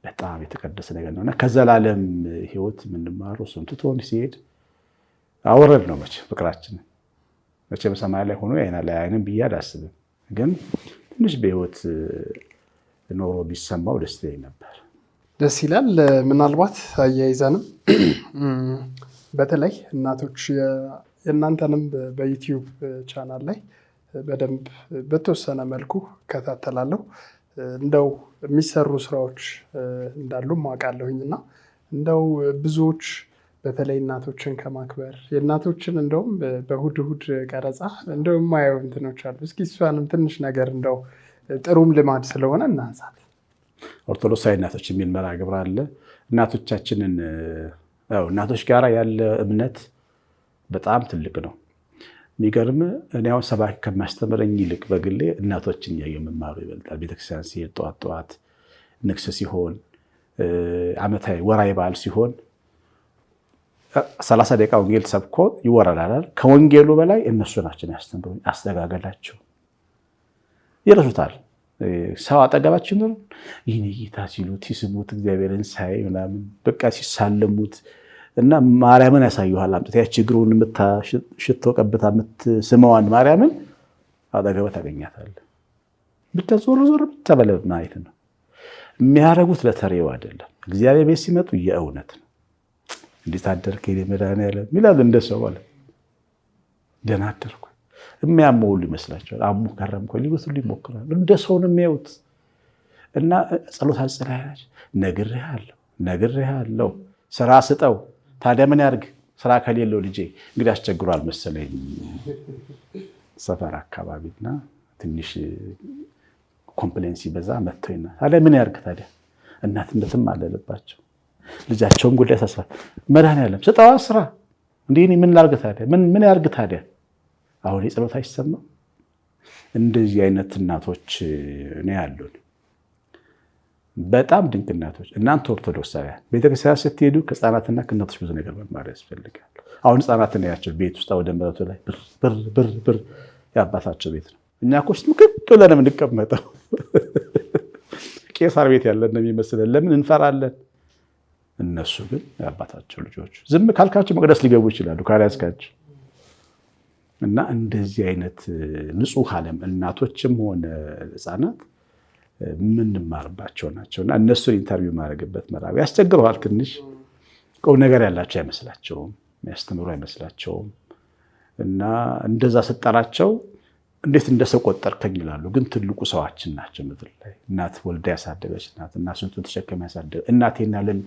በጣም የተቀደሰ ነገር ነውና ከዘላለም ሕይወት የምንማረው እሱን ትቶን ሲሄድ አወረድ ነው። መቼም ሰማይ ላይ ሆኖ አይና ላይ አይንም ብዬ አላስብም፣ ግን ትንሽ በሕይወት ኖሮ ቢሰማው ደስ ይለኝ ነበር። ደስ ይላል። ምናልባት አያይዘንም በተለይ እናቶች የእናንተንም በዩቲዩብ ቻናል ላይ በደንብ በተወሰነ መልኩ እከታተላለሁ። እንደው የሚሰሩ ስራዎች እንዳሉ አውቃለሁኝ እና እንደው ብዙዎች በተለይ እናቶችን ከማክበር የእናቶችን እንደውም በእሑድ ቀረጻ እንደው የማየው እንትኖች አሉ። እስኪ እሷንም ትንሽ ነገር እንደው ጥሩም ልማድ ስለሆነ እናንሳት። ኦርቶዶክሳዊ እናቶች የሚል መርሃ ግብር አለ። እናቶቻችንን እናቶች ጋር ያለ እምነት በጣም ትልቅ ነው። የሚገርም እኔ አሁን ሰባኪ ከማስተምረኝ ይልቅ በግሌ እናቶችን እያየሁ መማሩ ይበልጣል። ቤተክርስቲያን ሲሄድ ጠዋት ንግስ ሲሆን ዓመታዊ ወራዊ በዓል ሲሆን 30 ደቂቃ ወንጌል ሰብኮ ይወራላል። ከወንጌሉ በላይ እነሱ ናቸው ያስተምሩኝ። አስተጋገላቸው ይረሱታል። ሰው አጠገባችን ነው ይህን ጌታ ሲሉት ሲስሙት እግዚአብሔርን ሳይ ምናምን በቃ ሲሳለሙት እና ማርያምን ያሳዩሃል። አምጥታ ያቺ እግሩን ሽቶ ቀብታ የምትስመዋን ማርያምን አጠገበት ታገኛታለህ። ብቻ ዞር ብቻ በለ ማየት ነው የሚያደርጉት። ለተሬው አይደለም። እግዚአብሔር ቤት ሲመጡ የእውነት ነው። እንዴት አደርክ የኔ መድኃኒዓለም ይላሉ። እንደ ሰው አለ ደህና አደርኩ የሚያመው ሁሉ ይመስላቸዋል። አሙ ከረምኩ ሊሉት ሁሉ ይሞክራሉ። እንደ ሰው ነው የሚያዩት። እና ጸሎት አልጸለያች ነግሬሃለሁ ስራ ስጠው። ታዲያ ምን ያርግ? ስራ ከሌለው ልጄ እንግዲህ አስቸግሯል መሰለኝ ሰፈር አካባቢና ትንሽ ኮምፕሌንስ በዛ መጥቶይና ታዲያ ምን ያርግ? ታዲያ እናትነትም አለለባቸው። ልጃቸውን ጉዳይ ያሳስባል። መድኃኒዓለም ስጠዋ ስራ እንዴ ምን ላርግ ታዲያ? ምን ያርግ ታዲያ? አሁን የጸሎት አይሰማም። እንደዚህ አይነት እናቶች ነው ያሉን። በጣም ድንቅ እናቶች። እናንተ ኦርቶዶክሳውያን ቤተክርስቲያን ስትሄዱ ከህፃናትና ከእናቶች ብዙ ነገር መማር ያስፈልጋል። አሁን ህፃናትን ያቸው ቤት ውስጥ ወደ ምረቱ ላይ ብር የአባታቸው ቤት ነው። እኛ እኮ ምክት ብለን የምንቀመጠው ቄሳር ቤት ያለን ነው የሚመስለን። ለምን እንፈራለን? እነሱ ግን የአባታቸው ልጆች ዝም ካልካቸው መቅደስ ሊገቡ ይችላሉ ካልያዝካቸው። እና እንደዚህ አይነት ንጹህ ዓለም እናቶችም ሆነ ህፃናት የምንማርባቸው ናቸው። እና እነሱን ኢንተርቪው ማድረግበት መራቢ ያስቸግረዋል። ትንሽ ቁም ነገር ያላቸው አይመስላቸውም፣ የሚያስተምሩ አይመስላቸውም። እና እንደዛ ስጠራቸው እንዴት እንደሰው ቆጠርከኝ ይላሉ። ግን ትልቁ ሰዋችን ናቸው ምድር ላይ። እናት ወልዳ ያሳደገች ናት። እና ስንቱን ተሸከም ያሳደገ እናቴና ልን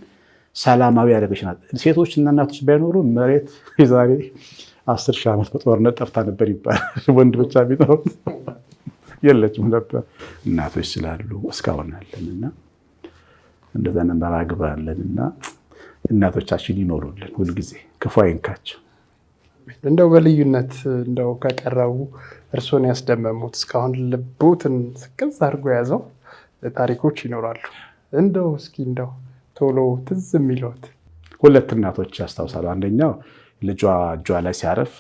ሰላማዊ ያደረገች ናት። ሴቶች እና እናቶች ባይኖሩ መሬት የዛሬ 10 ሺህ ዓመት በጦርነት ጠፍታ ነበር ይባላል። ወንድ ብቻ ቢኖር የለችም ነበር። እናቶች ስላሉ እስካሁን አለንና እንደዛ ነበር አግባለንና እናቶቻችን ይኖሩልን ሁልጊዜ ክፉ አይንካቸው። እንደው በልዩነት እንደው ከቀረቡ እርሶን ያስደመሙት እስካሁን ልቦትን ስቅዝ አድርጎ የያዘው ታሪኮች ይኖራሉ። እንደው እስኪ እንደው ቶሎ ትዝ የሚሉት 2 እናቶች ያስታውሳሉ። አንደኛው ልጇ እጇ ላይ ሲያርፍ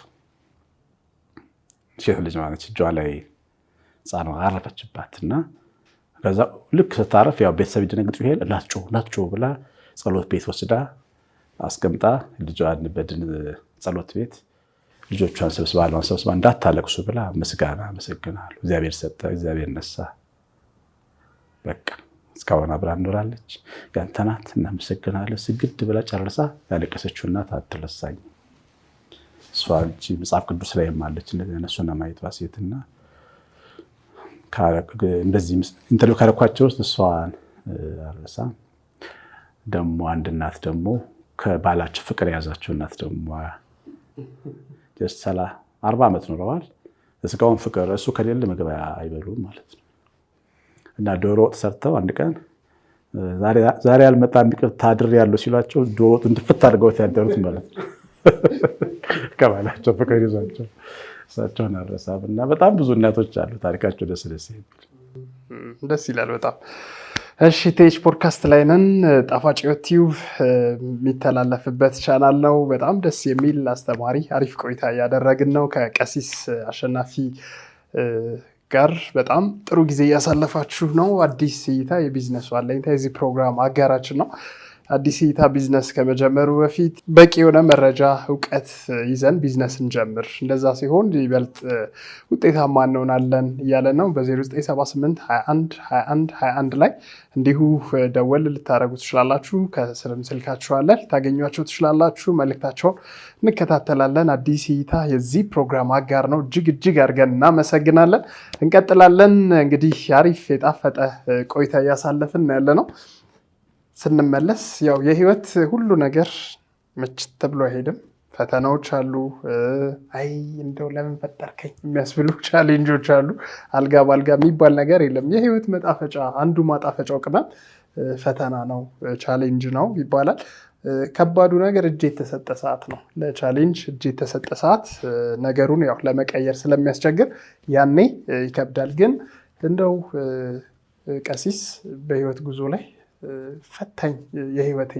ሴት ልጅ ማለት እጇ ላይ ህፃኗ አረፈችባትና ከዛ ልክ ስታረፍ ያው ቤተሰብ ይደነግጡ ይሄል ናትጮ ብላ ጸሎት ቤት ወስዳ አስቀምጣ ልጇን በድን ጸሎት ቤት ልጆቿን ሰብስባ እንዳታለቅሱ ብላ ምስጋና አመሰግናለሁ። እግዚአብሔር ሰጠ፣ እግዚአብሔር ነሳ፣ በቃ እስካሁን አብራ ኖራለች። ያንተ ናት እናመሰግናለን። ስግድ ብላ ጨርሳ ያለቀሰችው እናት አትረሳኝ። እሷ እንጂ መጽሐፍ ቅዱስ ላይ ማለች እንደዚህ እነሱና ማይቷ ሴትና እንደዚህ ኢንተርቪው ካረኳቸው ውስጥ እሷን አረሳ። ደግሞ አንድ እናት ደግሞ ከባላቸው ፍቅር የያዛቸው እናት ደግሞ 40 ዓመት ኖረዋል። እስካሁን ፍቅር እሱ ከሌለ ምግብ አይበሉም ማለት ነው። እና ዶሮ ወጥ ሰርተው አንድ ቀን ዛሬ ያልመጣም ይቅርታ አድሬያለሁ ሲሏቸው ዶሮ ወጥ እንድፍት አድርገውት ያደሩት ማለት ነው። ከባላቸው ፍቅር ይዟቸው እሳቸውን አልረሳም። እና በጣም ብዙ እናቶች አሉ። ታሪካቸው ደስ ይላል በጣም። እሺ ቴች ፖድካስት ላይ ነን። ጣፋጭ ሕይወት ቲዩብ የሚተላለፍበት ቻናል ነው። በጣም ደስ የሚል አስተማሪ አሪፍ ቆይታ እያደረግን ነው ከቀሲስ አሸናፊ ጋር በጣም ጥሩ ጊዜ እያሳለፋችሁ ነው። አዲስ እይታ የቢዝነሱ አለኝታ የዚህ ፕሮግራም አጋራችን ነው። አዲስ እይታ ቢዝነስ ከመጀመሩ በፊት በቂ የሆነ መረጃ እውቀት ይዘን ቢዝነስ እንጀምር፣ እንደዛ ሲሆን ይበልጥ ውጤታማ እንሆናለን እያለ ነው። በ0978 21 21 21 ላይ እንዲሁ ደወል ልታደርጉ ትችላላችሁ። ከስርም ስልካችሁ አለ፣ ልታገኟቸው ትችላላችሁ። መልእክታቸውን እንከታተላለን። አዲስ እይታ የዚህ ፕሮግራም አጋር ነው። እጅግ አድርገን እናመሰግናለን። እንቀጥላለን። እንግዲህ አሪፍ የጣፈጠ ቆይታ እያሳለፍን ያለ ነው። ስንመለስ ያው የህይወት ሁሉ ነገር ምችት ተብሎ አይሄድም። ፈተናዎች አሉ። አይ እንደው ለምን ፈጠርከኝ የሚያስብሉ ቻሌንጆች አሉ። አልጋ ባልጋ የሚባል ነገር የለም። የህይወት መጣፈጫ አንዱ ማጣፈጫው ቅመም ፈተና ነው፣ ቻሌንጅ ነው ይባላል። ከባዱ ነገር እጅ የተሰጠ ሰዓት ነው። ለቻሌንጅ እጅ የተሰጠ ሰዓት ነገሩን ያው ለመቀየር ስለሚያስቸግር ያኔ ይከብዳል። ግን እንደው ቀሲስ በህይወት ጉዞ ላይ ፈታኝ የህይወቴ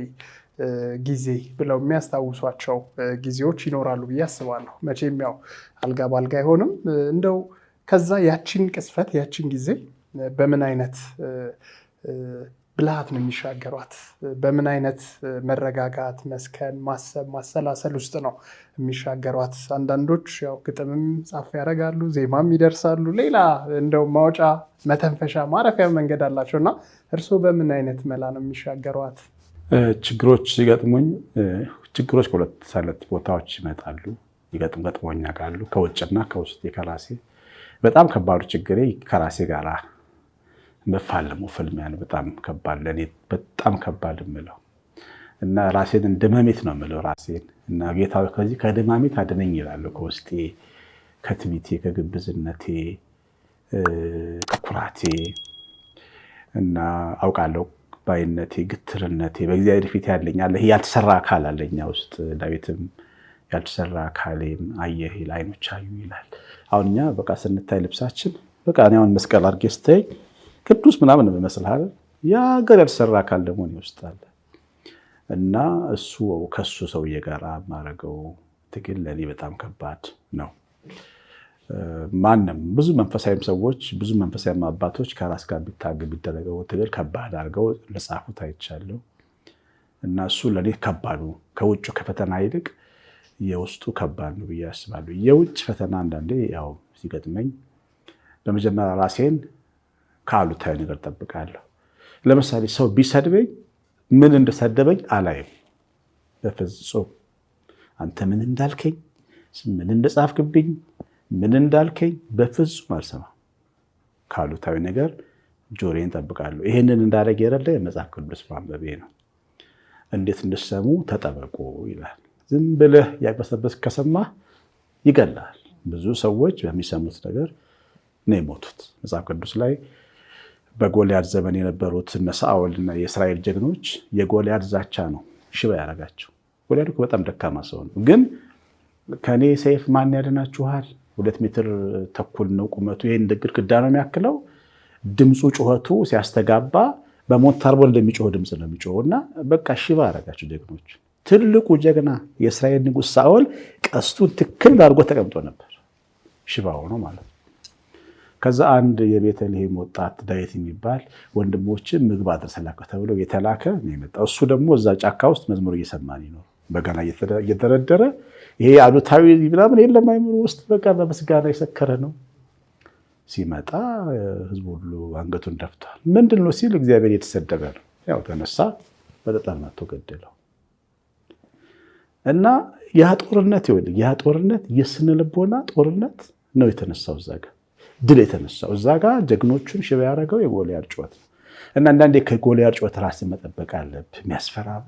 ጊዜ ብለው የሚያስታውሷቸው ጊዜዎች ይኖራሉ ብዬ አስባለሁ። መቼም ያው አልጋ ባልጋ አይሆንም። እንደው ከዛ ያችን ቅስፈት ያችን ጊዜ በምን አይነት ብልሃት ነው የሚሻገሯት? በምን አይነት መረጋጋት፣ መስከን፣ ማሰብ፣ ማሰላሰል ውስጥ ነው የሚሻገሯት? አንዳንዶች ያው ግጥምም ጻፍ ያደርጋሉ፣ ዜማም ይደርሳሉ። ሌላ እንደው ማውጫ፣ መተንፈሻ፣ ማረፊያ መንገድ አላቸው እና እርስዎ በምን አይነት መላ ነው የሚሻገሯት? ችግሮች ሲገጥሙኝ ችግሮች ከሁለት አይነት ቦታዎች ይመጣሉ። ገጥሞኝ ያውቃሉ፣ ከውጭና ከውስጥ። ከራሴ በጣም ከባዱ ችግሬ ከራሴ ጋር መፋለሙ ፍልሚያ ነው። በጣም ከባድ ለእኔ በጣም ከባድ የምለው እና ራሴን እንደመሜት ነው የምለው ራሴን እና ጌታ ከዚህ ከደማሜት አድነኝ ይላለሁ። ከውስጤ ከትቢቴ፣ ከግብዝነቴ፣ ከኩራቴ እና አውቃለሁ ባይነቴ፣ ግትርነቴ በእግዚአብሔር ፊት ያለኝ አለ ያልተሰራ አካል አለኛ ውስጥ። ዳዊትም ያልተሰራ አካሌን አየህ ይላል፣ አይኖች አዩ ይላል። አሁን እኛ በቃ ስንታይ ልብሳችን በቃ እኔ አሁን መስቀል አድርጌ ስታይ ቅዱስ ምናምን ነው የሚመስልህ። ያ ሀገር ያልተሰራ አካል ደግሞ እኔ ውስጥ አለ እና እሱ ከሱ ሰውዬ ጋር የማደርገው ትግል ለእኔ በጣም ከባድ ነው። ማንም ብዙ መንፈሳዊም ሰዎች ብዙ መንፈሳዊ አባቶች ከራስ ጋር ቢደረገው ትግል ከባድ አድርገው ለጻፉት አይቻለሁ እና እሱ ለእኔ ከባዱ ከውጭ ከፈተና ይልቅ የውስጡ ከባድ ነው ብዬ አስባለሁ። የውጭ ፈተና አንዳንዴ ያው ሲገጥመኝ በመጀመሪያ ራሴን ከአሉታዊ ነገር ጠብቃለሁ። ለምሳሌ ሰው ቢሰድበኝ ምን እንደሰደበኝ አላይም በፍጹም። አንተ ምን እንዳልከኝ፣ ምን እንደጻፍክብኝ፣ ምን እንዳልከኝ በፍጹም አልሰማም። ከአሉታዊ ነገር ጆሮዬን ጠብቃለሁ። ይህንን እንዳደረግ የረዳኝ መጽሐፍ ቅዱስ ማንበቤ ነው። እንዴት እንድሰሙ ተጠበቁ ይላል። ዝም ብለህ ያቅበሰበስ ከሰማህ ይገላል። ብዙ ሰዎች በሚሰሙት ነገር ነው የሞቱት። መጽሐፍ ቅዱስ ላይ በጎልያድ ዘመን የነበሩት እነ ሳኦል እና የእስራኤል ጀግኖች የጎልያድ ዛቻ ነው ሽባ ያደረጋቸው። ጎልያድ እኮ በጣም ደካማ ሰው ነው፣ ግን ከኔ ሰይፍ ማን ያድናችኋል? 2 ሜትር ተኩል ነው ቁመቱ፣ ይሄን እንደ ግድግዳ ነው የሚያክለው። ድምፁ ጩኸቱ ሲያስተጋባ በሞንታርቦ እንደሚጮህ ድምፅ ነው የሚጮህ እና በቃ ሽባ ያደረጋቸው ጀግኖች። ትልቁ ጀግና የእስራኤል ንጉሥ ሳኦል ቀስቱን ትክል አድርጎ ተቀምጦ ነበር፣ ሽባ ሆኖ ማለት ነው። ከዛ አንድ የቤተልሔም ወጣት ዳዊት የሚባል ወንድሞችን ምግብ አድርሰላቸው ተብሎ የተላከ ነው የመጣው። እሱ ደግሞ እዛ ጫካ ውስጥ መዝሙር እየሰማን ነው፣ በገና እየተደረደረ። ይሄ አሉታዊ ምናምን የለም አይምሮ ውስጥ በቃ በምስጋና የሰከረ ነው። ሲመጣ ህዝቡ ሁሉ አንገቱን ደፍቷል። ምንድን ነው ሲል እግዚአብሔር የተሰደበ ነው። ያው ተነሳ፣ በጠጠር መቶ ገደለው። እና ያ ጦርነት የስነ ልቦና ጦርነት ነው የተነሳው እዛ ጋር ድል የተነሳው እዛ ጋር ጀግኖቹን ሽባ ያደረገው የጎልያድ ጩኸት ነው። እና አንዳንዴ ከጎልያድ ጩኸት ራስን መጠበቅ አለብህ። የሚያስፈራሩ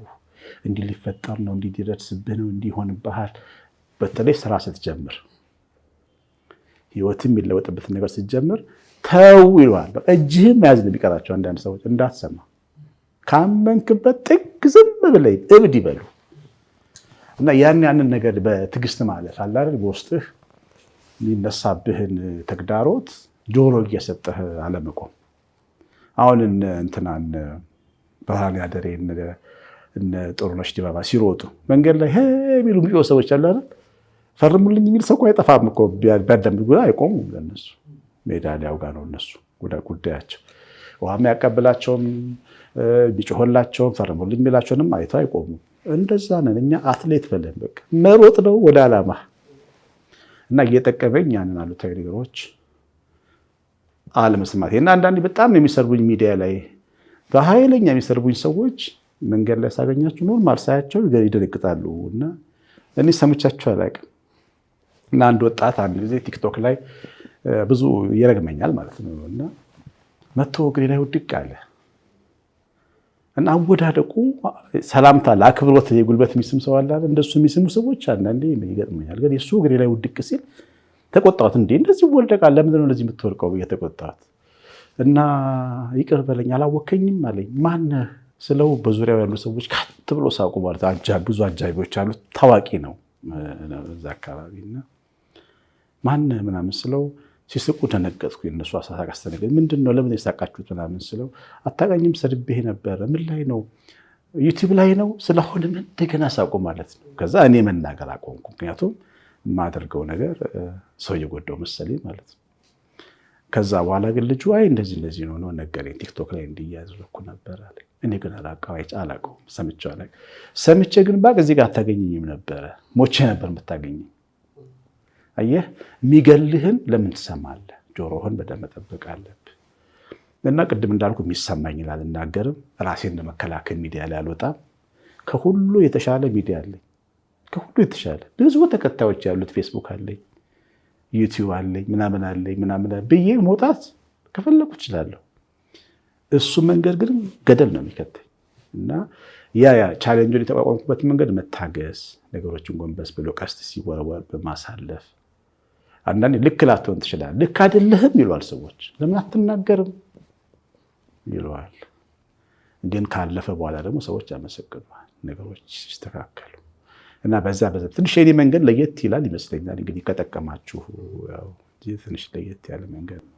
እንዲህ ሊፈጠር ነው፣ እንዲህ ሊደርስብህ ነው፣ እንዲህ ይሆንብሃል። በተለይ ስራ ስትጀምር፣ ህይወትም የሚለወጥበት ነገር ስትጀምር ተው ይለዋል። በቃ እጅህም መያዝ ነው የሚቀራቸው አንዳንድ ሰዎች። እንዳትሰማ ካመንክበት ጥግ ዝም ብለህ እብድ ይበሉ እና ያንን ነገር በትዕግስት ማለፍ አለ አይደል? በውስጥህ የሚነሳብህን ተግዳሮት ጆሮ እየሰጠህ አለመቆም። አሁን እንትናን ብርሃን ያደሬ እነ ጥሩነሽ ዲባባ ሲሮጡ መንገድ ላይ የሚሉ የሚጮሁ ሰዎች አሉ አይደል? ፈርሙልኝ የሚል ሰው እኮ አይጠፋም እኮ። ቢያዳምጡ አይቆሙም። ለእነሱ ሜዳሊያው ጋር ነው እነሱ ጉዳያቸው። ውሃ የሚያቀብላቸውም ቢጮህላቸውም ፈርሙልኝ የሚላቸውንም አይተው አይቆሙም። እንደዛ ነን እኛ። አትሌት በለን በቃ መሮጥ ነው ወደ ዓላማ እና እየጠቀመኝ ያንን አሉታዊ ነገሮች አለመስማት እና አንዳንዴ በጣም የሚሰርቡኝ ሚዲያ ላይ በኃይለኛ የሚሰርቡኝ ሰዎች መንገድ ላይ ሳገኛቸው ኖርማል ሳያቸው ይደነግጣሉ እና እኔ ሰምቻቸው አላውቅም። እና አንድ ወጣት አንድ ጊዜ ቲክቶክ ላይ ብዙ ይረግመኛል ማለት ነው እና መጥቶ እግሬ ላይ ውድቅ አለ እና አወዳደቁ ሰላምታ ለአክብሮት የጉልበት የሚስም ሰው አለ። እንደሱ የሚስሙ ሰዎች አንዳንዴ ይገጥመኛል። ግን የሱ እግሬ ላይ ውድቅ ሲል ተቆጣሁት። እንዴ እንደዚህ ወልደቃል፣ ለምንድን ነው እንደዚህ የምትወርቀው ብዬ ተቆጣሁት። እና ይቅር በለኝ አላወከኝም አለኝ። ማነህ ስለው በዙሪያው ያሉ ሰዎች ካት ብሎ ሳቁ። ማለት ብዙ አጃቢዎች አሉት፣ ታዋቂ ነው እዛ አካባቢ። እና ማነህ ምናምን ስለው ሲስቁ ደነገጥኩ። የእነሱ አሳሳቅ አስተነገ ምንድን ነው ለምን የሳቃችሁት ምናምን ስለው አታውቃኝም፣ ሰድቤህ ነበረ። ምን ላይ ነው? ዩቲዩብ ላይ ነው። ስለሆነ እንደገና ሳቁ ማለት ነው። ከዛ እኔ መናገር አቆምኩ። ምክንያቱም የማደርገው ነገር ሰው እየጎዳው መሰለኝ ማለት ነው። ከዛ በኋላ ግን ልጁ አይ እንደዚህ ነው ነገረኝ። ቲክቶክ ላይ እንዲያዝረኩ ነበር አለ። እኔ ግን አላውቀውም፣ ሰምቼ ግን ባቅ እዚህ ጋር አታገኘኝም ነበረ፣ ሞቼ ነበር የምታገኘኝ። አየህ የሚገልህን ለምን ትሰማለህ? ጆሮህን በደንብ መጠበቅ አለብህ። እና ቅድም እንዳልኩ የሚሰማኝን አልናገርም። ራሴን ለመከላከል ሚዲያ ላይ አልወጣም። ከሁሉ የተሻለ ሚዲያ አለኝ፣ ከሁሉ የተሻለ ብዙ ተከታዮች ያሉት ፌስቡክ አለኝ፣ ዩቲዩብ አለኝ፣ ምናምን ብዬ መውጣት ከፈለኩ እችላለሁ። እሱ መንገድ ግን ገደል ነው የሚከተኝ። እና ያ ቻሌንጁን የተቋቋምኩበት መንገድ መታገስ፣ ነገሮችን ጎንበስ ብሎ ቀስት ሲወረወር በማሳለፍ አንዳንዴ ልክ ላትሆን ትችላለህ። ልክ አይደለህም ይሏል ሰዎች። ለምን አትናገርም ይለዋል። ግን ካለፈ በኋላ ደግሞ ሰዎች ያመሰግናል፣ ነገሮች ሲስተካከሉ። እና በዛ ትንሽ የኔ መንገድ ለየት ይላል ይመስለኛል። እንግዲህ ከጠቀማችሁ ትንሽ ለየት ያለ መንገድ ነው።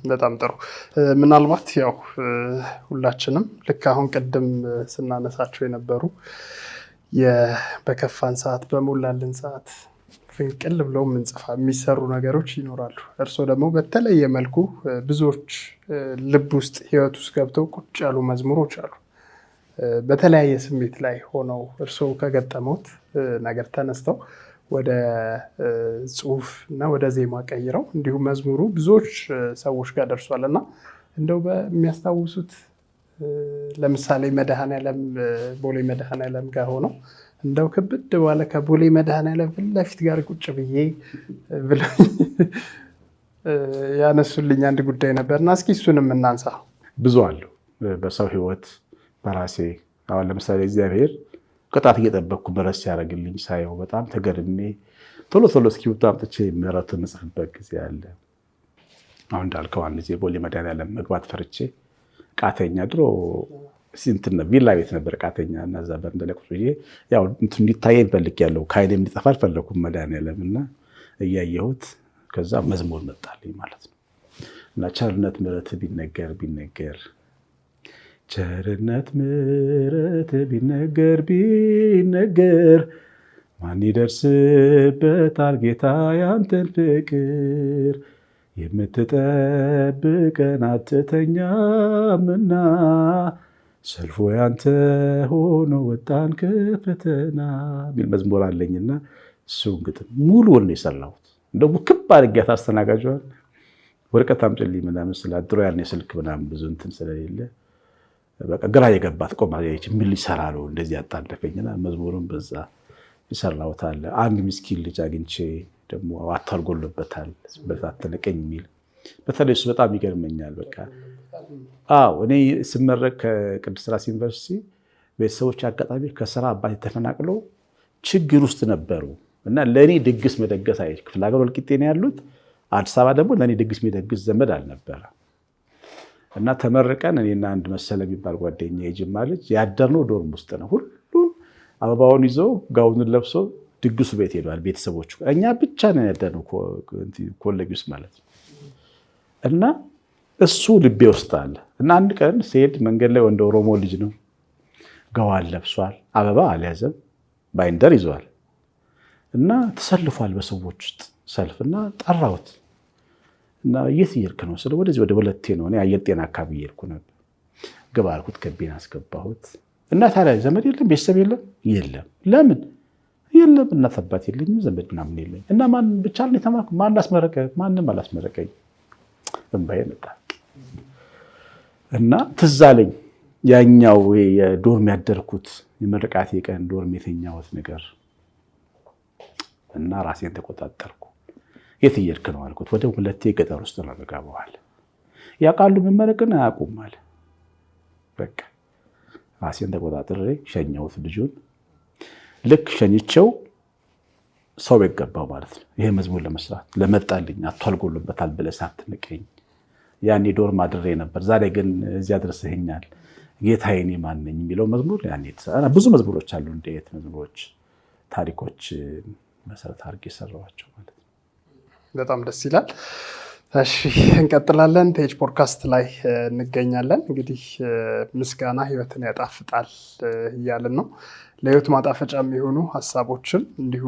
በጣም ጥሩ። ምናልባት ያው ሁላችንም ልክ አሁን ቅድም ስናነሳቸው የነበሩ በከፋን ሰዓት በሞላልን ሰዓት ፍንቅል ብለው የሚሰሩ ነገሮች ይኖራሉ። እርስዎ ደግሞ በተለየ መልኩ ብዙዎች ልብ ውስጥ ህይወት ውስጥ ገብተው ቁጭ ያሉ መዝሙሮች አሉ። በተለያየ ስሜት ላይ ሆነው እርስዎ ከገጠመውት ነገር ተነስተው ወደ ጽሁፍ እና ወደ ዜማ ቀይረው እንዲሁም መዝሙሩ ብዙዎች ሰዎች ጋር ደርሷል እና እንደው በሚያስታውሱት ለምሳሌ መድኃኔዓለም ቦሌ መድኃኔዓለም ጋር ሆነው እንደው ክብድ ባለ ከቦሌ መድኃኔዓለም ፊት ለፊት ጋር ቁጭ ብዬ ብለው ያነሱልኝ አንድ ጉዳይ ነበርና እስኪ እሱንም እናንሳ። ብዙ አሉ በሰው ህይወት በራሴ አሁን ለምሳሌ እግዚአብሔር ቅጣት እየጠበቅኩ ምሕረት ሲያደርግልኝ ሳየው በጣም ተገርሜ ቶሎ እስኪወጣ አምጥቼ ምሕረቱን ምጽፍበት ጊዜ አለ። አሁን እንዳልከው አንድ ጊዜ ቦሌ መድኃኔዓለም መግባት ፈርቼ ቃተኛ ድሮ ሲንትና ቪላ ቤት ነበር ቃተኛ እና እዛ በረንዳ ላይ ቁጭ ብዬ ያው እንዲታየኝ ፈልጌያለሁ። ከዓይኔ እንዲጠፋ አልፈለኩም መድኃኔዓለም እና እያየሁት ከዛ መዝሙር መጣልኝ ማለት ነው። እና ቸርነት ምሕረት ቢነገር ቸርነት ምሕረት ቢነገር ማን ይደርስበታል ጌታ ያንተን ፍቅር የምትጠብቀን አትተኛምና ሰልፎ ያንተ ሆኖ ወጣን ከፈተና የሚል መዝሙር አለኝና እሱን ግጥም ሙሉውን ነው የሰራሁት። እንደው ክብ አድርጊያት አስተናጋጇል ወረቀት አምጪልኝ ምናምን ስላት ድሮ ያኔ ስልክ ምናምን ብዙ እንትን ስለሌለ በቃ ግራ የገባት ቆማ ምን ሊሰራ ነው እንደዚህ ያጣደፈኝና መዝሙሩን በዛ የሰራሁት አለ። አንድ ምስኪን ልጅ አግኝቼ ደግሞ አታርጎልበታል በታተነቀኝ የሚል በተለይ እሱ በጣም ይገርመኛል። በቃ እኔ ስመረቅ ከቅድስት ሥላሴ ዩኒቨርሲቲ ቤተሰቦች አጋጣሚ ከስራ አባቴ ተፈናቅለው ችግር ውስጥ ነበሩ እና ለእኔ ድግስ መደገስ አይ ክፍለ ሀገር ወልቂጤ ነው ያሉት። አዲስ አበባ ደግሞ ለእኔ ድግስ የሚደግስ ዘመድ አልነበረ እና ተመርቀን እኔና አንድ መሰለ የሚባል ጓደኛ የጅማ ልጅ ያደርነው ዶርም ውስጥ ነው። ሁሉም አበባውን ይዞ ጋውኑን ለብሶ ድግሱ ቤት ሄዷል ቤተሰቦቹ። እኛ ብቻ ነን ያደርነው ኮሌጅ ውስጥ ማለት ነው። እና እሱ ልቤ ውስጥ አለ እና አንድ ቀን ሲሄድ መንገድ ላይ ወንደ ኦሮሞ ልጅ ነው፣ ጋዋን ለብሷል፣ አበባ አልያዘም፣ ባይንደር ይዟል እና ተሰልፏል በሰዎች ውስጥ ሰልፍና ጠራሁት እና የት እየሄድክ ነው ስለ ወደዚህ ወደ ወለቴ ነው። እኔ አየር ጤና አካባቢ እየሄድኩ ነበር። ግባ አልኩት፣ ገቤን አስገባሁት እና ታዲያ ዘመድ የለም ቤተሰብ የለም። ለምን የለም? እናት አባት የለኝም ዘመድ ምናምን የለኝም እና ማን ብቻ ነው የተማርኩት። ማን ላስመረቀ? ማንም አላስመረቀኝ። እንባዬ መጣ እና ትዝ አለኝ ያኛው የዶርም ያደርኩት የምርቃቴ ቀን ዶርም የተኛሁት ነገር እና ራሴን ተቆጣጠርኩ። የት እየሄድክ ነው አልኩት። ወደ ወለቴ ገጠር ውስጥ ነው የምገባው አለ። ያውቃሉ መመረቅን አያውቁም አለ። በቃ ራሴን ተቆጣጥሬ ሸኘሁት ልጁን። ልክ ሸኝቸው ሰው ቤት ገባው ማለት ነው። ይሄ መዝሙር ለመስራት ለመጣልኝ አቷልጎሎበታል ብለህ ሳትንቀኝ። ያኔ ዶርም አድሬ ነበር። ዛሬ ግን እዚያ ድረስህኛል ጌታዬ እኔ ማን ነኝ የሚለው መዝሙር ያኔ የተሰራ። ብዙ መዝሙሮች አሉ እንደ የት መዝሙሮች ታሪኮች መሰረት አድርጌ የሰራኋቸው ማለት ነው። በጣም ደስ ይላል። እሺ እንቀጥላለን። ቴጅ ፖድካስት ላይ እንገኛለን። እንግዲህ ምስጋና ህይወትን ያጣፍጣል እያልን ነው። ለህይወት ማጣፈጫ የሚሆኑ ሀሳቦችን እንዲሁ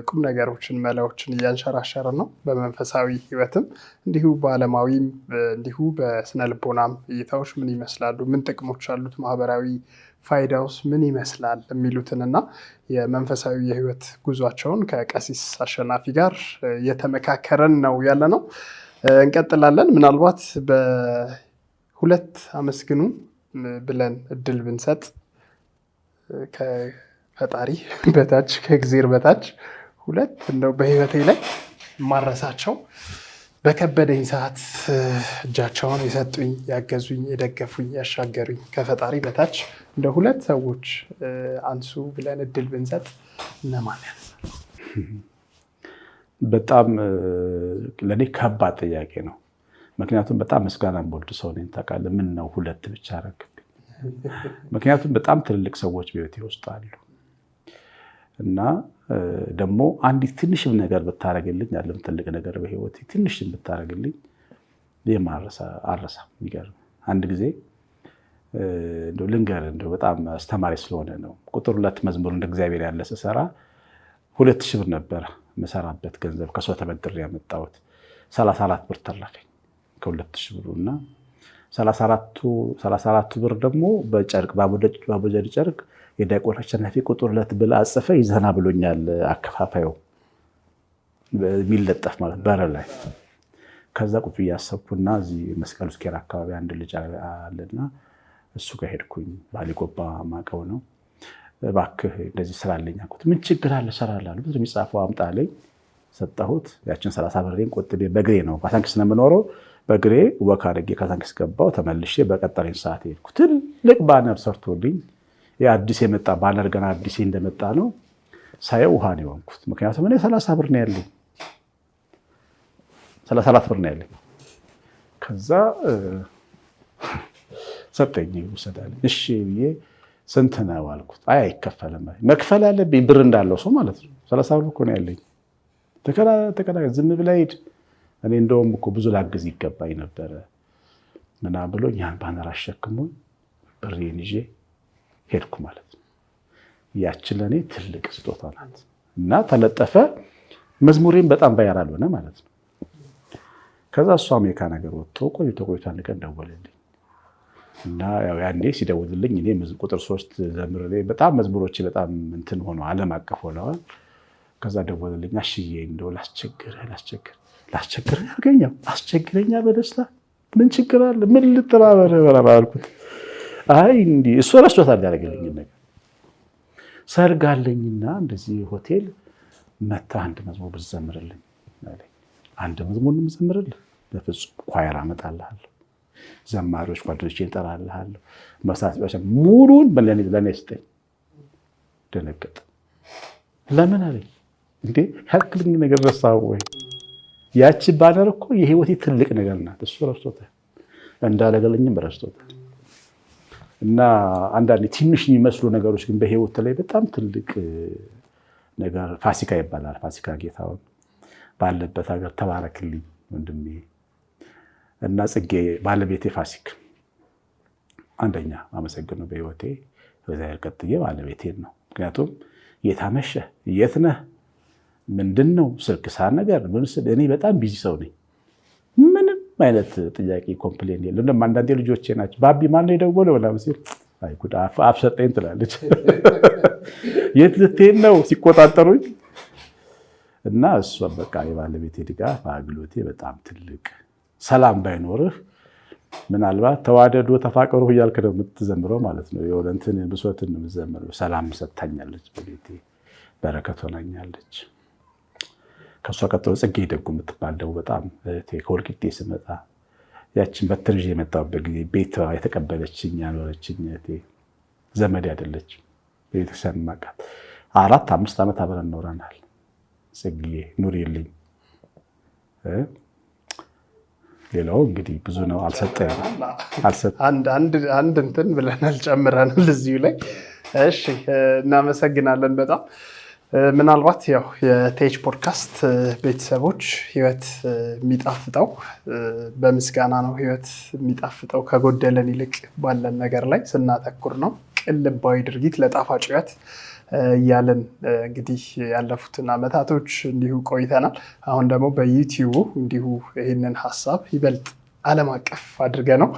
ቁም ነገሮችን መላዎችን እያንሸራሸረ ነው። በመንፈሳዊ ህይወትም እንዲሁ በዓለማዊም እንዲሁ በስነ ልቦናም እይታዎች ምን ይመስላሉ፣ ምን ጥቅሞች አሉት፣ ማህበራዊ ፋይዳውስ ምን ይመስላል የሚሉትንና የመንፈሳዊ የህይወት ጉዟቸውን ከቀሲስ አሸናፊ ጋር እየተመካከረን ነው ያለ ነው። እንቀጥላለን። ምናልባት በሁለት አመስግኑ ብለን እድል ብንሰጥ ከፈጣሪ በታች ከእግዚአብሔር በታች ሁለት እንደው በህይወቴ ላይ ማረሳቸው በከበደኝ ሰዓት እጃቸውን የሰጡኝ፣ ያገዙኝ፣ የደገፉኝ፣ ያሻገሩኝ ከፈጣሪ በታች እንደ ሁለት ሰዎች አንሱ ብለን እድል ብንሰጥ እነማን ያነሳል? በጣም ለእኔ ከባድ ጥያቄ ነው። ምክንያቱም በጣም ምስጋና የምወድ ሰው ነኝ ታውቃለህ። ምን ነው ሁለት ብቻ አደረግብኝ? ምክንያቱም በጣም ትልልቅ ሰዎች በህይወቴ ውስጥ አሉ እና ደግሞ አንዲት ትንሽም ነገር ብታረግልኝ ያለም ትልቅ ነገር በህይወቴ ትንሽም ብታረግልኝ አልረሳም። የሚገርም አንድ ጊዜ እንደው ልንገርህ እንደው በጣም አስተማሪ ስለሆነ ነው። ቁጥር 2 መዝሙር እንደ እግዚአብሔር ያለ ስሰራ 2000 ብር ነበረ መሰራበት ገንዘብ ከሰው ተበድሬ ያመጣሁት 34 ብር ተረፈኝ ከ2000 ብሩ እና 34 ብር ደግሞ በጨርቅ ባቡጀድ ጨርቅ የዲያቆን አሸናፊ ቁጥር 2 ብለህ አጽፈ ይዘና ብሎኛል አከፋፋዩ የሚለጠፍ ማለት በር ላይ። ከዛ ቁጭ እያሰብኩና እዚህ መስቀል ስኬር አካባቢ አንድ ልጅ አለና እሱ ጋር ሄድኩኝ። ባሊጎባ ማቀው ነው። እባክህ እንደዚህ ስራ አለኝ አልኩት። ምን ችግር አለ እሰራለሁ። ብዙ የሚጻፈው አምጣ አለኝ። ሰጠሁት። ያችን 30 ብሬን ቆጥቤ በእግሬ ነው ካሳንክስ ነው የምኖረው። በእግሬ ወክ አድርጌ ካሳንክስ ገባሁ። ተመልሼ በቀጠረኝ ሰዓት ሄድኩ። ትልቅ ባነር ሰርቶልኝ የአዲስ የመጣ ባነር ገና አዲስ እንደመጣ ነው ሳየው ውሃ ነው የሆንኩት። ምክንያቱም እኔ 30 ብር ነው ያለኝ 34 ብር ነው ያለኝ። ከዛ ሰጠኝ ውሰዳለኝ። እሺ ብዬ ስንት ነው አልኩት። አይ አይከፈልም። መክፈል አለብኝ ብር እንዳለው ሰው ማለት ነው። 30 ብር እኮ ነው ያለኝ። ተከላ ዝም ብለህ ሂድ። እኔ እንደውም እኮ ብዙ ላግዝ ይገባኝ ነበረ ምናምን ብሎኝ ያን ባነር አሸክሞኝ ብሬን ይዤ ሄድኩ ማለት ነው። ያችን ለእኔ ትልቅ ስጦታ ናት እና ተለጠፈ። መዝሙሬን በጣም ቫይራል ሆነ ማለት ነው። ከዛ እሱ አሜሪካ ነገር ወጥቶ ቆይቶ አንድ ቀን ደወለልኝ እና ያው ያኔ ሲደውልልኝ እኔ ቁጥር 3 ዘምሬ በጣም መዝሙሮቼ በጣም እንትን ሆኖ ዓለም አቀፍ ሆነዋል። ከዛ ደወለልኝ። አሽዬ እንደው ላስቸግር ያገኘው አስቸግረኛ በደስታ ምን ችግር አለ? ምን ልተባበር አልኩት። አይ እንዲህ እሱ ረስቶታል ያደረገልኝ ነገር። ሰርግ አለኝና እንደዚህ ሆቴል መታ አንድ መዝሙር ብትዘምርልኝ አለኝ። አንድ መዝሙር የምዘምርልህ? በፍጹም ኳየር አመጣልሃለሁ፣ ዘማሪዎች ጓደኞቼን እጠራልሃለሁ፣ መሳሰቢያዎች ሙሉን ለእኔ ስጠኝ። ደነገጠ። ለምን አለኝ። እንዴ ያልክልኝ ነገር ረሳሁ ወይ? ያቺ ባነር እኮ የህይወቴ ትልቅ ነገር ናት። እሱ ረስቶታል፣ እንዳለገልኝም ረስቶታል። እና አንዳንድ ትንሽ የሚመስሉ ነገሮች ግን በህይወት ላይ በጣም ትልቅ ነገር። ፋሲካ ይባላል። ፋሲካ ጌታውን ባለበት ሀገር ተባረክልኝ ወንድሜ እና ጽጌ ባለቤቴ ፋሲክ አንደኛ አመሰግነው በህይወቴ በዛሬ ቀጥዬ ባለቤቴን ነው። ምክንያቱም የታመሸ የት ነህ ምንድን ነው ስልክ ነገር እኔ በጣም ቢዚ ሰው ነኝ። ምንም አይነት ጥያቄ ኮምፕሌን የለም። እንደውም አንዳንዴ ልጆቼ ናቸው ባቢ ማነው የደወለው ምናምን ሲል አይ ጉድ አፍ ሰጠኝ ትላለች። የት ልትሄድ ነው ሲቆጣጠሩኝ እና እሷ በቃ የባለቤቴ ድጋፍ በአገልግሎቴ በጣም ትልቅ። ሰላም ባይኖርህ ምናልባት ተዋደዱ ተፋቀሩ እያልክ ነው የምትዘምረው ማለት ነው። የሆነ እንትን ብሶትን ነው የምትዘምረው። ሰላም ሰጥታኛለች፣ በቤቴ በረከት ሆናኛለች። ከእሷ ቀጥሎ ጽጌ ደጉ የምትባል ደግሞ በጣም ከወልቂጤ ስመጣ ያችን በትር ይዤ የመጣሁበት ጊዜ ቤት የተቀበለችኝ ያኖረችኝ እህቴ ዘመድ አይደለችም። ቤተሰብ ማቃት 4-5 ዓመት አብረን ኖረናል። ጽጌ ኑሪልኝ። ሌላው እንግዲህ ብዙ ነው። አንድ እንትን ብለናል ጨምረናል እዚሁ ላይ። እሺ እናመሰግናለን በጣም። ምናልባት ያው የቲኤች ፖድካስት ቤተሰቦች ህይወት የሚጣፍጠው በምስጋና ነው። ህይወት የሚጣፍጠው ከጎደለን ይልቅ ባለን ነገር ላይ ስናተኩር ነው። ቅን ልባዊ ድርጊት ለጣፋጭ ህይወት እያለን እንግዲህ ያለፉትን አመታቶች እንዲሁ ቆይተናል። አሁን ደግሞ በዩቲዩቡ እንዲሁ ይህንን ሀሳብ ይበልጥ ዓለም አቀፍ አድርገ ነው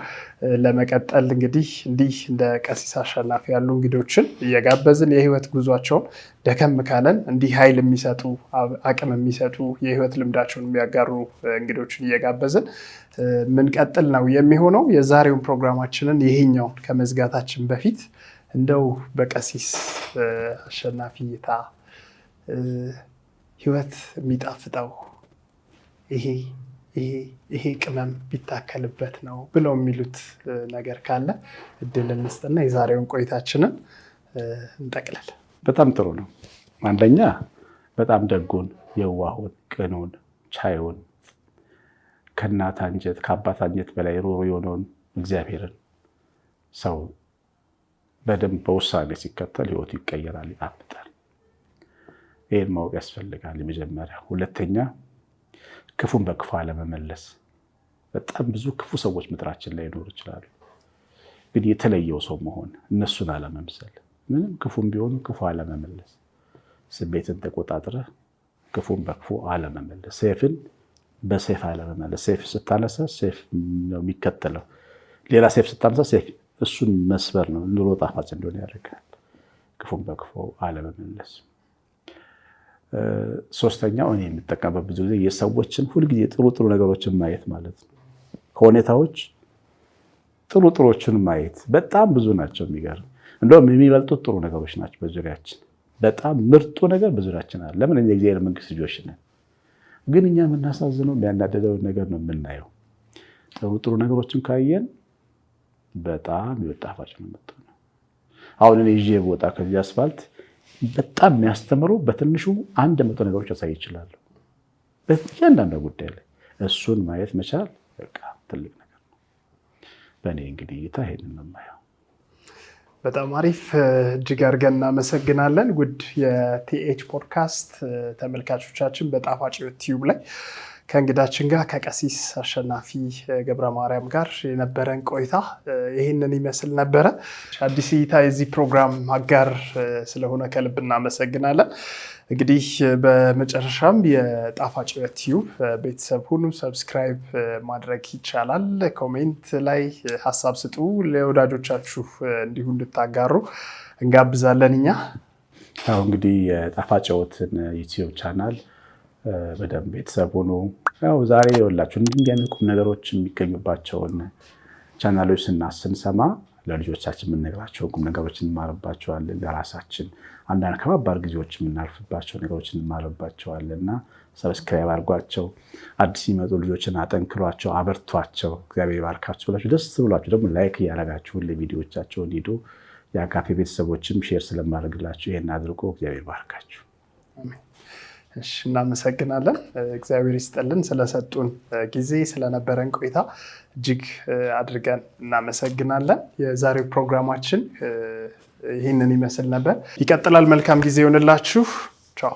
ለመቀጠል እንግዲህ እንዲህ እንደ ቀሲስ አሸናፊ ያሉ እንግዶችን እየጋበዝን የህይወት ጉዟቸውን ደከም ካለን እንዲህ ኃይል የሚሰጡ አቅም የሚሰጡ የህይወት ልምዳቸውን የሚያጋሩ እንግዶችን እየጋበዝን ምንቀጥል ነው የሚሆነው። የዛሬውን ፕሮግራማችንን ይሄኛውን ከመዝጋታችን በፊት እንደው በቀሲስ አሸናፊ እይታ ህይወት የሚጣፍጠው ይሄ ቅመም ቢታከልበት ነው ብለው የሚሉት ነገር ካለ እድል እንስጥና የዛሬውን ቆይታችንን እንጠቅላል። በጣም ጥሩ ነው። አንደኛ በጣም ደጉን፣ የዋሁን፣ ቅኑን፣ ቻዩን ከእናት አንጀት ከአባት አንጀት በላይ ሩሩ የሆነውን እግዚአብሔርን ሰው በደንብ በውሳኔ ሲከተል ህይወቱ ይቀየራል፣ ይጣፍጣል። ይህን ማወቅ ያስፈልጋል የመጀመሪያ። ሁለተኛ ክፉን በክፉ አለመመለስ። በጣም ብዙ ክፉ ሰዎች ምድራችን ላይ ይኖሩ ይችላሉ። ግን የተለየው ሰው መሆን፣ እነሱን አለመምሰል፣ ምንም ክፉን ቢሆኑ ክፉ አለመመለስ፣ ስሜትን ተቆጣጥረህ ክፉን በክፉ አለመመለስ፣ ሰይፍን በሰይፍ አለመመለስ። ሰይፍ ስታነሳ ሰይፍ ነው የሚከተለው። ሌላ ሰይፍ ስታነሳ ሰይፍ እሱን መስበር ነው። ኑሮ ጣፋጭ እንደሆነ ያደርጋል። ክፉን በክፉ አለመመለስ። ሶስተኛው እኔ የምጠቀምበት ብዙ ጊዜ የሰዎችን ሁልጊዜ ጥሩ ጥሩ ነገሮችን ማየት ማለት ነው። ከሁኔታዎች ጥሩ ጥሮችን ማየት በጣም ብዙ ናቸው። የሚገርም እንደውም የሚበልጡት ጥሩ ነገሮች ናቸው በዙሪያችን። በጣም ምርጡ ነገር በዙሪያችን አለ። ለምን? እኛ የእግዚአብሔር መንግስት ልጆች ነን። ግን እኛ የምናሳዝነው የሚያናደደውን ነገር ነው የምናየው። ጥሩ ጥሩ ነገሮችን ካየን በጣም ጣፋጭ ነው የምትሆነው። አሁን እኔ ይዤ ቦታ ከዚህ አስፋልት በጣም የሚያስተምሩ በትንሹ 100 ነገሮች ያሳይ ይችላሉ በእያንዳንዱ ጉዳይ ላይ። እሱን ማየት መቻል በቃ ትልቅ ነገር ነው። በእኔ እንግዲህ እይታ ይሄንን ነው የማየው። በጣም አሪፍ፣ እጅግ አድርገን እናመሰግናለን። ውድ የቲኤች ፖድካስት ተመልካቾቻችን በጣፋጭ ሕይወት ቲዩብ ላይ ከእንግዳችን ጋር ከቀሲስ አሸናፊ ገብረ ማርያም ጋር የነበረን ቆይታ ይህንን ይመስል ነበረ። አዲስ እይታ የዚህ ፕሮግራም አጋር ስለሆነ ከልብ እናመሰግናለን። እንግዲህ በመጨረሻም የጣፋጭ ሕይወት ቲዩብ ቤተሰብ ሁኑ። ሰብስክራይብ ማድረግ ይቻላል። ኮሜንት ላይ ሀሳብ ስጡ፣ ለወዳጆቻችሁ እንዲሁ እንድታጋሩ እንጋብዛለን። እኛ እንግዲህ የጣፋጭ ሕይወትን ዩቲዩብ ቻናል በደንብ ቤተሰብ ሆኖ ዛሬ የወላችሁ እንዲህ አይነት ቁም ነገሮች የሚገኙባቸውን ቻናሎች ስንሰማ ለልጆቻችን የምንነግራቸው ቁም ነገሮች እንማርባቸዋለን። ለራሳችን አንዳንድ ከባባድ ጊዜዎች የምናልፍባቸው ነገሮች እንማርባቸዋለን እና ሰብስክራይብ አድርጓቸው። አዲስ ሲመጡ ልጆችን አጠንክሯቸው፣ አበርቷቸው። እግዚአብሔር ይባርካቸው ብላችሁ ደስ ብሏቸው ደግሞ ላይክ እያደረጋችሁ ለቪዲዮቻቸውን ሂዱ። የአጋፔ ቤተሰቦችም ሼር ስለማድረግላችሁ ይሄን አድርጎ እግዚአብሔር ይባርካችሁ። እናመሰግናለን። እግዚአብሔር ይስጥልን ስለሰጡን ጊዜ፣ ስለነበረን ቆይታ እጅግ አድርገን እናመሰግናለን። የዛሬው ፕሮግራማችን ይህንን ይመስል ነበር። ይቀጥላል። መልካም ጊዜ ይሆንላችሁ። ቻው።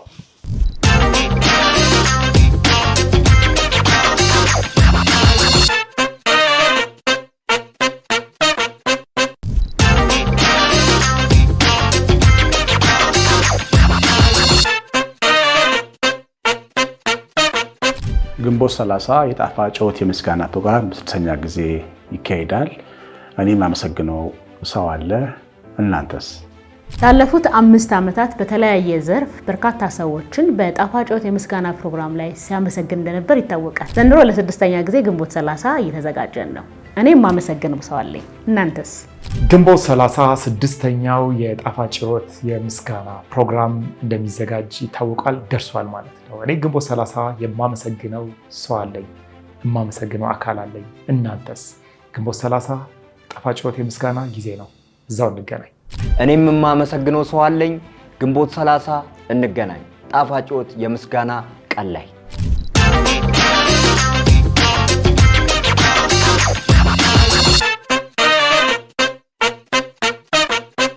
ግንቦት 30 የጣፋጭ ሕይወት የምስጋና ፕሮግራም 6ኛ ጊዜ ይካሄዳል። እኔም አመሰግነው ሰው አለ። እናንተስ? ላለፉት 5 ዓመታት በተለያየ ዘርፍ በርካታ ሰዎችን በጣፋጭ ሕይወት የምስጋና ፕሮግራም ላይ ሲያመሰግን እንደነበር ይታወቃል። ዘንድሮ ለ6ኛ ጊዜ ግንቦት 30 እየተዘጋጀን ነው። እኔም አመሰግነው ሰው አለኝ። እናንተስ? ግንቦት 30 6ኛው የጣፋጭ ሕይወት የምስጋና ፕሮግራም እንደሚዘጋጅ ይታወቃል። ደርሷል ማለት ነው። እኔ ግንቦት 30 የማመሰግነው ሰው አለኝ፣ የማመሰግነው አካል አለኝ። እናንተስ? ግንቦት 30 ጣፋጭ ሕይወት የምስጋና ጊዜ ነው። እዛው እንገናኝ። እኔም የማመሰግነው ሰው አለኝ። ግንቦት 30 እንገናኝ። ጣፋጭ ሕይወት የምስጋና ቀን ላይ